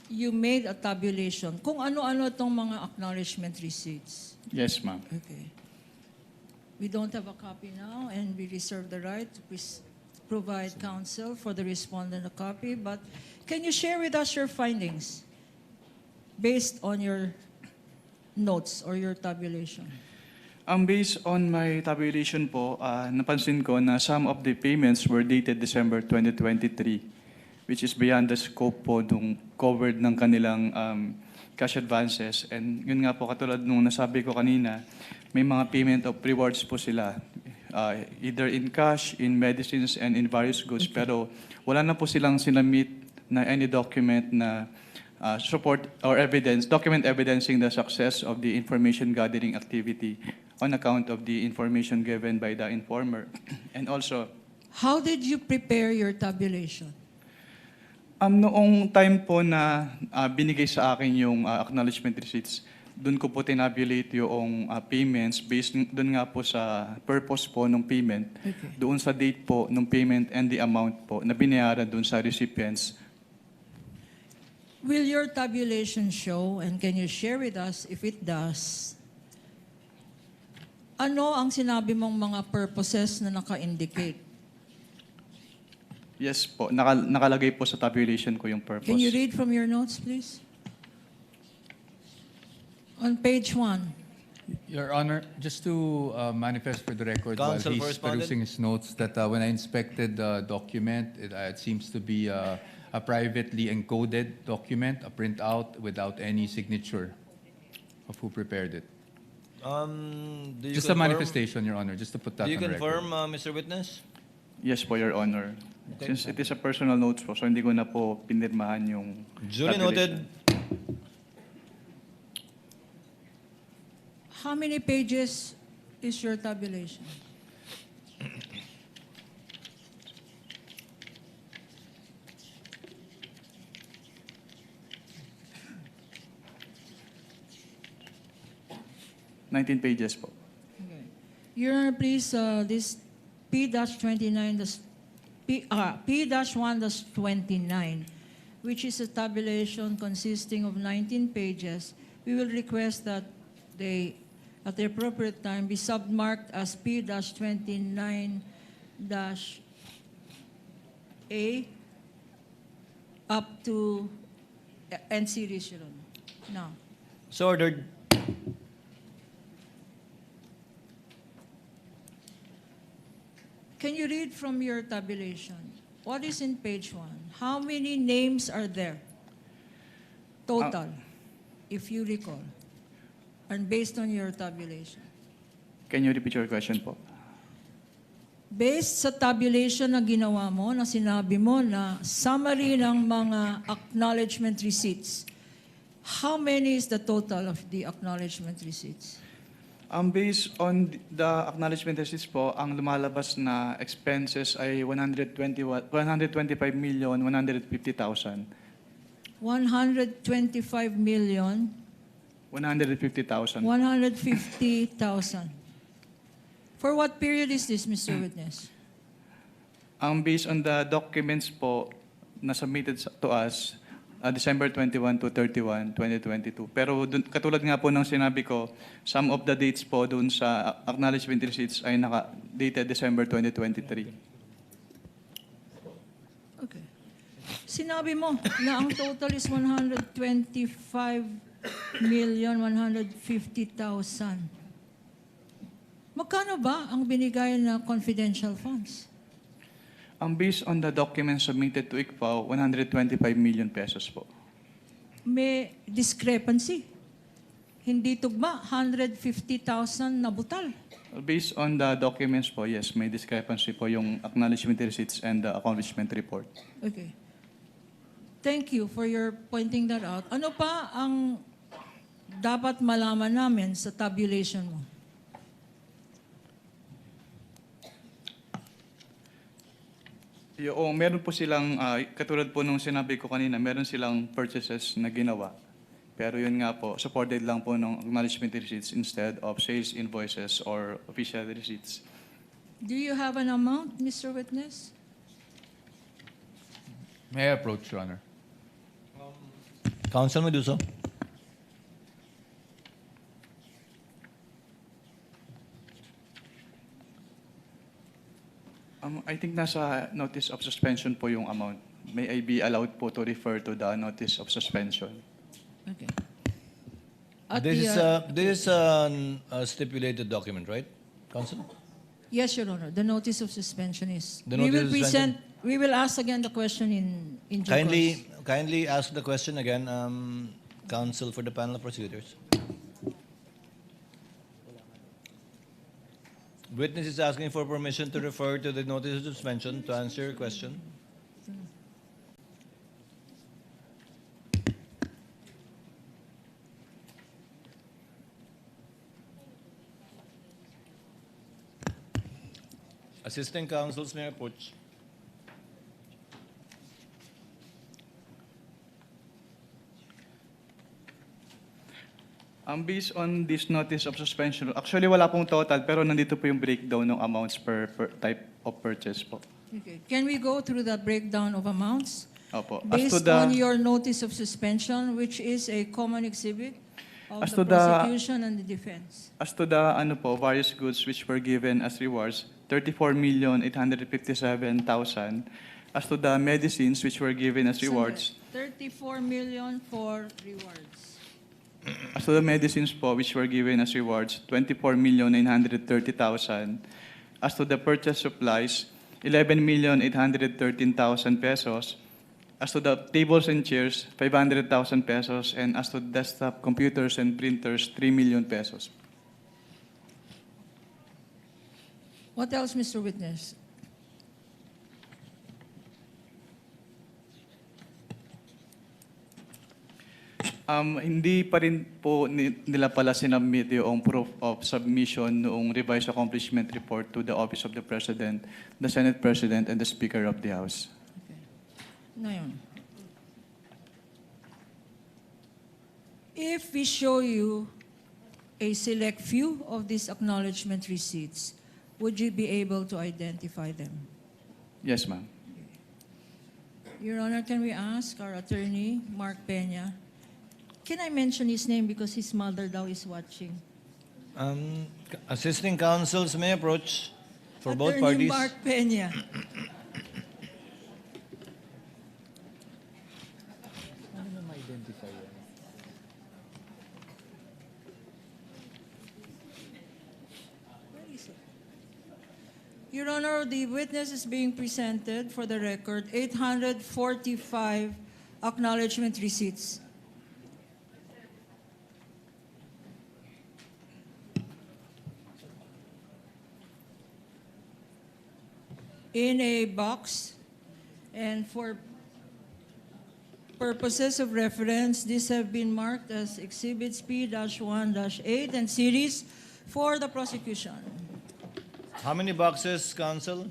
you made a tabulation. Kung ano-ano itong mga acknowledgement receipts.
Yes, ma'am.
Okay. We don't have a copy now, and we reserve the right to provide counsel for the respondent a copy, but can you share with us your findings based on your notes or your tabulation?
Based on my tabulation po, napansin ko na some of the payments were dated December 2023, which is beyond the scope po nung covered ng kanilang cash advances. And yun nga po, katulad nung nasabi ko kanina, may mga payment of rewards po sila, either in cash, in medicines, and in various goods. Pero wala na po silang sinamit na any document na support or evidence, document evidencing the success of the information gathering activity on account of the information given by the informer. And also,
How did you prepare your tabulation?
noong time po na binigay sa akin yung acknowledgement receipts, doon ko po tinabulate yung payments based doon nga po sa purpose po ng payment, doon sa date po ng payment and the amount po na binayaran doon sa recipients.
Will your tabulation show, and can you share with us if it does, ano ang sinabi mong mga purposes na naka-indicate?
Yes po, nakalagay po sa tabulation ko yung purpose.
Can you read from your notes, please? On page 1.
Your Honor, just to manifest for the record
Counsel
while
for
he's
respondent.
perusing his notes, that when I inspected the document, it seems to be a privately encoded document, a printout without any signature of who prepared it.
Do you
Just a
confirm-
manifestation, Your Honor, just to put that
Do you
on record.
confirm, Mr. Witness?
Yes po, Your Honor.
Okay.
Since it is a personal notes po, so hindi ko na po pinirmahan yung
Duly noted.
tabulation.
How many pages is your tabulation?
$19 pages po.
Okay. Your Honor, please, this P-29, P-1-29, which is a tabulation consisting of 19 pages, we will request that they, at the appropriate time, be submarked as P-29-A up to end series, Your Honor. Now,
So ordered.
can you read from your tabulation? What is in page 1? How many names are there? Total, if you recall. And based on your tabulation.
Can you repeat your question po?
Based sa tabulation na ginawa mo, na sinabi mo na summary ng mga acknowledgement receipts, how many is the total of the acknowledgement receipts?
Based on the acknowledgement receipts po, ang lumalabas na expenses ay 125,150,000.
125 million
150,000.
150,000. For what period is this, Mr. Witness?
Based on the documents po na submitted to us, December 21 to 31, 2022. Pero katulad nga po ng sinabi ko, some of the dates po dun sa acknowledgement receipts ay naka-dated December 2023.
Okay. Sinabi mo na ang total is 125,150,000. Magkano ba ang binigay na confidential funds?
Based on the documents submitted to ICFAO, 125 million pesos po.
May discrepancy. Hindi tugma, 150,000 na butal.
Based on the documents po, yes, may discrepancy po yung acknowledgement receipts and the accomplishment report.
Okay. Thank you for your pointing that out. Ano pa ang dapat malaman namin sa tabulation mo?
Yung, meron po silang, katulad po nung sinabi ko kanina, meron silang purchases na ginawa. Pero yun nga po, supported lang po ng acknowledgement receipts instead of sales invoices or official receipts.
Do you have an amount, Mr. Witness?
May I approach, Your Honor?
Council Meduso.
I think nasa notice of suspension po yung amount. May I be allowed po to refer to the notice of suspension?
Okay. At
This
the,
is a stipulated document, right, Council?
yes, Your Honor. The notice of suspension is.
The
We will
notice of suspension?
we will ask again the question in due course.
Kindly ask the question again, Council for the panel of prosecutors. Witness is asking for permission to refer to the notice of suspension to answer your question. Assistant counsels may approach.
Based on this notice of suspension, actually wala pong total pero nandito po yung breakdown ng amounts per type of purchase po.
Okay. Can we go through the breakdown of amounts?
Opo.
Based on your notice of suspension, which is a common exhibit of
As
the
to the-
prosecution and the defense.
As to the various goods which were given as rewards, 34,857,000. As to the medicines which were given as rewards,
34 million for rewards.
as to the medicines po which were given as rewards, 24,930,000. As to the purchase supplies, 11,813,000 pesos. As to the tables and chairs, 500,000 pesos. And as to desktop computers and printers, 3 million pesos.
What else, Mr. Witness?
Hindi pa rin po nila pala sinubmit yung proof of submission noong revised accomplishment report to the Office of the President, the Senate President, and the Speaker of the House.
Ngayon, if we show you a select few of these acknowledgement receipts, would you be able to identify them?
Yes, ma'am.
Your Honor, can we ask our attorney, Mark Peña? Can I mention his name because his mother daw is watching?
Assisting counsels may approach for both
Attorney
parties.
Mark Peña. Where is it? Your Honor, the witness is being presented for the record 845 acknowledgement receipts. In a box, and for purposes of reference, these have been marked as Exhibits P-1-8 and series for the prosecution.
How many boxes, counsel?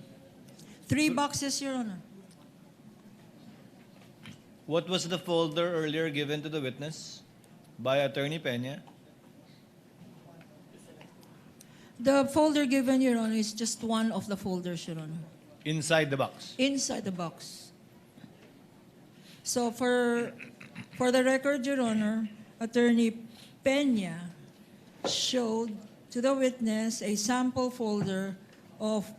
3 boxes, Your Honor.
What was the folder earlier given to the witness by Attorney Peña?
The folder given, Your Honor, is just one of the folders, Your Honor.
Inside the box.
Inside the box. So for For the record, Your Honor, Attorney Peña showed to the witness a sample folder of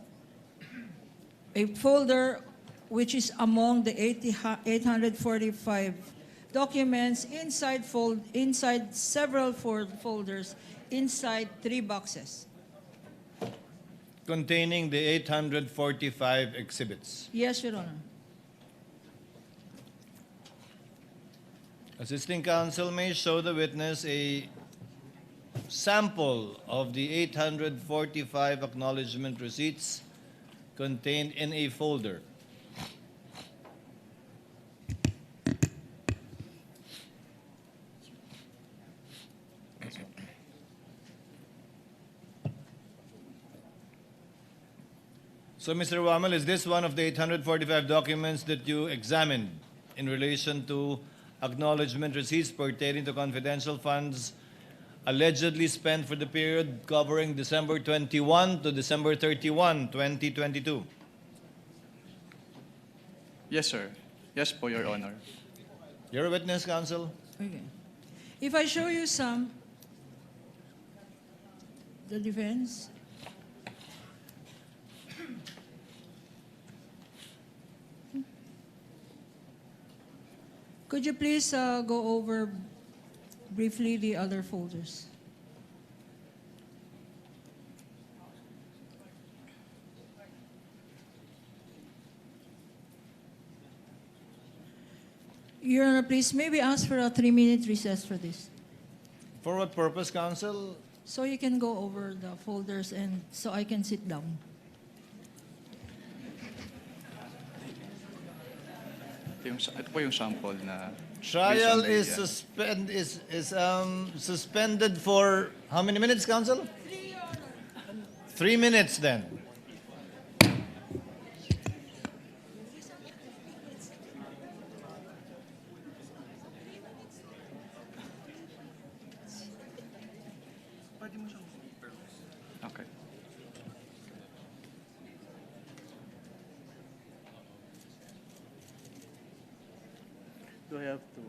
a folder which is among the 845 documents inside several folders, inside 3 boxes.
Containing the 845 exhibits.
Yes, Your Honor.
Assisting counsel may show the witness a sample of the 845 acknowledgement receipts contained in a folder. So, Mr. Wamel, is this one of the 845 documents that you examined in relation to acknowledgement receipts pertaining to confidential funds allegedly spent for the period covering December 21 to December 31, 2022?
Yes, sir. Yes po, Your Honor.
You're a witness, counsel.
Okay. If I show you some, the defense. Could you please go over briefly the other folders? Your Honor, please, may we ask for a 3-minute recess for this?
For what purpose, counsel?
So you can go over the folders and so I can sit down.
Ito po yung sample na...
Trial
based on
is suspended for how many minutes, counsel? 3 minutes then.
Okay. Do I have to...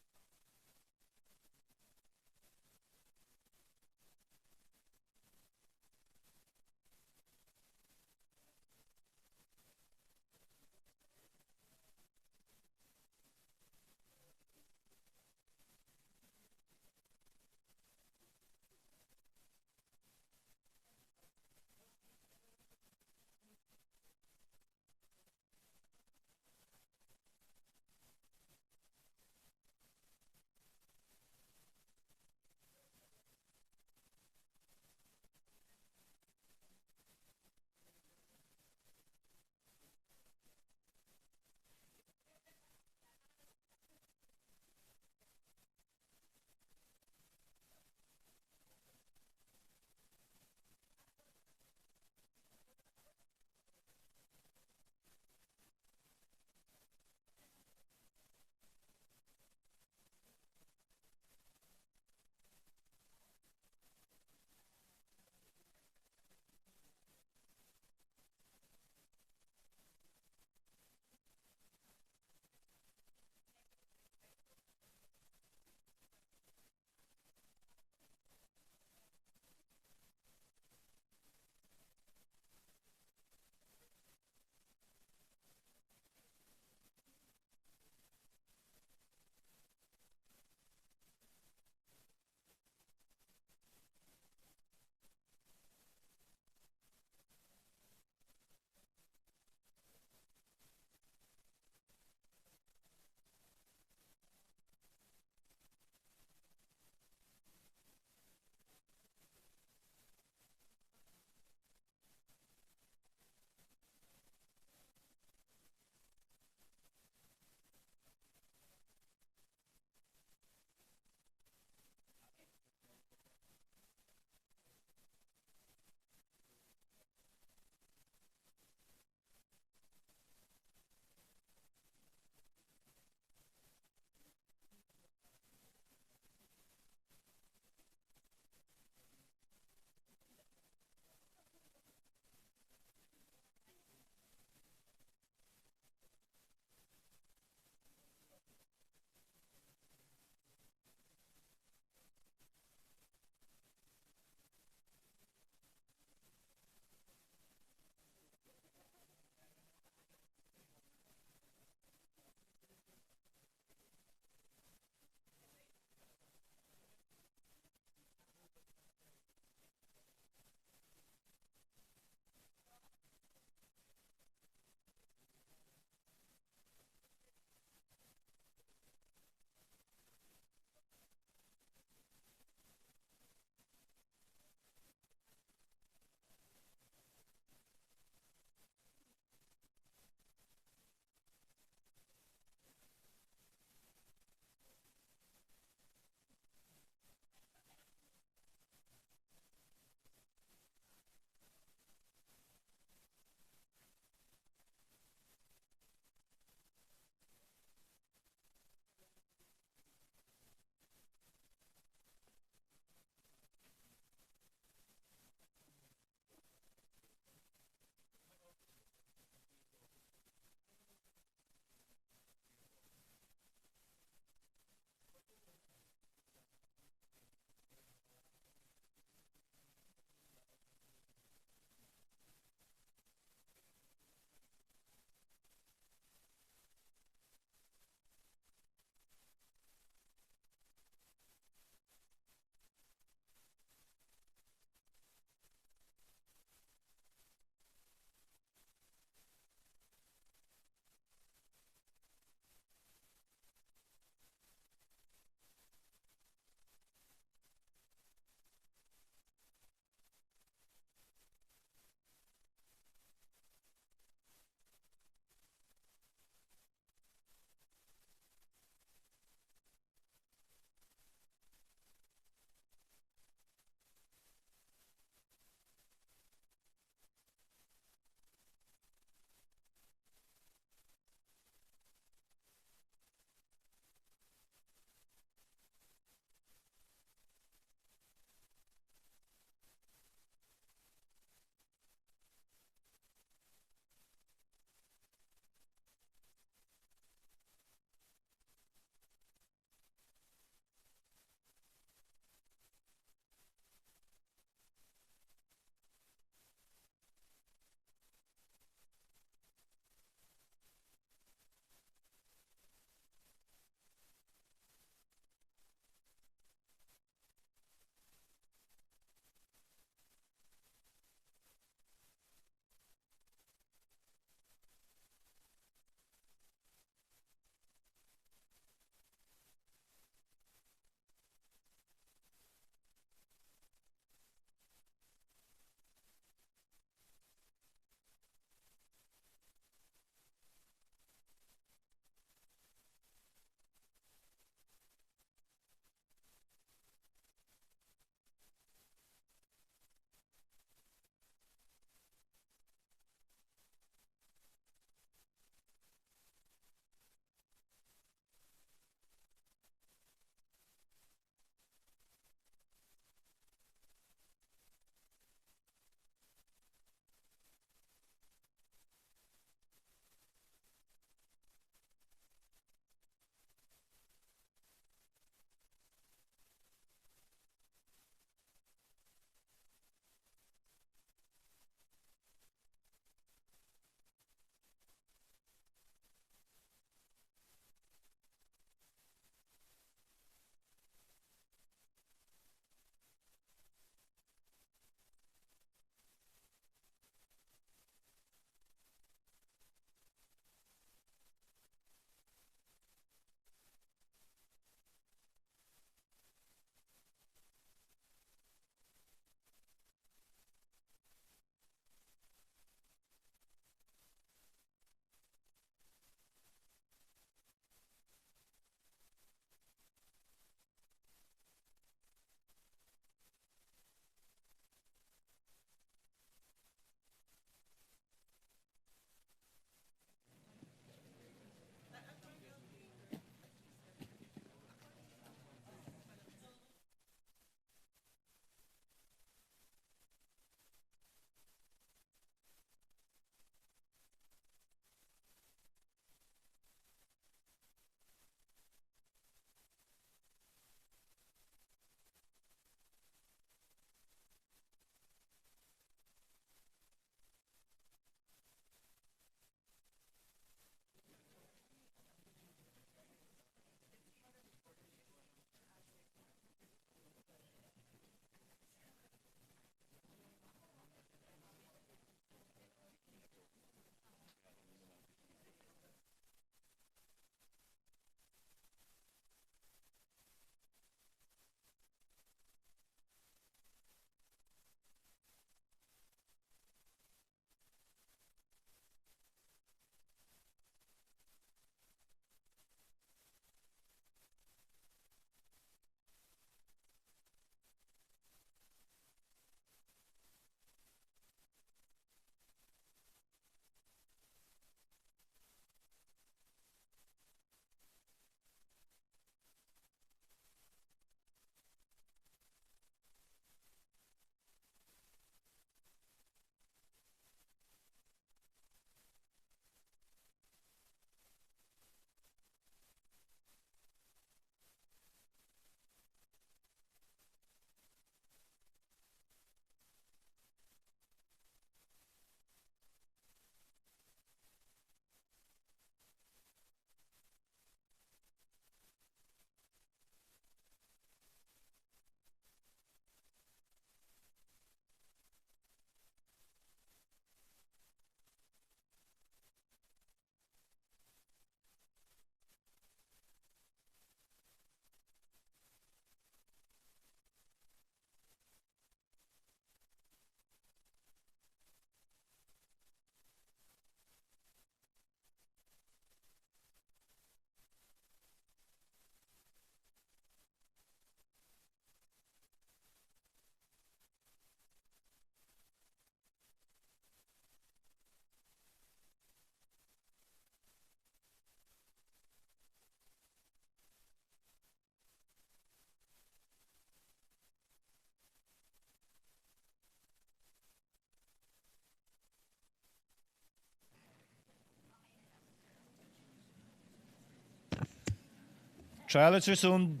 Trial is resumed.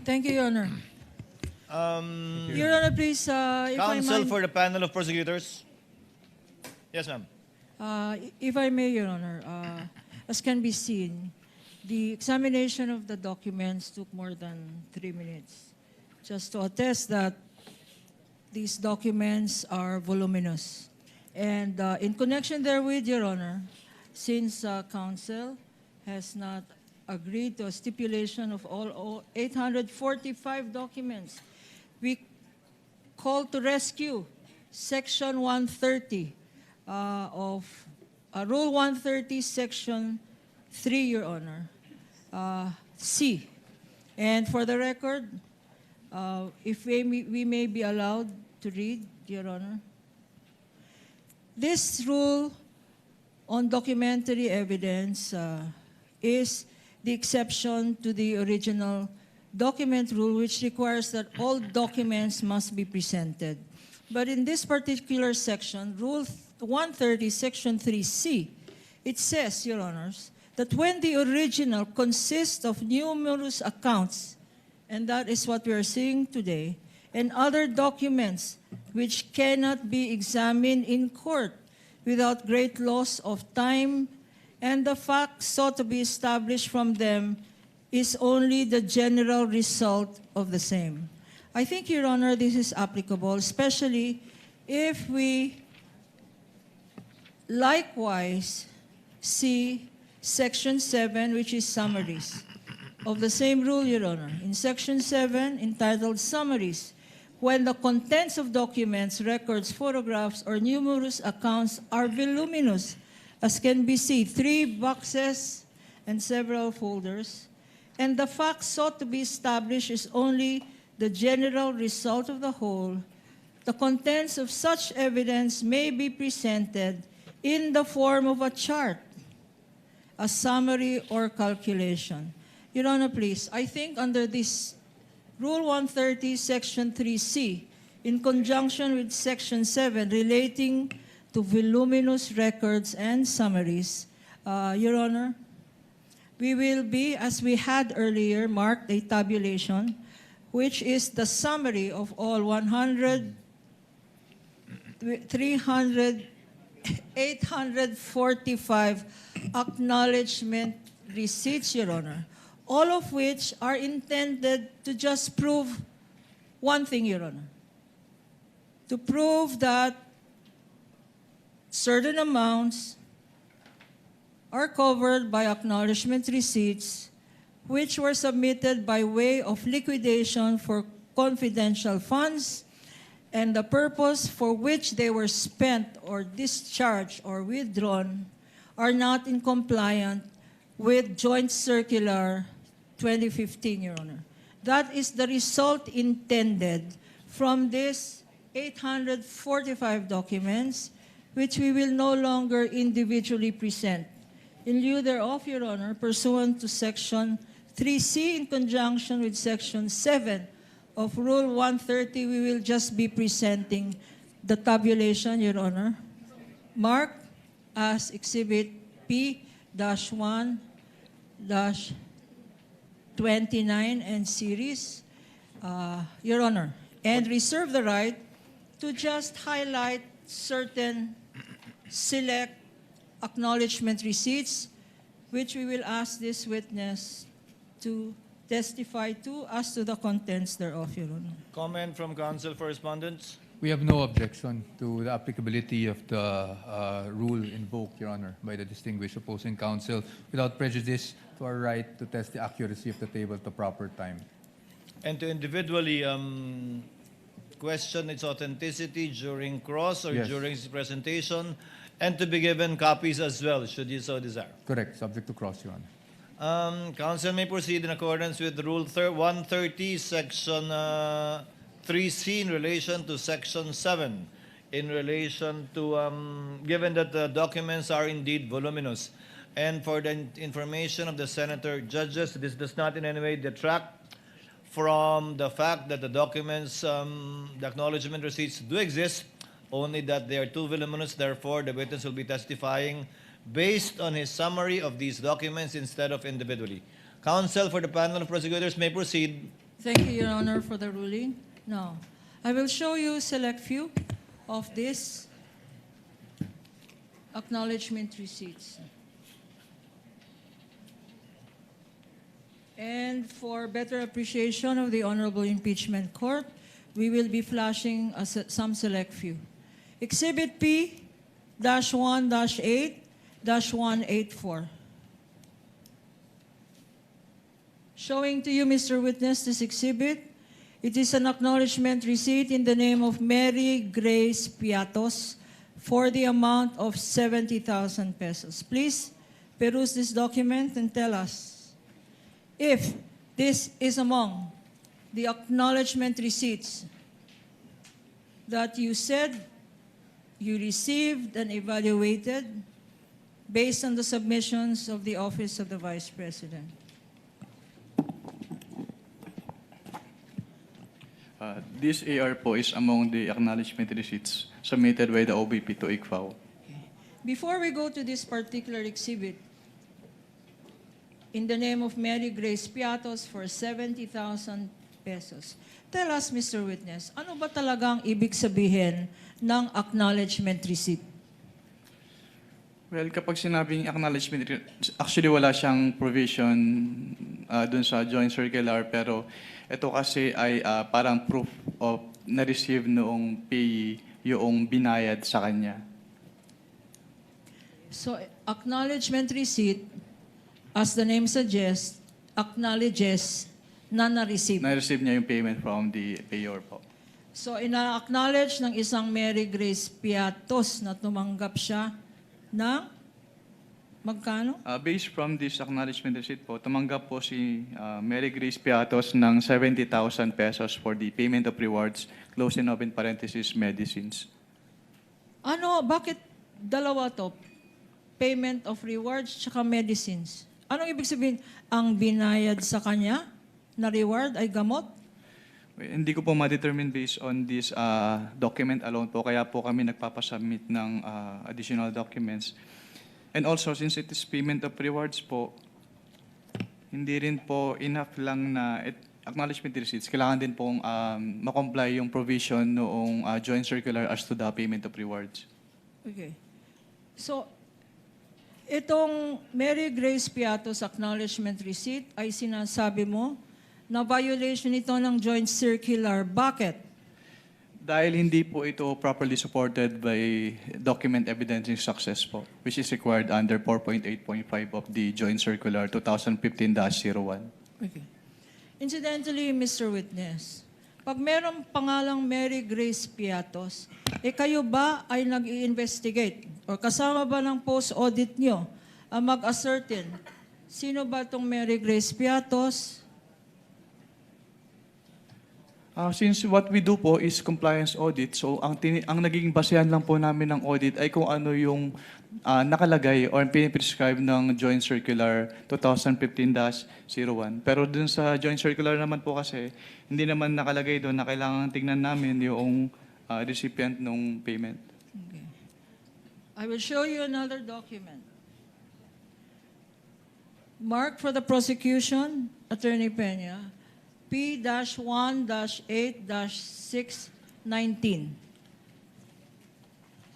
Thank you, Your Honor. Your Honor, please, if I
Counsel
might,
for the panel of prosecutors. Yes, ma'am.
if I may, Your Honor, as can be seen, the examination of the documents took more than 3 minutes, just to attest that these documents are voluminous. And in connection therewith, Your Honor, since counsel has not agreed to a stipulation of all 845 documents, we call to rescue Section 130 of Rule 130, Section 3, Your Honor, C. And for the record, if we may be allowed to read, Your Honor. This rule on documentary evidence is the exception to the original document rule, which requires that all documents must be presented. But in this particular section, Rule 130, Section 3C, it says, Your Honors, that when the original consists of numerous accounts, and that is what we are seeing today, and other documents which cannot be examined in court without great loss of time, and the facts sought to be established from them is only the general result of the same. I think, Your Honor, this is applicable, especially if we likewise see Section 7, which is summaries of the same rule, Your Honor. In Section 7, entitled Summaries, when the contents of documents, records, photographs, or numerous accounts are voluminous, as can be seen, 3 boxes and several folders, and the facts sought to be established is only the general result of the whole, the contents of such evidence may be presented in the form of a chart, a summary, or calculation. Your Honor, please, I think under this Rule 130, Section 3C, in conjunction with Section 7 relating to voluminous records and summaries, Your Honor, we will be, as we had earlier, marked a tabulation, which is the summary of all 845 acknowledgement receipts, Your Honor, all of which are intended to just prove one thing, Your Honor, to prove that certain amounts are covered by acknowledgement receipts which were submitted by way of liquidation for confidential funds, and the purpose for which they were spent or discharged or withdrawn are not in compliance with Joint Circular 2015, Your Honor. That is the result intended from this 845 documents, which we will no longer individually present. In lieu thereof, Your Honor, pursuant to Section 3C in conjunction with Section 7 of Rule 130, we will just be presenting the tabulation, Your Honor, marked as Exhibit P-1-29 and series, Your Honor, and reserve the right to just highlight certain select acknowledgement receipts, which we will ask this witness to testify to as to the contents thereof, Your Honor.
Comment from counsel for respondents.
We have no objection to the applicability of the rule invoked, Your Honor, by the distinguished opposing counsel without prejudice to our right to test the accuracy of the table at the proper time.
And to individually question its authenticity during cross or
Yes.
during its presentation, and to be given copies as well, should you so desire.
Correct, subject to cross, Your Honor.
Counsel may proceed in accordance with Rule 130, Section 3C in relation to Section 7, in relation to, given that the documents are indeed voluminous. And for the information of the senator judges, this does not in any way detract from the fact that the documents, the acknowledgement receipts do exist, only that they are too voluminous. Therefore, the witness will be testifying based on his summary of these documents instead of individually. Counsel for the panel of prosecutors may proceed.
Thank you, Your Honor, for the ruling. Now, I will show you select few of these acknowledgement receipts. And for better appreciation of the Honorable Impeachment Court, we will be flashing some select few. Exhibit P-1-8-184. Showing to you, Mr. Witness, this exhibit. It is an acknowledgement receipt in the name of Mary Grace Piatos for the amount of 70,000 pesos. Please peruse this document and tell us if this is among the acknowledgement receipts that you said you received and evaluated based on the submissions of the Office of the Vice President.
This AR po is among the acknowledgement receipts submitted by the OBP to ICFAO.
Before we go to this particular exhibit, in the name of Mary Grace Piatos for 70,000 pesos, tell us, Mr. Witness, ano ba talagang ibig sabihin ng acknowledgement receipt?
Well, kapag sinabing acknowledgement, actually wala siyang provision dun sa joint circular, pero ito kasi ay parang proof of na-receive noong payee yung binayad sa kanya.
So, acknowledgement receipt, as the name suggests, acknowledges na na-receive.
Na-receive niya yung payment from the payor po.
So, ina-acknowledge ng isang Mary Grace Piatos na tumanggap siya ng magkano?
Based from this acknowledgement receipt po, tumanggap po si Mary Grace Piatos ng 70,000 pesos for the payment of rewards, close and open parenthesis, medicines.
Ano, bakit dalawa to? Payment of rewards tsaka medicines. Anong ibig sabihin? Ang binayad sa kanya na reward ay gamot?
Hindi ko po ma-determine based on this document alone po, kaya po kami nagpapasubmit ng additional documents. And also, since it is payment of rewards po, hindi rin po enough lang na acknowledgement receipts. Kailangan din pong makomply yung provision noong joint circular as to the payment of rewards.
Okay. So, itong Mary Grace Piatos acknowledgement receipt ay sinasabi mo na violation ito ng joint circular. Bakit?
Dahil hindi po ito properly supported by document evidencing success po, which is required under 4.8.5 of the Joint Circular 2015-01.
Okay. Incidentally, Mr. Witness, pag merong pangalang Mary Grace Piatos, kayo ba ay nag-i-investigate o kasama ba ng post-audit nyo ang mag-ascertain sino ba itong Mary Grace Piatos?
Since what we do po is compliance audit, so ang naging basehan lang po namin ng audit ay kung ano yung nakalagay or piniprescribe ng Joint Circular 2015-01. Pero dun sa Joint Circular naman po kasi, hindi naman nakalagay doon na kailangan tignan namin yung recipient ng payment.
Okay. I will show you another document. Mark for the prosecution, Attorney Peña, P-1-8-619.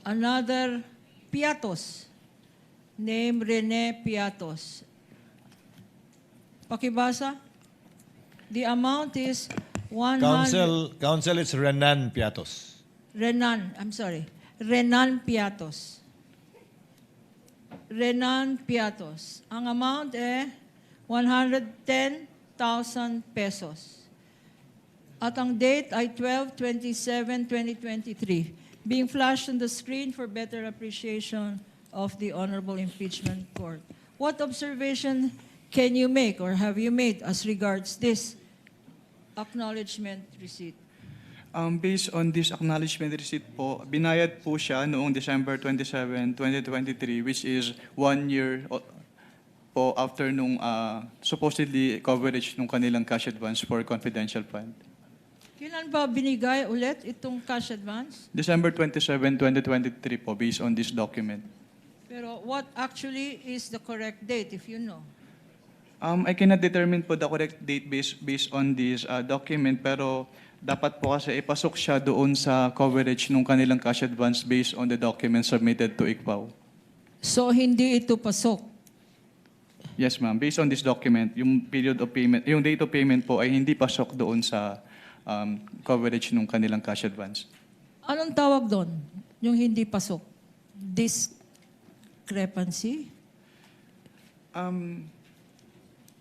Another Piatos, name Rene Piatos. Pakibasa. The amount is 100...
Counsel, it's Renan Piatos.
Renan Piatos. Renan Piatos. Ang amount 110,000 pesos. At ang date ay 12/27/2023. Being flashed on the screen for better appreciation of the Honorable Impeachment Court. What observation can you make or have you made as regards this acknowledgement receipt?
Based on this acknowledgement receipt po, binayad po siya noong December 27, 2023, which is 1 year po after nung supposedly coverage ng kanilang cash advance for confidential fund.
Kailan ba binigay ulit itong cash advance?
December 27, 2023 po, based on this document.
Pero what actually is the correct date, if you know?
I cannot determine po the correct date based on this document, pero dapat po kasi ipasok siya doon sa coverage ng kanilang cash advance based on the document submitted to ICPAO.
So, hindi ito pasok.
Yes, ma'am. Based on this document, yung period of payment, yung date of payment po ay hindi pasok doon sa coverage ng kanilang cash advance.
Anong tawag doon? Yung hindi pasok? Discrepancy?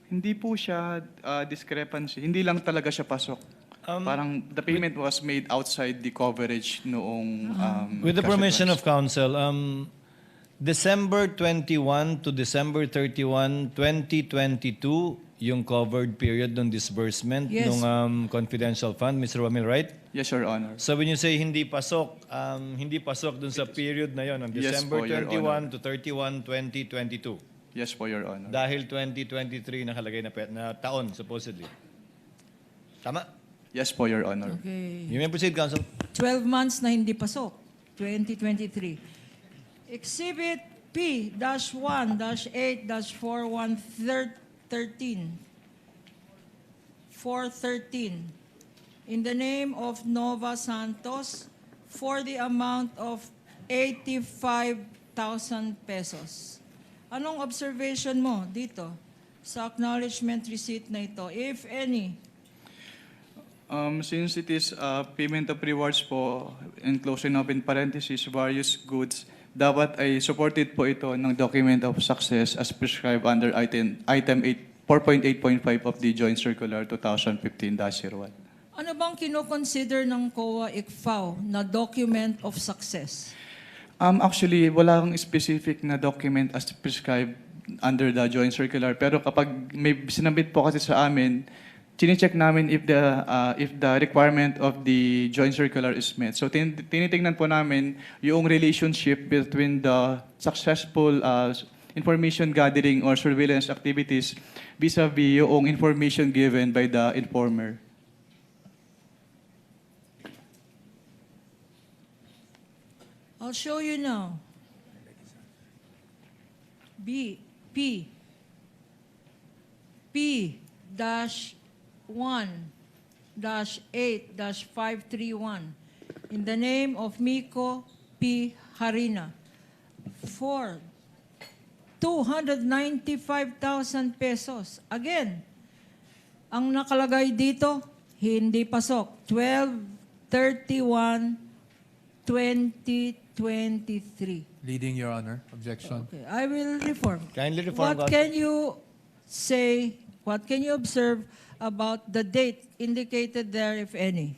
Hindi po siya discrepancy. Hindi lang talaga siya pasok. Parang the payment was made outside the coverage noong
With the
cash
permission
advance.
of council, December 21 to December 31, 2022, yung covered period ng disbursement
Yes.
ng confidential fund, Mr. Romil, right?
Yes, Your Honor.
So when you say hindi pasok dun sa period na yon, ng
Yes
December
po, Your
21 to 31, 2022.
Yes po, Your Honor.
Dahil 2023 nakalagay na taon, supposedly. Tama?
Yes po, Your Honor.
Okay.
You may proceed, Council.
12 months na hindi pasok. 2023. Exhibit P-1-8-4113. 413. In the name of Nova Santos for the amount of 85,000 pesos. Anong observation mo dito sa acknowledgement receipt na ito, if any?
Since it is payment of rewards po, enclosing open parentheses, various goods, dapat ay supported po ito ng document of success as prescribed under item 4.8.5 of the Joint Circular 2015-01.
Ano bang kinoconsider ng COA ICFAO na document of success?
Actually, wala akong specific na document as prescribed under the Joint Circular. Pero kapag may sinabit po kasi sa amin, chine-check namin if the requirement of the Joint Circular is met. So tinitingnan po namin yung relationship between the successful information gathering or surveillance activities vis-a-vis yung information given by the informer.
I'll show you now. P-1-8-531 in the name of Miko P. Harina for 295,000 pesos. Again, ang nakalagay dito, hindi pasok. 12/31/2023.
Leading, Your Honor. Objection.
Okay, I will reform.
Kindly reform,
What
Council.
can you say, what can you observe about the date indicated there, if any?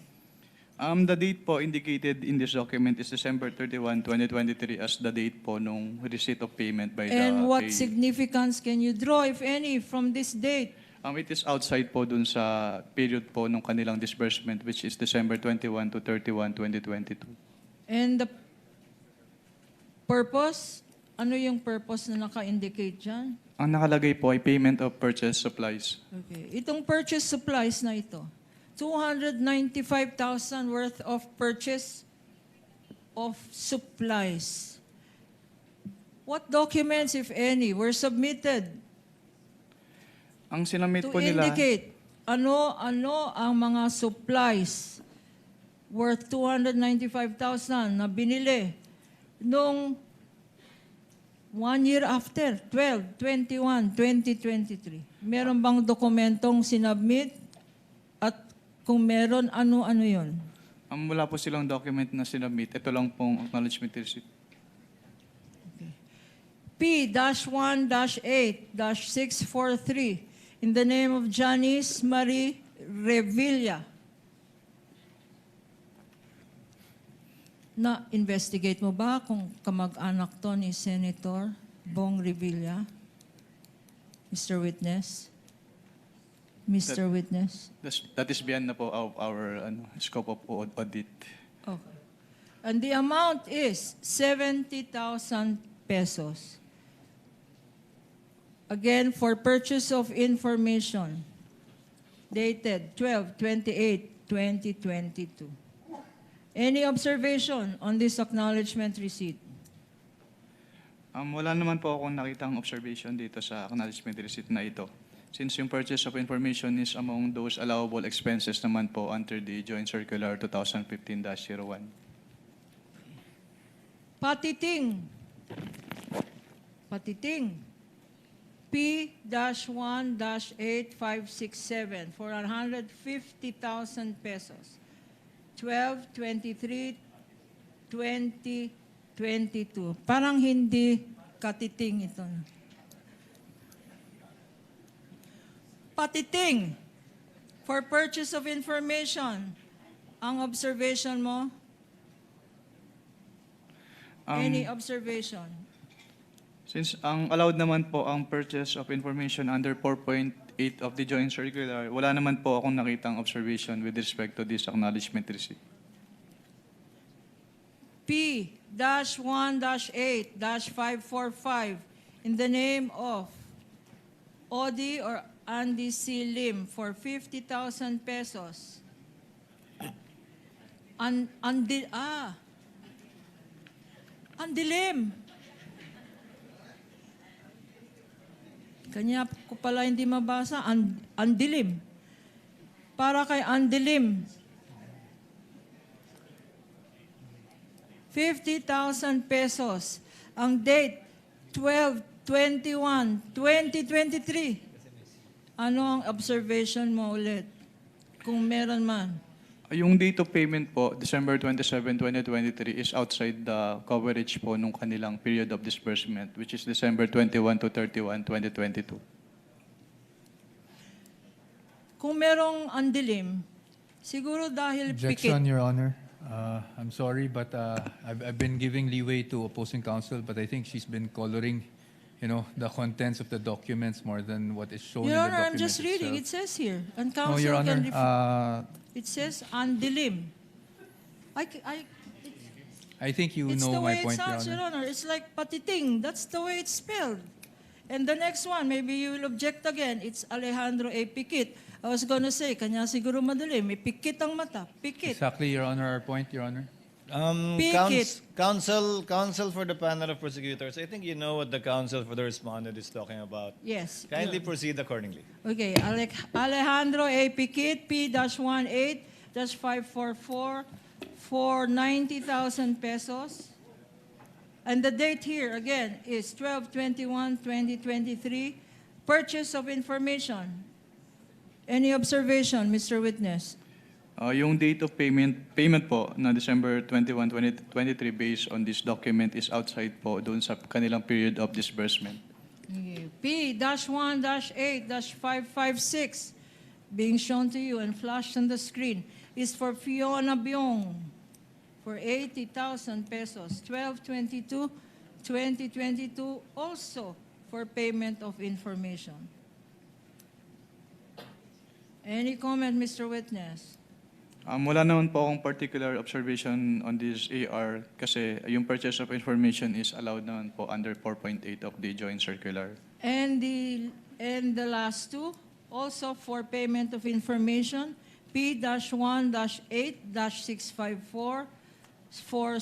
The date po indicated in this document is December 31, 2023 as the date po nung receipt of payment by the
And what
payee.
significance can you draw, if any, from this date?
It is outside po dun sa period po nung kanilang disbursement, which is December 21 to 31, 2022.
And the purpose? Ano yung purpose na naka-indicate dyan?
Ang nakalagay po ay payment of purchase supplies.
Okay. Itong purchase supplies na ito, 295,000 worth of purchase of supplies. What documents, if any, were submitted
Ang sinamit
to
po nila,
indicate ano ang mga supplies worth 295,000 na binili nung 1 year after, 12/21/2023. Meron bang dokumentong sinubmit? At kung meron, ano-ano yon?
wala po silang document na sinamit. Ito lang pong acknowledgement receipt.
P-1-8-643 in the name of Janice Marie Revilla. Na-investigate mo ba kung kamag-anak to ni Senator Bong Revilla? Mr. Witness? Mr. Witness?
That is beyond na po our scope of audit.
Okay. And the amount is 70,000 pesos. Again, for purchase of information, dated 12/28/2022. Any observation on this acknowledgement receipt?
Wala naman po akong nakitang observation dito sa acknowledgement receipt na ito. Since yung purchase of information is among those allowable expenses naman po under the Joint Circular 2015-01.
Patiting. Patiting. P-1-8567 for 150,000 pesos. 12/23/2022. Parang hindi katiting ito. Patiting. For purchase of information. Ang observation mo? Any observation?
Since ang allowed naman po ang purchase of information under 4.8 of the Joint Circular, wala naman po akong nakitang observation with respect to this acknowledgement receipt.
P-1-8-545 in the name of Odi or Andy C. Lim for 50,000 pesos. Andilim. Kanya ko pala hindi mabasa. Andilim. Para kay Andilim. 50,000 pesos. Ang date, 12/21/2023. Ano ang observation mo ulit? Kung meron man.
Yung date of payment po, December 27, 2023, is outside the coverage po nung kanilang period of disbursement, which is December 21 to 31, 2022.
Kung merong andilim, siguro dahil
Objection,
pikit.
Your Honor. I'm sorry, but I've been giving leeway to opposing counsel, but I think she's been coloring, the contents of the documents more than what is shown
Your
in the
Honor, I'm
document
just reading. It
itself.
says here. And
No,
counsel
Your
can
Honor,
It says andilim.
I think you
It's
know
the
my
way it
point, Your
sounds, Your
Honor.
Honor. It's like patiting. That's the way it's spelled. And the next one, maybe you will object again. It's Alejandro A. Pikit. I was gonna say, kanya siguro madali. May pikit ang mata. Pikit.
Exactly, Your Honor, our point, Your Honor.
Pikit.
Counsel for the panel of prosecutors, I think you know what the counsel for the respondent is talking about.
Yes.
Kindly proceed accordingly.
Okay, Alejandro A. Pikit, P-18-544 for 90,000 pesos. And the date here, again, is 12/21/2023. Purchase of information. Any observation, Mr. Witness?
Yung date of payment po na December 21, 2023 based on this document is outside po doon sa kanilang period of disbursement.
Okay. P-1-8-556 being shown to you and flashed on the screen is for Fiona Byong for 80,000 pesos, 12/22/2022, also for payment of information. Any comment, Mr. Witness?
Wala naman po akong particular observation on this AR kasi yung purchase of information is allowed naman po under 4.8 of the Joint Circular.
And the last two, also for payment of information, P-1-8-654 for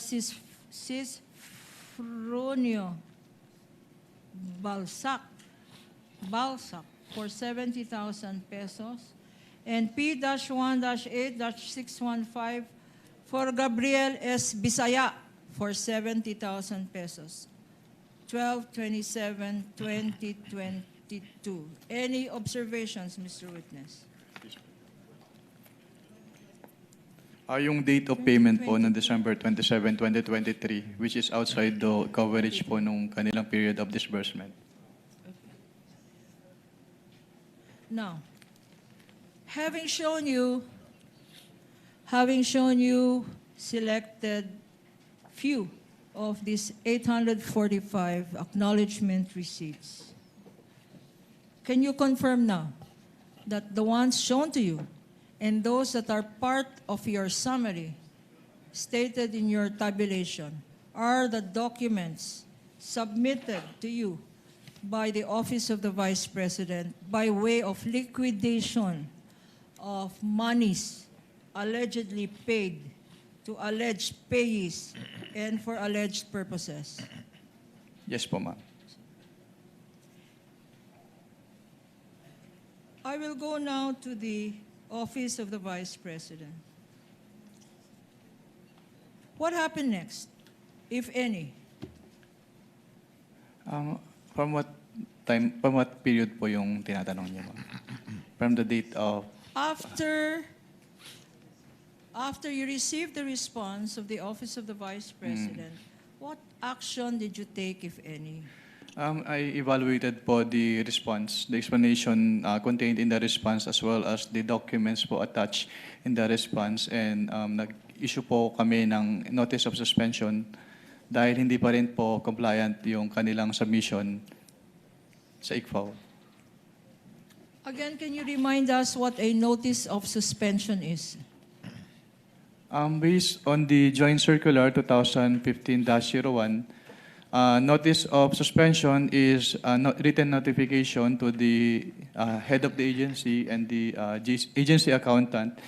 Cisfronio Balsac for 70,000 pesos. And P-1-8-615 for Gabriel S. Bisaya for 70,000 pesos. 12/27/2022. Any observations, Mr. Witness?
Yung date of payment po na December 27, 2023, which is outside the coverage po nung kanilang period of disbursement.
Now, having shown you selected few of these 845 acknowledgement receipts, can you confirm now that the ones shown to you and those that are part of your summary stated in your tabulation are the documents submitted to you by the Office of the Vice President by way of liquidation of monies allegedly paid to alleged payees and for alleged purposes?
Yes po, ma'am.
I will go now to the Office of the Vice President. What happened next, if any?
From what time, from what period po yung tinatanong niyo, ma'am? From the date of...
After you received the response of the Office of the Vice President, what action did you take, if any?
I evaluated po the response, the explanation contained in the response as well as the documents po attached in the response, and nag-issue po kami ng notice of suspension dahil hindi pa rin po compliant yung kanilang submission sa ICFAO.
Again, can you remind us what a notice of suspension is?
Based on the Joint Circular 2015-01, notice of suspension is a written notification to the head of the agency and the agency accountant,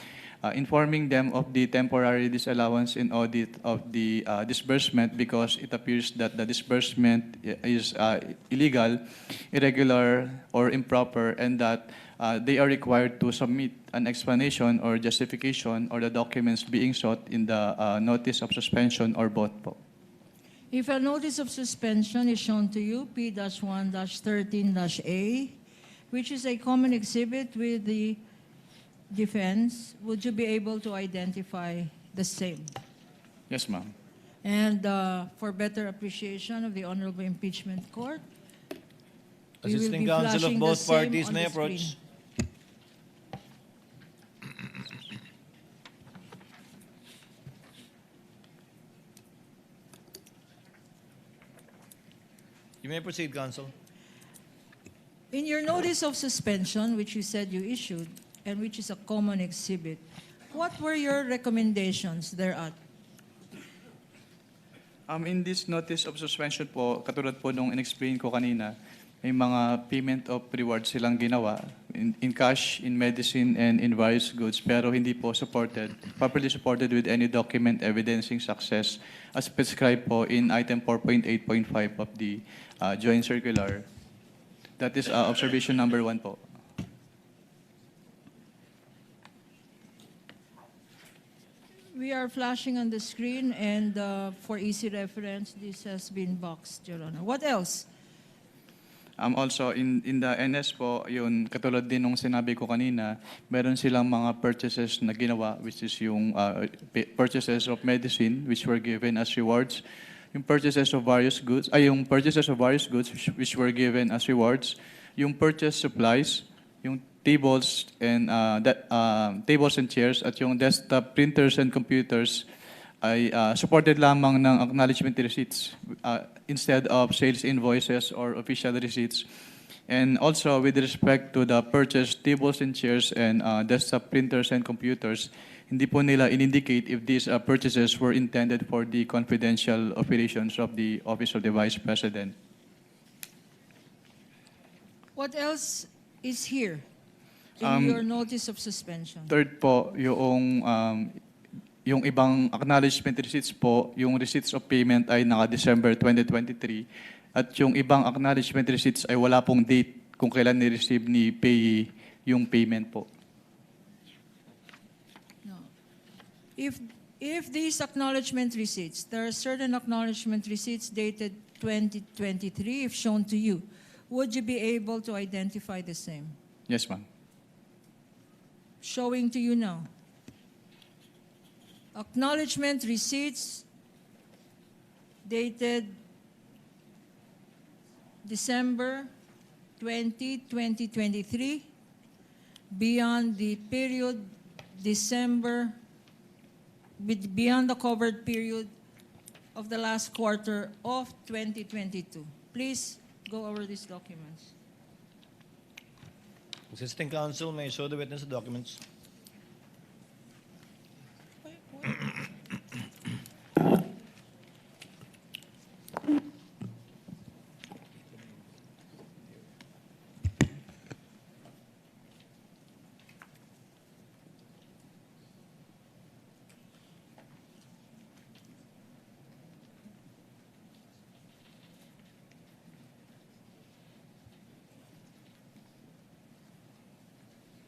informing them of the temporary disallowance in audit of the disbursement because it appears that the disbursement is illegal, irregular, or improper, and that they are required to submit an explanation or justification or the documents being sought in the notice of suspension or both po.
If a notice of suspension is shown to you, P-1-13-A, which is a common exhibit with the defense, would you be able to identify the same?
Yes, ma'am.
And for better appreciation of the Honorable Impeachment Court, we will
Assisting
be
counsel of
flashing the
both
same
parties
on
may
the screen.
approach. You may proceed, counsel.
In your notice of suspension, which you said you issued, and which is a common exhibit, what were your recommendations thereat?
In this notice of suspension po, katulad po nung in-explain ko kanina, may mga payment of rewards silang ginawa in cash, in medicine, and in various goods, pero hindi po properly supported with any document evidencing success as prescribed po in item 4.8.5 of the Joint Circular. That is observation number 1 po.
We are flashing on the screen, and for easy reference, this has been boxed, Your Honor. What else?
Also, in the NS po, yun, katulad din nung sinabi ko kanina, meron silang mga purchases na ginawa, which is yung purchases of medicine, which were given as rewards. Yung purchases of various goods, which were given as rewards. Yung purchase supplies, yung tables and tables and chairs, at yung desktop printers and computers ay supported lamang ng acknowledgement receipts instead of sales invoices or official receipts. And also with respect to the purchased tables and chairs and desktop printers and computers, hindi po nila in-indicate if these purchases were intended for the confidential operations of the Office of the Vice President.
What else is here in your notice of suspension?
Third po, yung ibang acknowledgement receipts po, yung receipts of payment ay naka-December 2023 at yung ibang acknowledgement receipts ay wala pong date kung kailan ni-receive ni payee yung payment po.
No. If these acknowledgement receipts, there are certain acknowledgement receipts dated 2023, if shown to you, would you be able to identify the same?
Yes, ma'am.
Showing to you now. Acknowledgement receipts dated December 20, 2023, beyond the period beyond the covered period of the last quarter of 2022. Please go over these documents.
Assisting counsel may show the witness the documents.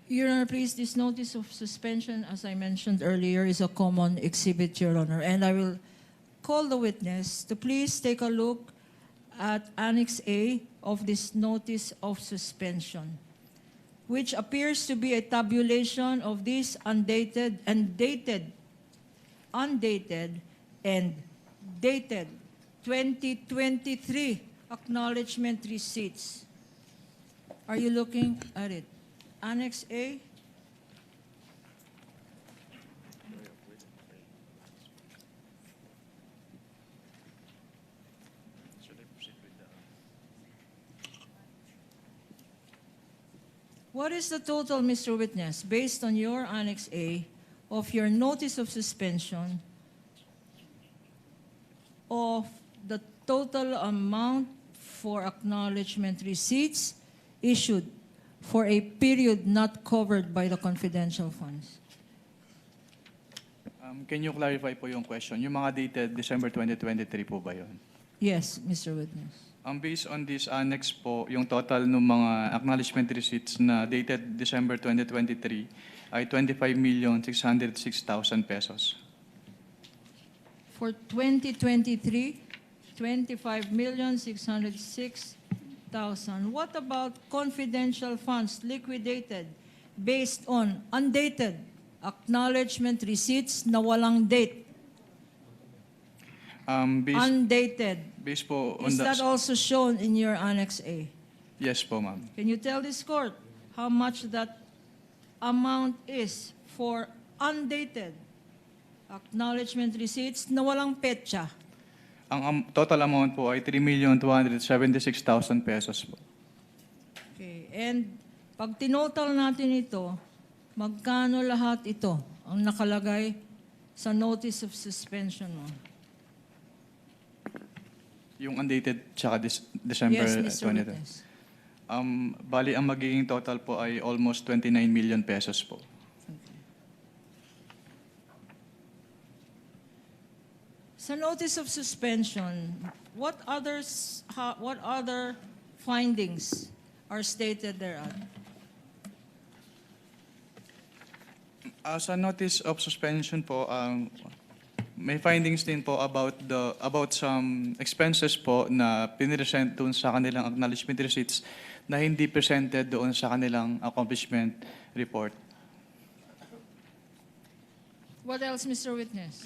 Your Honor, please, this notice of suspension, as I mentioned earlier, is a common exhibit, Your Honor, and I will call the witness to please take a look at Annex A of this notice of suspension, which appears to be a tabulation of these undated and dated 2023 acknowledgement receipts. Are you looking at it? Annex A? What is the total, Mr. Witness, based on your Annex A of your notice of suspension of the total amount for acknowledgement receipts issued for a period not covered by the confidential funds?
Can you clarify po yung question? Yung mga dated December 2023 po ba yun?
Yes, Mr. Witness.
Based on this annex po, yung total ng mga acknowledgement receipts na dated December 2023 ay 25,606,000 pesos.
For 2023, 25,606,000. What about confidential funds liquidated based on undated acknowledgement receipts na walang date? Undated.
Based po on
Is that also shown in your Annex A?
Yes po, ma'am.
Can you tell this court how much that amount is for undated acknowledgement receipts na walang petsa?
Ang total amount po ay 3,276,000 pesos po.
Okay. And pag tinotal natin ito, magkano lahat ito ang nakalagay sa notice of suspension mo?
Yung undated tsaka December
Yes, Mr.
20.
Witness.
Bali, ang magiging total po ay almost 29 million pesos po.
Sa notice of suspension, what other findings are stated thereon?
Sa notice of suspension po, may findings din po about some expenses po na pinresent doon sa kanilang acknowledgement receipts na hindi presented doon sa kanilang accomplishment report.
What else, Mr. Witness?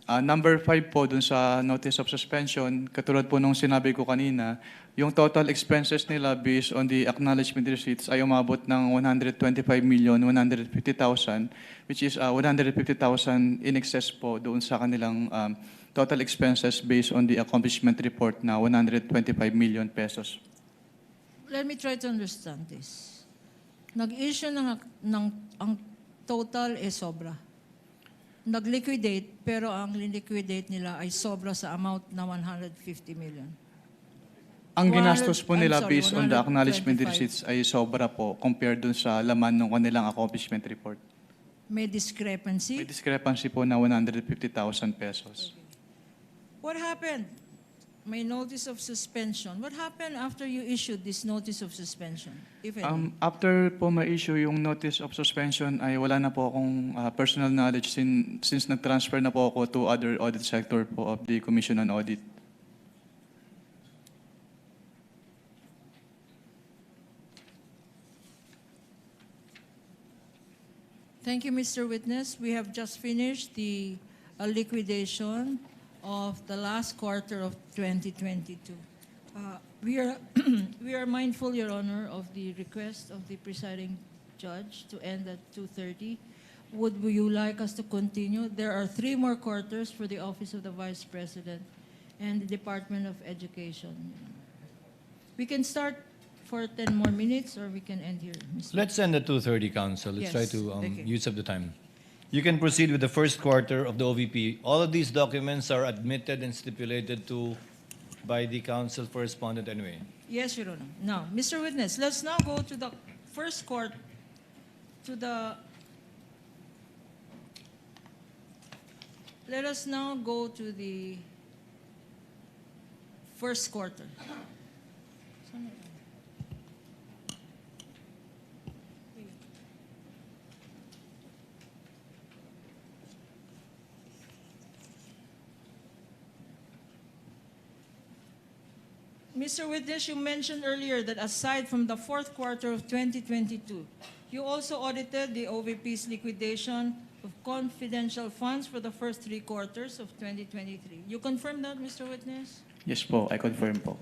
Number 5 po dun sa notice of suspension, katulad po nung sinabi ko kanina, yung total expenses nila based on the acknowledgement receipts ay umabot ng 125,150,000, which is 150,000 in excess po doon sa kanilang total expenses based on the accomplishment report na 125 million pesos.
Let me try to understand this. Nag-issue ang total sobra. Nag-liquidate, pero ang liquidate nila ay sobra sa amount na 150 million.
Ang ginastos po nila
100
based on the acknowledgement
125.
receipts ay sobra po compared dun sa laman ng kanilang accomplishment report.
May discrepancy.
May discrepancy po na 150,000 pesos.
What happened? May notice of suspension. What happened after you issued this notice of suspension? If any?
After po ma-issue yung notice of suspension ay wala na po akong personal knowledge since nag-transfer na po ako to other audit sector po of the Commission on Audit.
Thank you, Mr. Witness. We have just finished the liquidation of the last quarter of 2022. We are we are mindful, Your Honor, of the request of the presiding judge to end at 2:30. Would you like us to continue? There are 3 more quarters for the Office of the Vice President and the Department of Education. We can start for 10 more minutes, or we can end here, Mr.
Let's end at 2:30, Council. Let's try
Yes,
to
okay.
use up the time. You can proceed with the first quarter of the OVP. All of these documents are admitted and stipulated to by the Council for Respondent anyway.
Yes, Your Honor. Now, Mr. Witness, let's now go to the first court, let us now go to the first quarter. Mr. Witness, you mentioned earlier that aside from the fourth quarter of 2022, you also audited the OVP's liquidation of confidential funds for the first 3 quarters of 2023. You confirm that, Mr. Witness?
Yes po, I confirm po.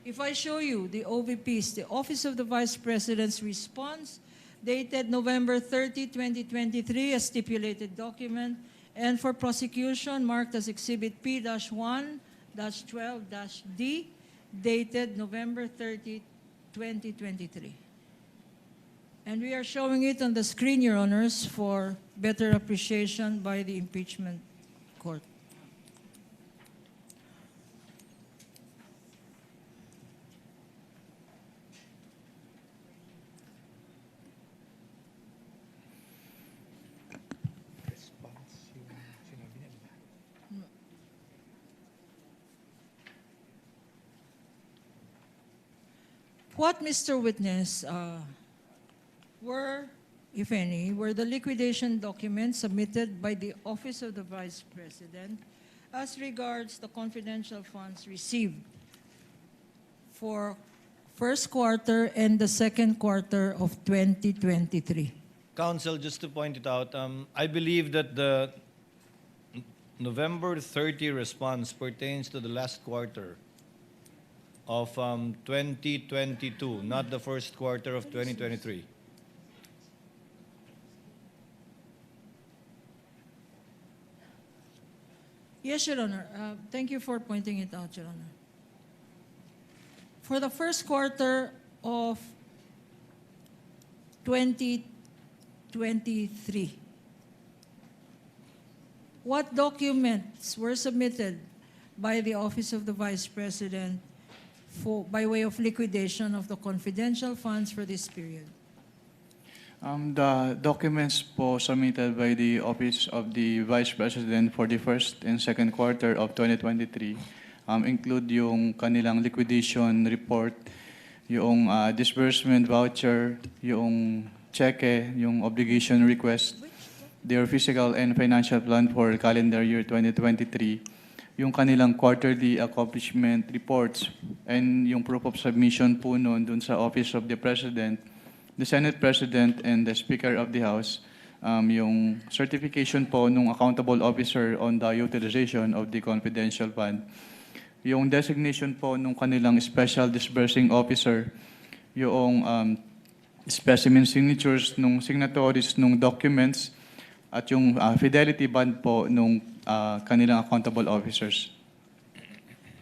If I show you the OVP's, the Office of the Vice President's response, dated November 30, 2023, a stipulated document, and for prosecution marked as Exhibit P-1-12-D, dated November 30, 2023. And we are showing it on the screen, Your Honors, for better appreciation by the impeachment court. What, Mr. Witness, were, if any, were the liquidation documents submitted by the Office of the Vice President as regards the confidential funds received for first quarter and the second quarter of 2023?
Counsel, just to point it out, I believe that the November 30 response pertains to the last quarter of 2022, not the first quarter of 2023.
Yes, Your Honor. Thank you for pointing it out, Your Honor. For the first quarter of 2023, what documents were submitted by the Office of the Vice President by way of liquidation of the confidential funds for this period?
The documents po submitted by the Office of the Vice President for the first and second quarter of 2023 include yung kanilang liquidation report, yung disbursement voucher, yung cheque, yung obligation request, their physical and financial plan for calendar year 2023, yung kanilang quarterly accomplishment reports, and yung proof of submission po noon dun sa Office of the President, the Senate President, and the Speaker of the House, yung certification po nung accountable officer on the utilization of the confidential fund, yung designation po nung kanilang special disbursing officer, yung specimen signatures nung signatories nung documents, at yung fidelity bond po nung kanilang accountable officers.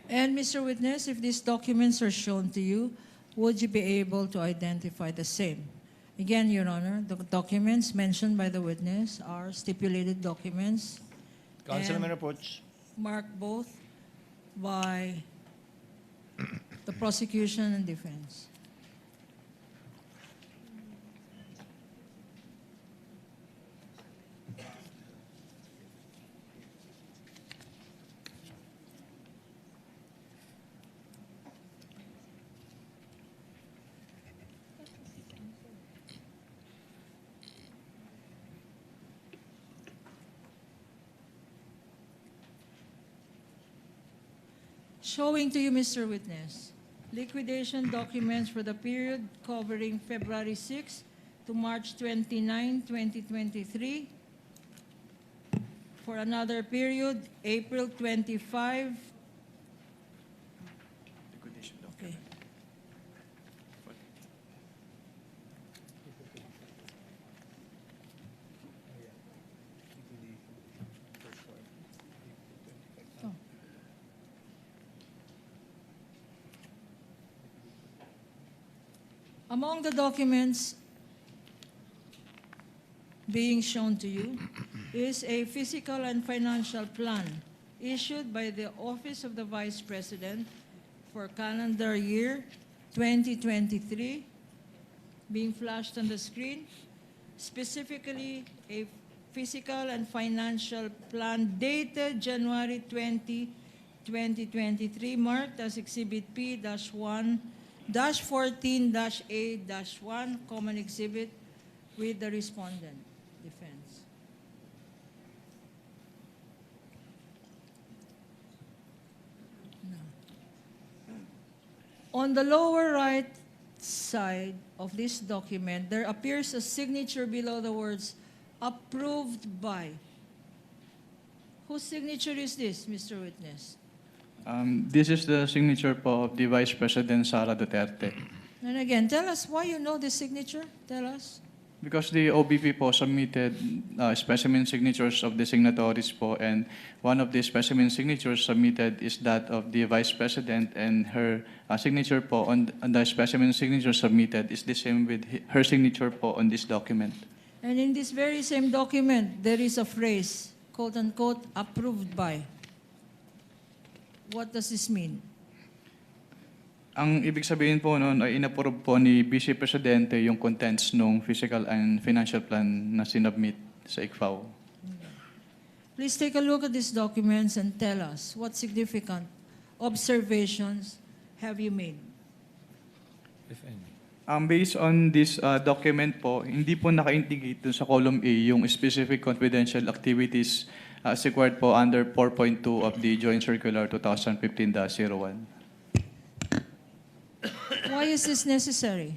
And Mr. Witness, if these documents are shown to you, would you be able to identify the same? Again, Your Honor, the documents mentioned by the witness are stipulated documents.
Councilman
and
Approach.
marked both by the prosecution and defense. Showing to you, Mr. Witness, liquidation documents for the period covering February 6 to March 29, 2023. For another period, April 25. Okay. Oh. Among the documents being shown to you is a physical and financial plan issued by the Office of the Vice President for calendar year 2023, being flashed on the screen. Specifically, a physical and financial plan dated January 20, 2023, marked as Exhibit P-1-14-A-1, common exhibit with the respondent, defense. No. On the lower right side of this document, there appears a signature below the words approved by. Whose signature is this, Mr. Witness?
This is the signature po of the Vice President Sara Duterte.
And again, tell us why you know this signature. Tell us.
Because the OBP po submitted specimen signatures of the signatories po, and one of the specimen signatures submitted is that of the Vice President, and her signature po on the specimen signature submitted is the same with her signature po on this document.
And in this very same document, there is a phrase, quote unquote, approved by. What does this mean?
Ang ibig sabihin po noon ay inapprove po ni Vice Presidente yung contents ng Fiscal and Financial Plan na sinubmit sa ICFAO.
Please take a look at these documents and tell us what significant observations have you made?
If any.
Based on this document po, hindi po naka-indicate dun sa column A yung specific confidential activities as required po under 4.2 of the Joint Circular 2015-01.
Why is this necessary?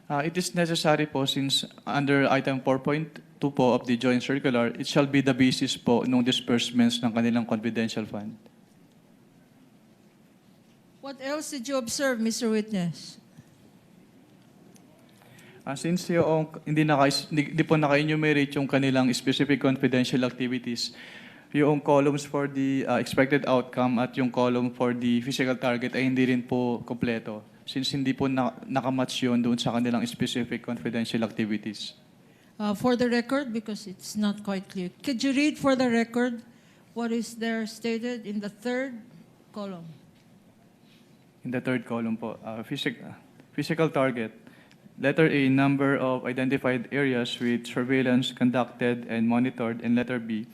It is necessary po since under item 4.2 po of the Joint Circular, it shall be the basis po ng disbursements ng kanilang confidential fund.
What else did you observe, Mr. Witness?
Since yung hindi po naka-enumerate yung kanilang specific confidential activities, yung columns for the expected outcome at yung column for the physical target ay hindi rin po kompleto since hindi po nakamatch yun doon sa kanilang specific confidential activities.
For the record, because it's not quite clear, could you read for the record what is there stated in the third column?
In the third column po, physical target. Letter A, number of identified areas with surveillance conducted and monitored. And letter B,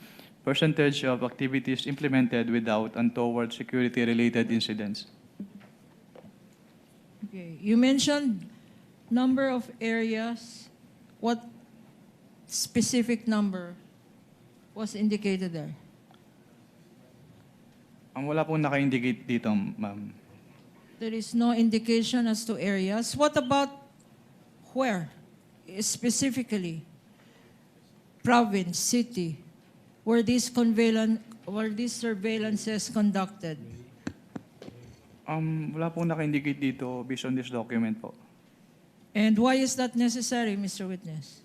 percentage of activities implemented without and toward security-related incidents.
Okay. You mentioned number of areas. What specific number was indicated there?
Ang wala pong naka-indicate dito, ma'am.
There is no indication as to areas. What about where? Specifically, province, city, where this surveillance is conducted?
Wala pong naka-indicate dito based on this document po.
And why is that necessary, Mr. Witness?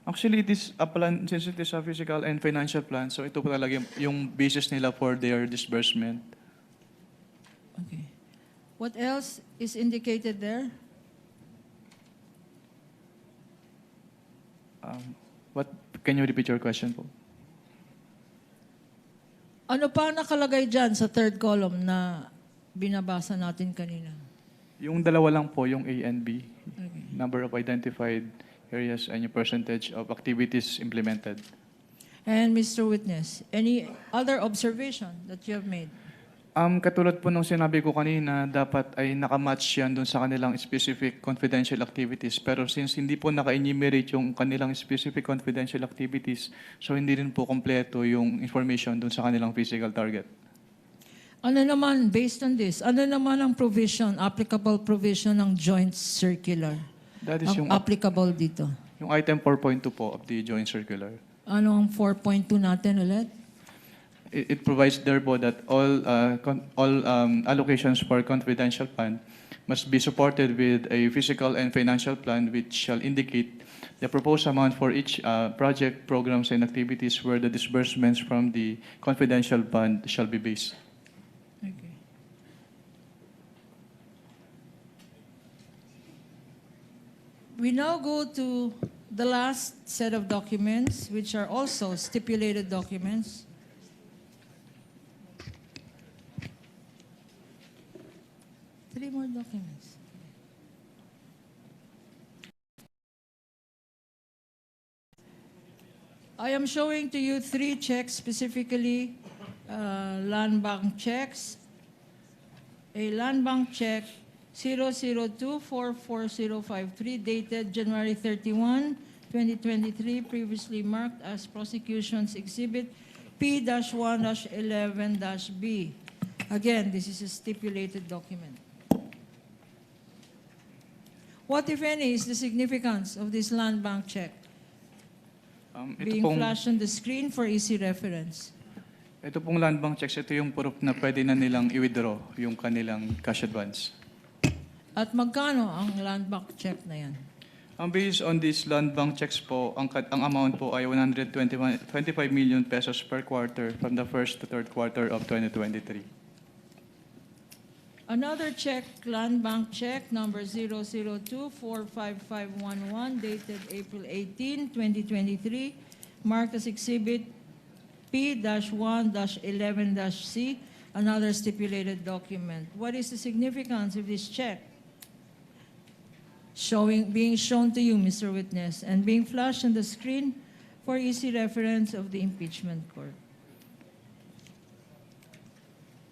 Actually, it is a plan, since it is a physical and financial plan, so ito po talaga yung basis nila for their disbursement.
Okay. What else is indicated there?
Can you repeat your question po?
Ano pa nakalagay dyan sa third column na binabasa natin kanina?
Yung dalawa lang po, yung A and B.
Okay.
Number of identified areas and yung percentage of activities implemented.
And Mr. Witness, any other observation that you have made?
Katulad po nung sinabi ko kanina, dapat ay nakamatch yan dun sa kanilang specific confidential activities. Pero since hindi po naka-enumerate yung kanilang specific confidential activities, so hindi rin po kompleto yung information dun sa kanilang physical target.
Ano naman, based on this, ano naman ang provision, applicable provision ng joint circular?
That is
Ang
yung,
applicable dito.
yung item 4.2 po of the Joint Circular.
Ano ang 4.2 natin ulit?
It provides there po that all allocations for confidential fund must be supported with a physical and financial plan which shall indicate the proposed amount for each project, programs, and activities where the disbursements from the confidential fund shall be based.
Okay. We now go to the last set of documents, which are also stipulated documents. Three more documents. I am showing to you three checks, specifically land bank checks. A land bank check 002444053 dated January 31, 2023, previously marked as Prosecution's Exhibit P-1-11-B. Again, this is a stipulated document. What, if any, is the significance of this land bank check
Ito
being
pong,
flashed on the screen for easy reference?
ito pong land bank checks, ito yung proof na pwede na nilang i-withdraw yung kanilang cash advance.
At magkano ang land bank check na yan?
Based on these land bank checks po, ang amount po ay 125 million pesos per quarter from the first to third quarter of 2023.
Another check, land bank check number 002-45511 dated April 18, 2023, marked as Exhibit P-1-11-C, another stipulated document. What is the significance of this check? Being shown to you, Mr. Witness, and being flashed on the screen for easy reference of the impeachment court.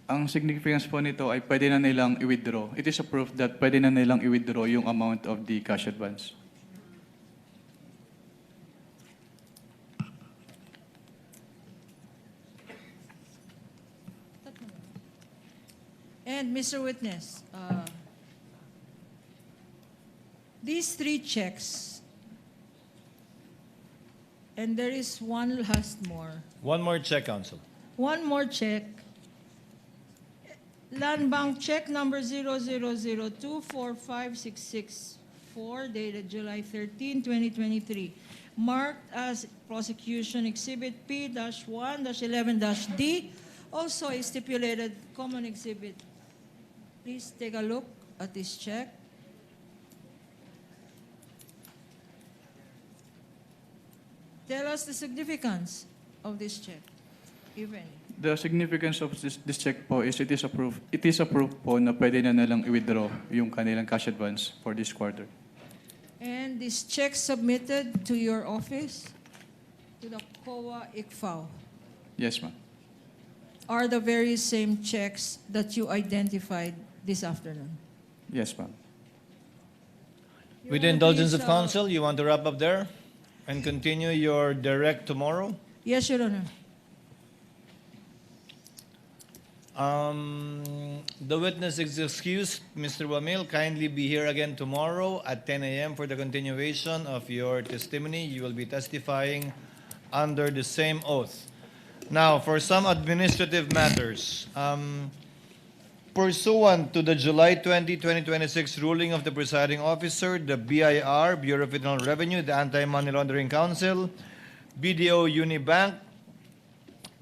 Ang significance po nito ay pwede na nilang i-withdraw. It is a proof that pwede na nilang i-withdraw yung amount of the cash advance.
And Mr. Witness, these three checks, and there is one last more.
One more check, Counsel.
One more check. Land bank check number 000245664 dated July 13, 2023, marked as prosecution exhibit P-1-11-D, also a stipulated common exhibit. Please take a look at this check. Tell us the significance of this check, if any.
The significance of this check po is it is a proof po na pwede na nilang i-withdraw yung kanilang cash advance for this quarter.
And this check submitted to your office, to the COA ICFAO,
Yes, ma'am.
are the very same checks that you identified this afternoon.
Yes, ma'am.
Your
With the
Honor,
indulgence
please,
of counsel, you want to wrap up there and continue your direct tomorrow?
Yes, Your Honor.
The witness is excused. Mr. Wamil, kindly be here again tomorrow at 10 a.m. for the continuation of your testimony. You will be testifying under the same oath. Now, for some administrative matters, pursuant to the July 20, 2026 ruling of the presiding officer, the BIR, Bureau of Internal Revenue, the Anti-Money Laundering Council, BDO Unibank,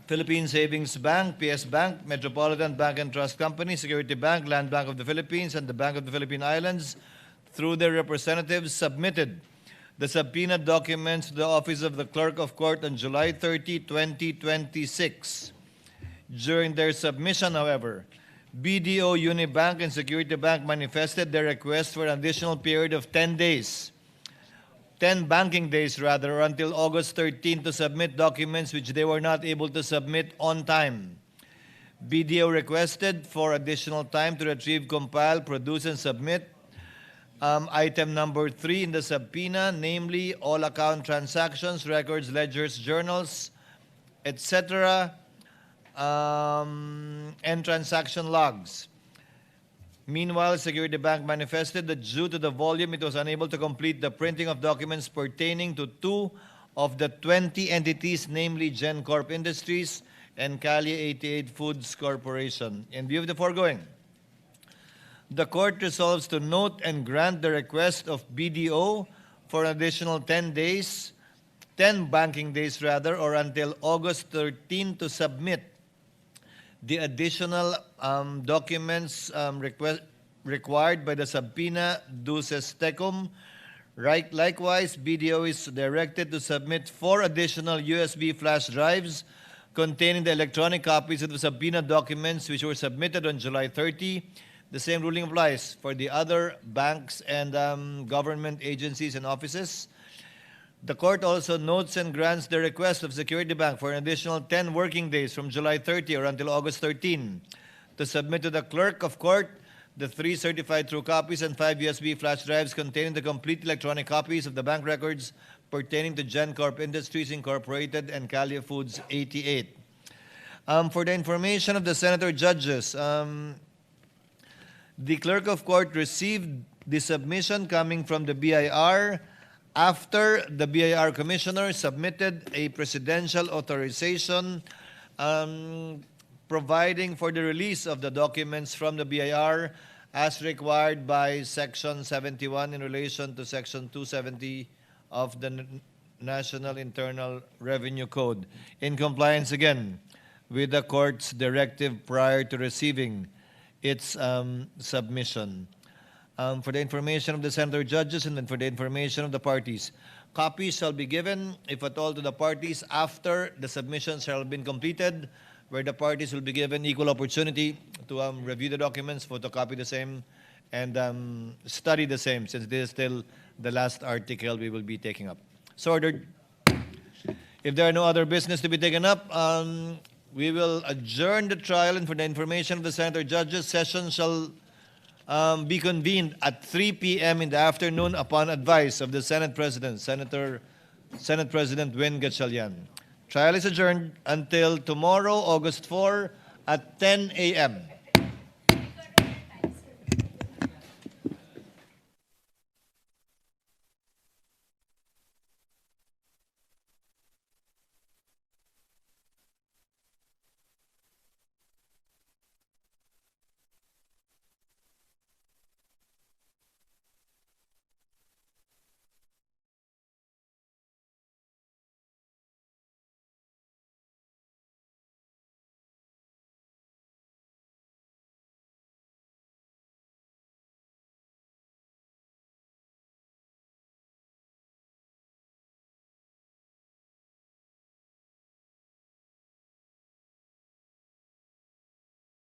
Philippine Savings Bank, PS Bank, Metropolitan Bank and Trust Company, Security Bank, Land Bank of the Philippines, and the Bank of the Philippine Islands, through their representatives, submitted the subpoena documents to the Office of the Clerk of Court on July 30, 2026. During their submission, however, BDO Unibank and Security Bank manifested their request for an additional period of 10 days. 10 banking days rather, until August 13 to submit documents which they were not able to submit on time. BDO requested for additional time to retrieve, compile, produce, and submit item number 3 in the subpoena, namely all account transactions, records, ledgers, journals, etc., and transaction logs. Meanwhile, Security Bank manifested that due to the volume, it was unable to complete the printing of documents pertaining to 2 of the 20 entities, namely GenCorp Industries and Cali 88 Foods Corporation. In view of the foregoing, the court resolves to note and grant the request of BDO for an additional 10 days, 10 banking days rather, or until August 13 to submit the additional documents required by the subpoena duces tecum. Likewise, BDO is directed to submit 4 additional USB flash drives containing the electronic copies of the subpoena documents which were submitted on July 30. The same ruling applies for the other banks and government agencies and offices. The court also notes and grants the request of Security Bank for an additional 10 working days from July 30 or until August 13 to submit to the clerk of court the 3 certified true copies and 5 USB flash drives containing the complete electronic copies of the bank records pertaining to GenCorp Industries Incorporated and Cali Foods 88. For the information of the senator judges, the clerk of court received the submission coming from the BIR after the BIR commissioner submitted a presidential authorization providing for the release of the documents from the BIR as required by Section 71 in relation to Section 270 of the National Internal Revenue Code, in compliance again with the court's directive prior to receiving its submission. For the information of the senator judges and then for the information of the parties, copies shall be given, if at all, to the parties after the submissions shall have been completed, where the parties will be given equal opportunity to review the documents, photocopy the same, and study the same, since this is still the last article we will be taking up. So ordered. If there are no other business to be taken up, we will adjourn the trial, and for the information of the senator judges, session shall be convened at 3 p.m. in the afternoon upon advice of the Senate President, Senate President Win Gatchalian. Trial is adjourned until tomorrow, August 4 at 10 a.m.